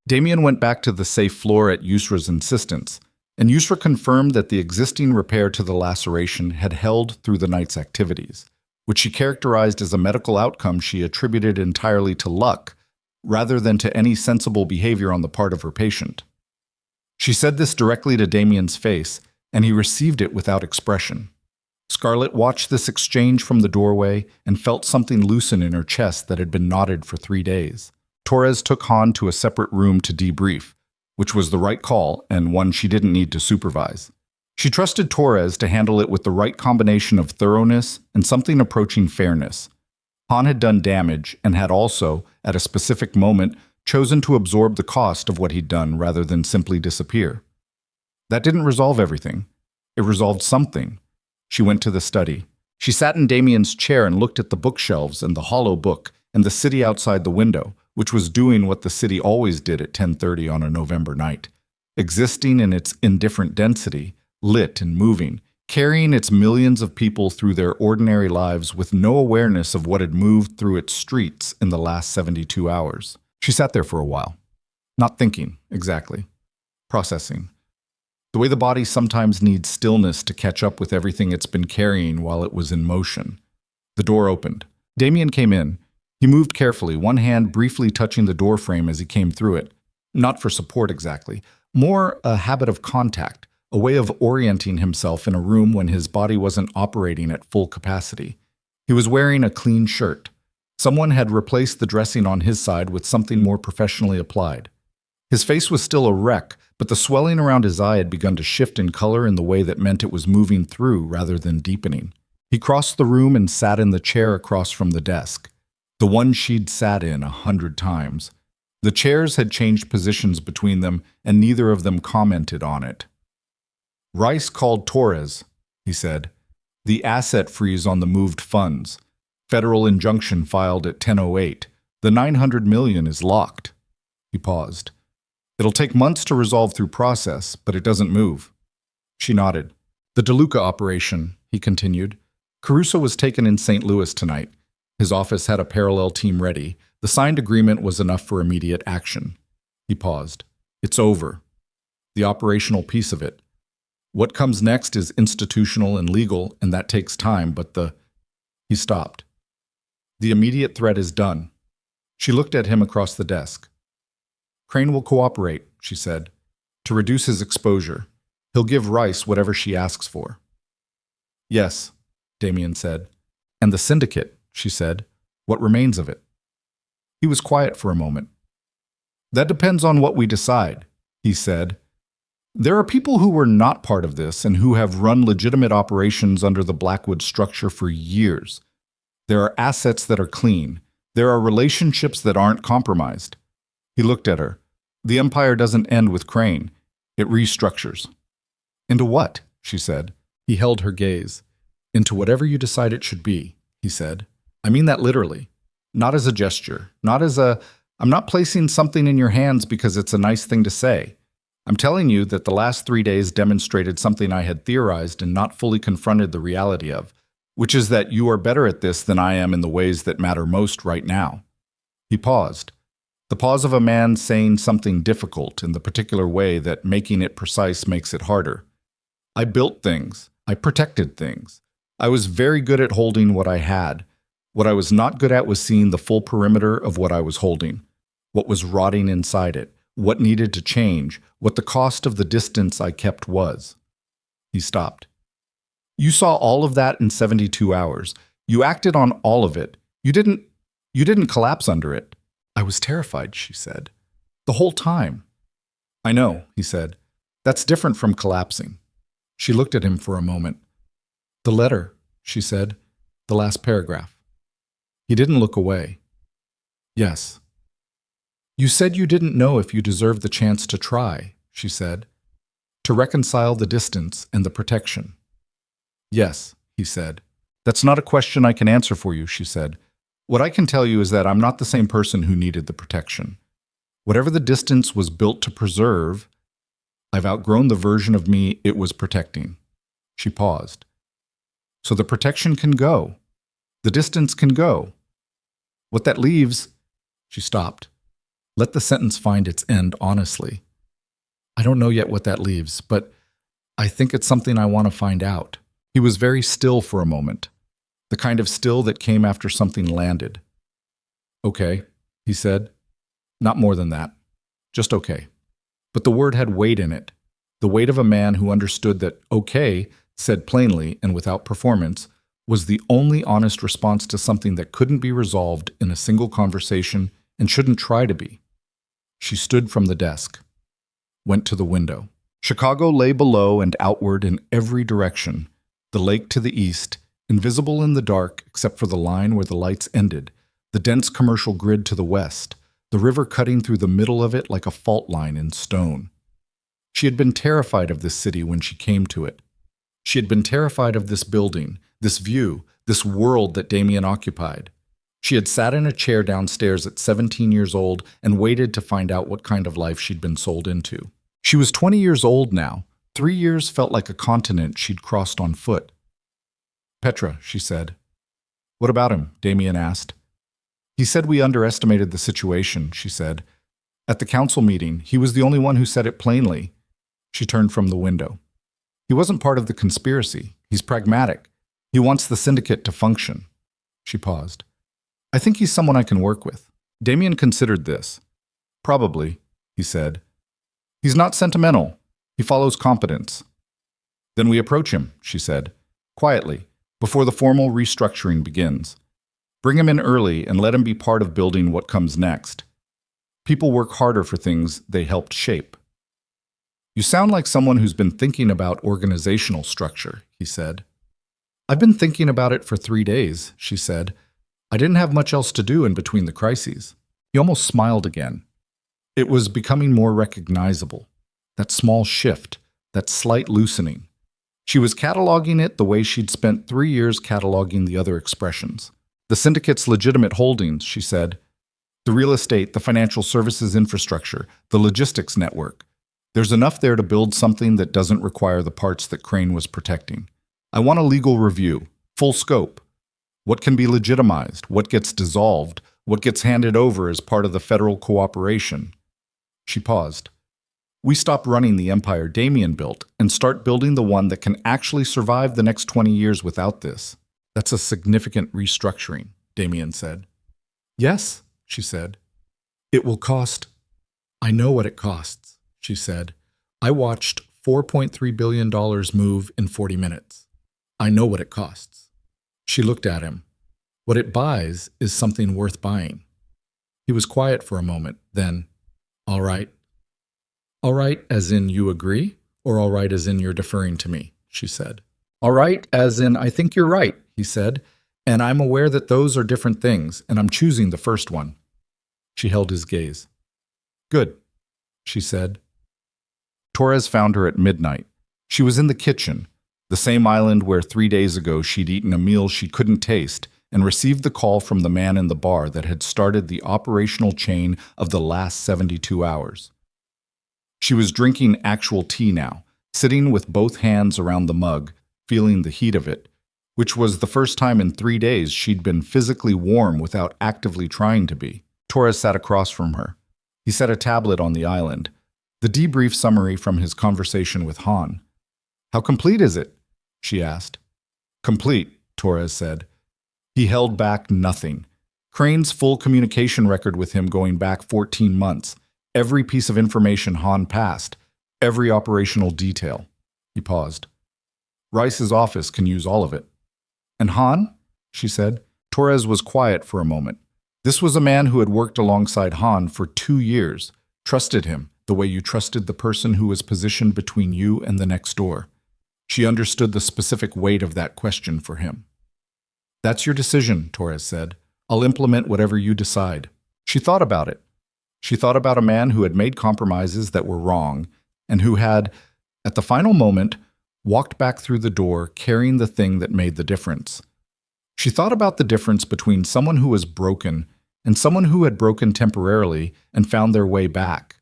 Damien went back to the safe floor at Yusra's insistence, and Yusra confirmed that the existing repair to the laceration had held through the night's activities, which she characterized as a medical outcome she attributed entirely to luck, rather than to any sensible behavior on the part of her patient. She said this directly to Damien's face, and he received it without expression. Scarlett watched this exchange from the doorway and felt something loosen in her chest that had been knotted for 3 days. Torres took Han to a separate room to debrief, which was the right call and one she didn't need to supervise. She trusted Torres to handle it with the right combination of thoroughness and something approaching fairness. Han had done damage and had also, at a specific moment, chosen to absorb the cost of what he'd done rather than simply disappear. That didn't resolve everything. It resolved something. She went to the study. She sat in Damien's chair and looked at the bookshelves and the hollow book and the city outside the window, which was doing what the city always did at 10:30 on a November night, existing in its indifferent density, lit and moving, carrying its millions of people through their ordinary lives with no awareness of what had moved through its streets in the last 72 hours. She sat there for a while, not thinking exactly, processing. The way the body sometimes needs stillness to catch up with everything it's been carrying while it was in motion. The door opened. Damien came in. He moved carefully, one hand briefly touching the door frame as he came through it. Not for support exactly, more a habit of contact, a way of orienting himself in a room when his body wasn't operating at full capacity. He was wearing a clean shirt. Someone had replaced the dressing on his side with something more professionally applied. His face was still a wreck, but the swelling around his eye had begun to shift in color in the way that meant it was moving through rather than deepening. He crossed the room and sat in the chair across from the desk, the one she'd sat in 100 times. The chairs had changed positions between them, and neither of them commented on it. "Rice called Torres," he said. "The asset freeze on the moved funds. Federal injunction filed at 10:08. The $900 million is locked." He paused. "It'll take months to resolve through process, but it doesn't move." She nodded. "The DeLuca operation," he continued. "Caruso was taken in St. Louis tonight. His office had a parallel team ready. The signed agreement was enough for immediate action." He paused. "It's over. The operational piece of it. What comes next is institutional and legal, and that takes time, but He stopped. "The immediate threat is done." She looked at him across the desk. "Crane will cooperate," she said, "to reduce his exposure. He'll give Rice whatever she asks for." "Yes," Damien said. "And the syndicate," she said. "What remains of it?" He was quiet for a moment. "That depends on what we decide," he said. "There are people who were not part of this and who have run legitimate operations under the Blackwood structure for years. There are assets that are clean. There are relationships that aren't compromised." He looked at her. "The empire doesn't end with Crane. It restructures." "Into what?" she said. He held her gaze. "Into whatever you decide it should be," he said. "I mean that literally. Not as a gesture. I'm not placing something in your hands because it's a nice thing to say. I'm telling you that the last 3 days demonstrated something I had theorized and not fully confronted the reality of, which is that you are better at this than I am in the ways that matter most right now." He paused. The pause of a man saying something difficult in the particular way that making it precise makes it harder. "I built things. I protected things. I was very good at holding what I had. What I was not good at was seeing the full perimeter of what I was holding, what was rotting inside it, what needed to change, what the cost of the distance I kept was." He stopped. "You saw all of that in 72 hours. You acted on all of it. You didn't collapse under it." "I was terrified," she said. "The whole time." "I know," he said. "That's different from collapsing." She looked at him for a moment. "The letter," she said. "The last paragraph." He didn't look away. "Yes." "You said you didn't know if you deserved the chance to try," she said. "To reconcile the distance and the protection." "Yes," he said. "That's not a question I can answer for you," she said. "What I can tell you is that I'm not the same person who needed the protection. Whatever the distance was built to preserve, I've outgrown the version of me it was protecting." She paused. "So the protection can go. The distance can go. What that leaves—" She stopped. Let the sentence find its end honestly. "I don't know yet what that leaves, but I think it's something I want to find out." He was very still for a moment, the kind of still that came after something landed. "Okay," he said. "Not more than that. Just okay." But the word had weight in it, the weight of a man who understood that okay, said plainly and without performance, was the only honest response to something that couldn't be resolved in a single conversation and shouldn't try to be. She stood from the desk, went to the window. Chicago lay below and outward in every direction, the lake to the east, invisible in the dark except for the line where the lights ended, the dense commercial grid to the west, the river cutting through the middle of it like a fault line in stone. She had been terrified of this city when she came to it. She had been terrified of this building, this view, this world that Damien occupied. She had sat in a chair downstairs at 17 years old and waited to find out what kind of life she'd been sold into. She was 20 years old now. 3 years felt like a continent she'd crossed on foot. "Petra," she said. "What about him?" Damien asked. "He said we underestimated the situation," she said. "At the council meeting, he was the only one who said it plainly." She turned from the window. "He wasn't part of the conspiracy. He's pragmatic. He wants the syndicate to function." She paused. I think he's someone I can work with. Damien considered this. Probably, he said. He's not sentimental. He follows competence. Then we approach him, she said, quietly, before the formal restructuring begins. Bring him in early and let him be part of building what comes next. People work harder for things they helped shape. You sound like someone who's been thinking about organizational structure, he said. I've been thinking about it for 3 days, she said. I didn't have much else to do in between the crises. He almost smiled again. It was becoming more recognizable. That small shift, that slight loosening. She was cataloging it the way she'd spent 3 years cataloging the other expressions. The syndicate's legitimate holdings, she said. The real estate, the financial services infrastructure, the logistics network. There's enough there to build something that doesn't require the parts that Crane was protecting. I want a legal review, full scope. What can be legitimized? What gets dissolved? What gets handed over as part of the federal cooperation? She paused. We stop running the empire Damien built and start building the one that can actually survive the next 20 years without this. That's a significant restructuring, Damien said. Yes, she said. It will cost. I know what it costs, she said. I watched $4.3 billion move in 40 minutes. I know what it costs. She looked at him. What it buys is something worth buying. He was quiet for a moment, then, all right. All right, as in you agree, or all right as in you're deferring to me, she said. All right, as in I think you're right, he said, and I'm aware that those are different things, and I'm choosing the first one. She held his gaze. Good, she said. Torres found her at midnight. She was in the kitchen, the same island where 3 days ago she'd eaten a meal she couldn't taste and received the call from the man in the bar that had started the operational chain of the last 72 hours. She was drinking actual tea now, sitting with both hands around the mug, feeling the heat of it, which was the first time in 3 days she'd been physically warm without actively trying to be. Torres sat across from her. He set a tablet on the island, the debrief summary from his conversation with Han. How complete is it? She asked. Complete, Torres said. He held back nothing. Crane's full communication record with him going back 14 months, every piece of information Han passed, every operational detail. He paused. Rice's office can use all of it. And Han? She said. Torres was quiet for a moment. This was a man who had worked alongside Han for 2 years, trusted him the way you trusted the person who was positioned between you and the next door. She understood the specific weight of that question for him. That's your decision, Torres said. I'll implement whatever you decide. She thought about it. She thought about a man who had made compromises that were wrong and who had, at the final moment, walked back through the door carrying the thing that made the difference. She thought about the difference between someone who was broken and someone who had broken temporarily and found their way back.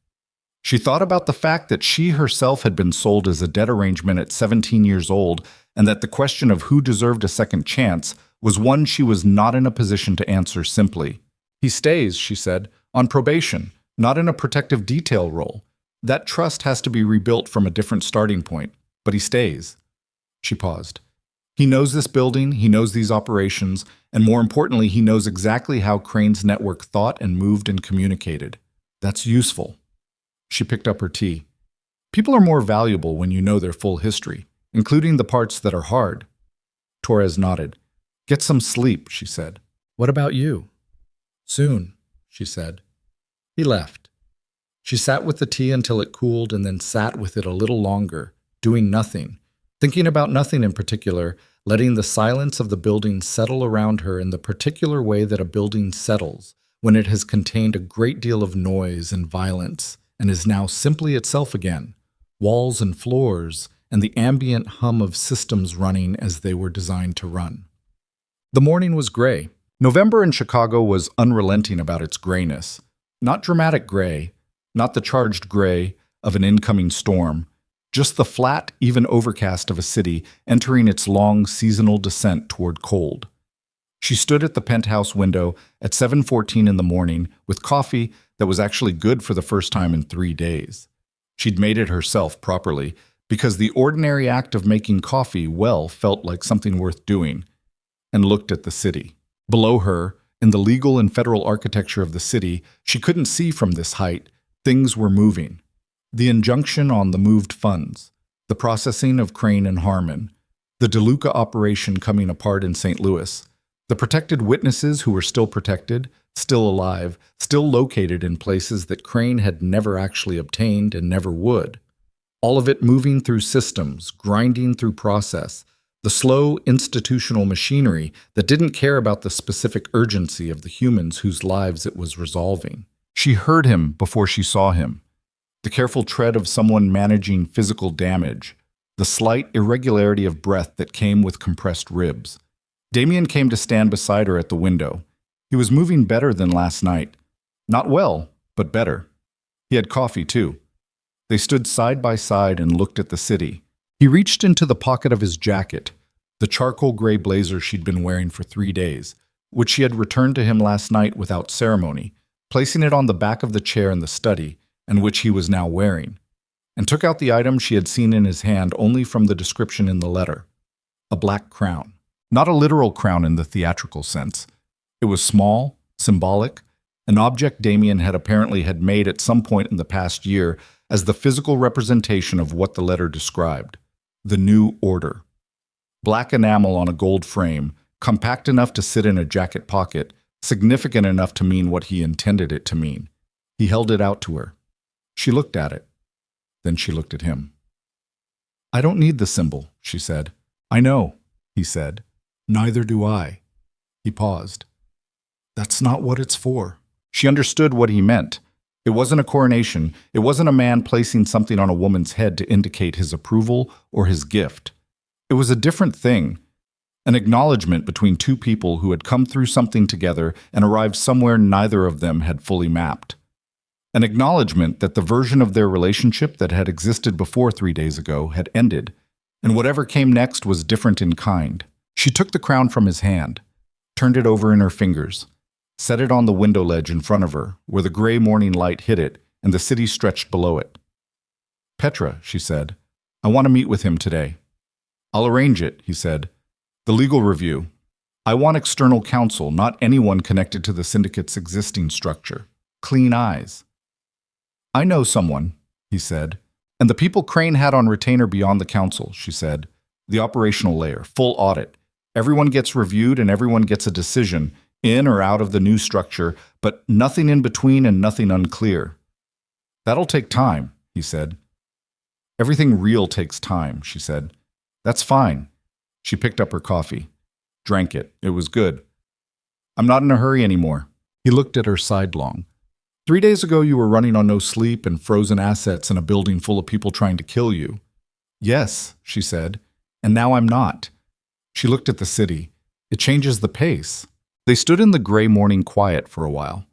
She thought about the fact that she herself had been sold as a debt arrangement at 17 years old and that the question of who deserved a second chance was one she was not in a position to answer simply. He stays, she said, on probation, not in a protective detail role. That trust has to be rebuilt from a different starting point, but he stays. She paused. He knows this building, he knows these operations, and more importantly, he knows exactly how Crane's network thought and moved and communicated. That's useful. She picked up her tea. People are more valuable when you know their full history, including the parts that are hard. Torres nodded. Get some sleep, she said. What about you? Soon, she said. He left. She sat with the tea until it cooled and then sat with it a little longer, doing nothing, thinking about nothing in particular, letting the silence of the building settle around her in the particular way that a building settles when it has contained a great deal of noise and violence and is now simply itself again, walls and floors, and the ambient hum of systems running as they were designed to run. The morning was gray. November in Chicago was unrelenting about its grayness. Not dramatic gray, not the charged gray of an incoming storm, just the flat, even overcast of a city entering its long seasonal descent toward cold. She stood at the penthouse window at 7:14 in the morning with coffee that was actually good for the first time in 3 days. She'd made it herself properly because the ordinary act of making coffee well felt like something worth doing, and looked at the city. Below her, in the legal and federal architecture of the city, she couldn't see from this height, things were moving. The injunction on the moved funds, the processing of Crane and Harmon, the DeLuca operation coming apart in St. Louis, the protected witnesses who were still protected, still alive, still located in places that Crane had never actually obtained and never would. All of it moving through systems, grinding through process, the slow institutional machinery that didn't care about the specific urgency of the humans whose lives it was resolving. She heard him before she saw him. The careful tread of someone managing physical damage, the slight irregularity of breath that came with compressed ribs. Damien came to stand beside her at the window. He was moving better than last night. Not well, but better. He had coffee, too. They stood side by side and looked at the city. He reached into the pocket of his jacket, the charcoal gray blazer she'd been wearing for 3 days, which she had returned to him last night without ceremony, placing it on the back of the chair in the study, and which he was now wearing, and took out the item she had seen in his hand only from the description in the letter. A black crown. Not a literal crown in the theatrical sense. It was small, symbolic, an object Damien had apparently made at some point in the past year as the physical representation of what the letter described. The New Order. Black enamel on a gold frame, compact enough to sit in a jacket pocket, significant enough to mean what he intended it to mean. He held it out to her. She looked at it. Then she looked at him. "I don't need the symbol," she said. "I know," he said. "Neither do I." He paused. "That's not what it's for." She understood what he meant. It wasn't a coronation. It wasn't a man placing something on a woman's head to indicate his approval or his gift. It was a different thing. An acknowledgement between two people who had come through something together and arrived somewhere neither of them had fully mapped. An acknowledgement that the version of their relationship that had existed before 3 days ago had ended, and whatever came next was different in kind. She took the crown from his hand, turned it over in her fingers, set it on the window ledge in front of her, where the gray morning light hit it and the city stretched below it. "Petra," she said, "I want to meet with him today." "I'll arrange it," he said. "The legal review. I want external counsel, not anyone connected to the syndicate's existing structure. Clean eyes." "I know someone," he said. "And the people Crane had on retainer beyond the council," she said. "The operational layer, full audit. Everyone gets reviewed and everyone gets a decision, in or out of the new structure, but nothing in between and nothing unclear." "That'll take time," he said. "Everything real takes time," she said. "That's fine." She picked up her coffee, drank it. It was good. "I'm not in a hurry anymore." He looked at her sidelong. 3 days ago you were running on no sleep and frozen assets in a building full of people trying to kill you." "Yes," she said, "and now I'm not." She looked at the city. It changes the pace. They stood in the gray morning quiet for a while.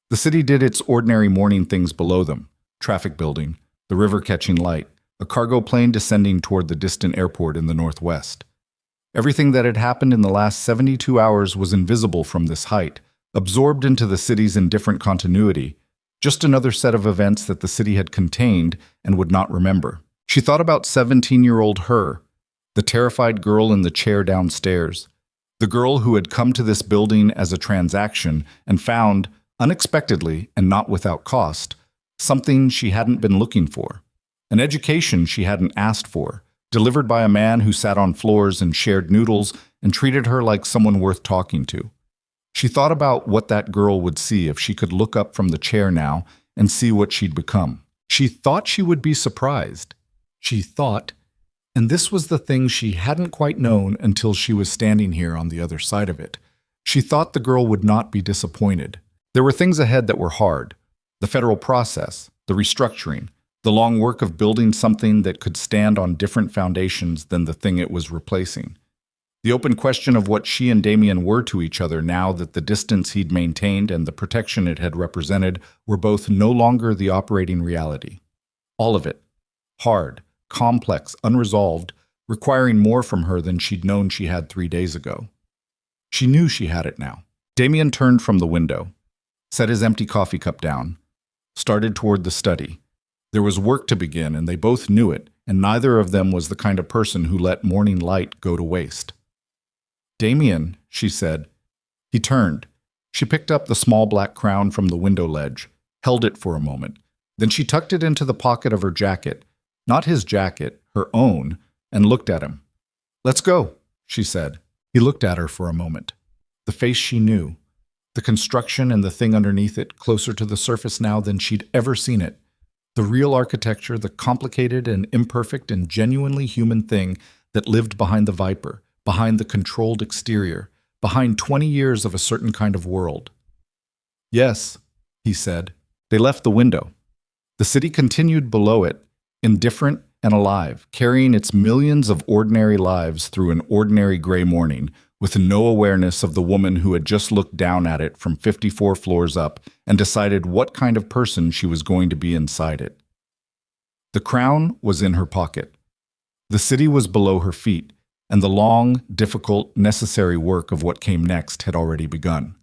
The city did its ordinary morning things below them. Traffic building, the river catching light, a cargo plane descending toward the distant airport in the northwest. Everything that had happened in the last 72 hours was invisible from this height, absorbed into the city's indifferent continuity, just another set of events that the city had contained and would not remember. She thought about 17-year-old her, the terrified girl in the chair downstairs, the girl who had come to this building as a transaction and found, unexpectedly and not without cost, something she hadn't been looking for, an education she hadn't asked for, delivered by a man who sat on floors and shared noodles and treated her like someone worth talking to. She thought about what that girl would see if she could look up from the chair now and see what she'd become. She thought she would be surprised. She thought, and this was the thing she hadn't quite known until she was standing here on the other side of it. She thought the girl would not be disappointed. There were things ahead that were hard. The federal process, the restructuring, the long work of building something that could stand on different foundations than the thing it was replacing. The open question of what she and Damien were to each other now that the distance he'd maintained and the protection it had represented were both no longer the operating reality. All of it. Hard, complex, unresolved, requiring more from her than she'd known she had 3 days ago. She knew she had it now. Damien turned from the window, set his empty coffee cup down, started toward the study. There was work to begin, and they both knew it, and neither of them was the kind of person who let morning light go to waste. "Damien," she said, He turned. She picked up the small black crown from the window ledge, held it for a moment. Then she tucked it into the pocket of her jacket, not his jacket, her own, and looked at him. "Let's go," she said. He looked at her for a moment. The face she knew, the construction and the thing underneath it, closer to the surface now than she'd ever seen it. The real architecture, the complicated and imperfect and genuinely human thing that lived behind the Viper, behind the controlled exterior, behind 20 years of a certain kind of world. "Yes," he said. They left the window. The city continued below it, indifferent and alive, carrying its millions of ordinary lives through an ordinary gray morning, with no awareness of the woman who had just looked down at it from 54 floors up and decided what kind of person she was going to be inside it. The crown was in her pocket. The city was below her feet, and the long, difficult, necessary work of what came next had already begun.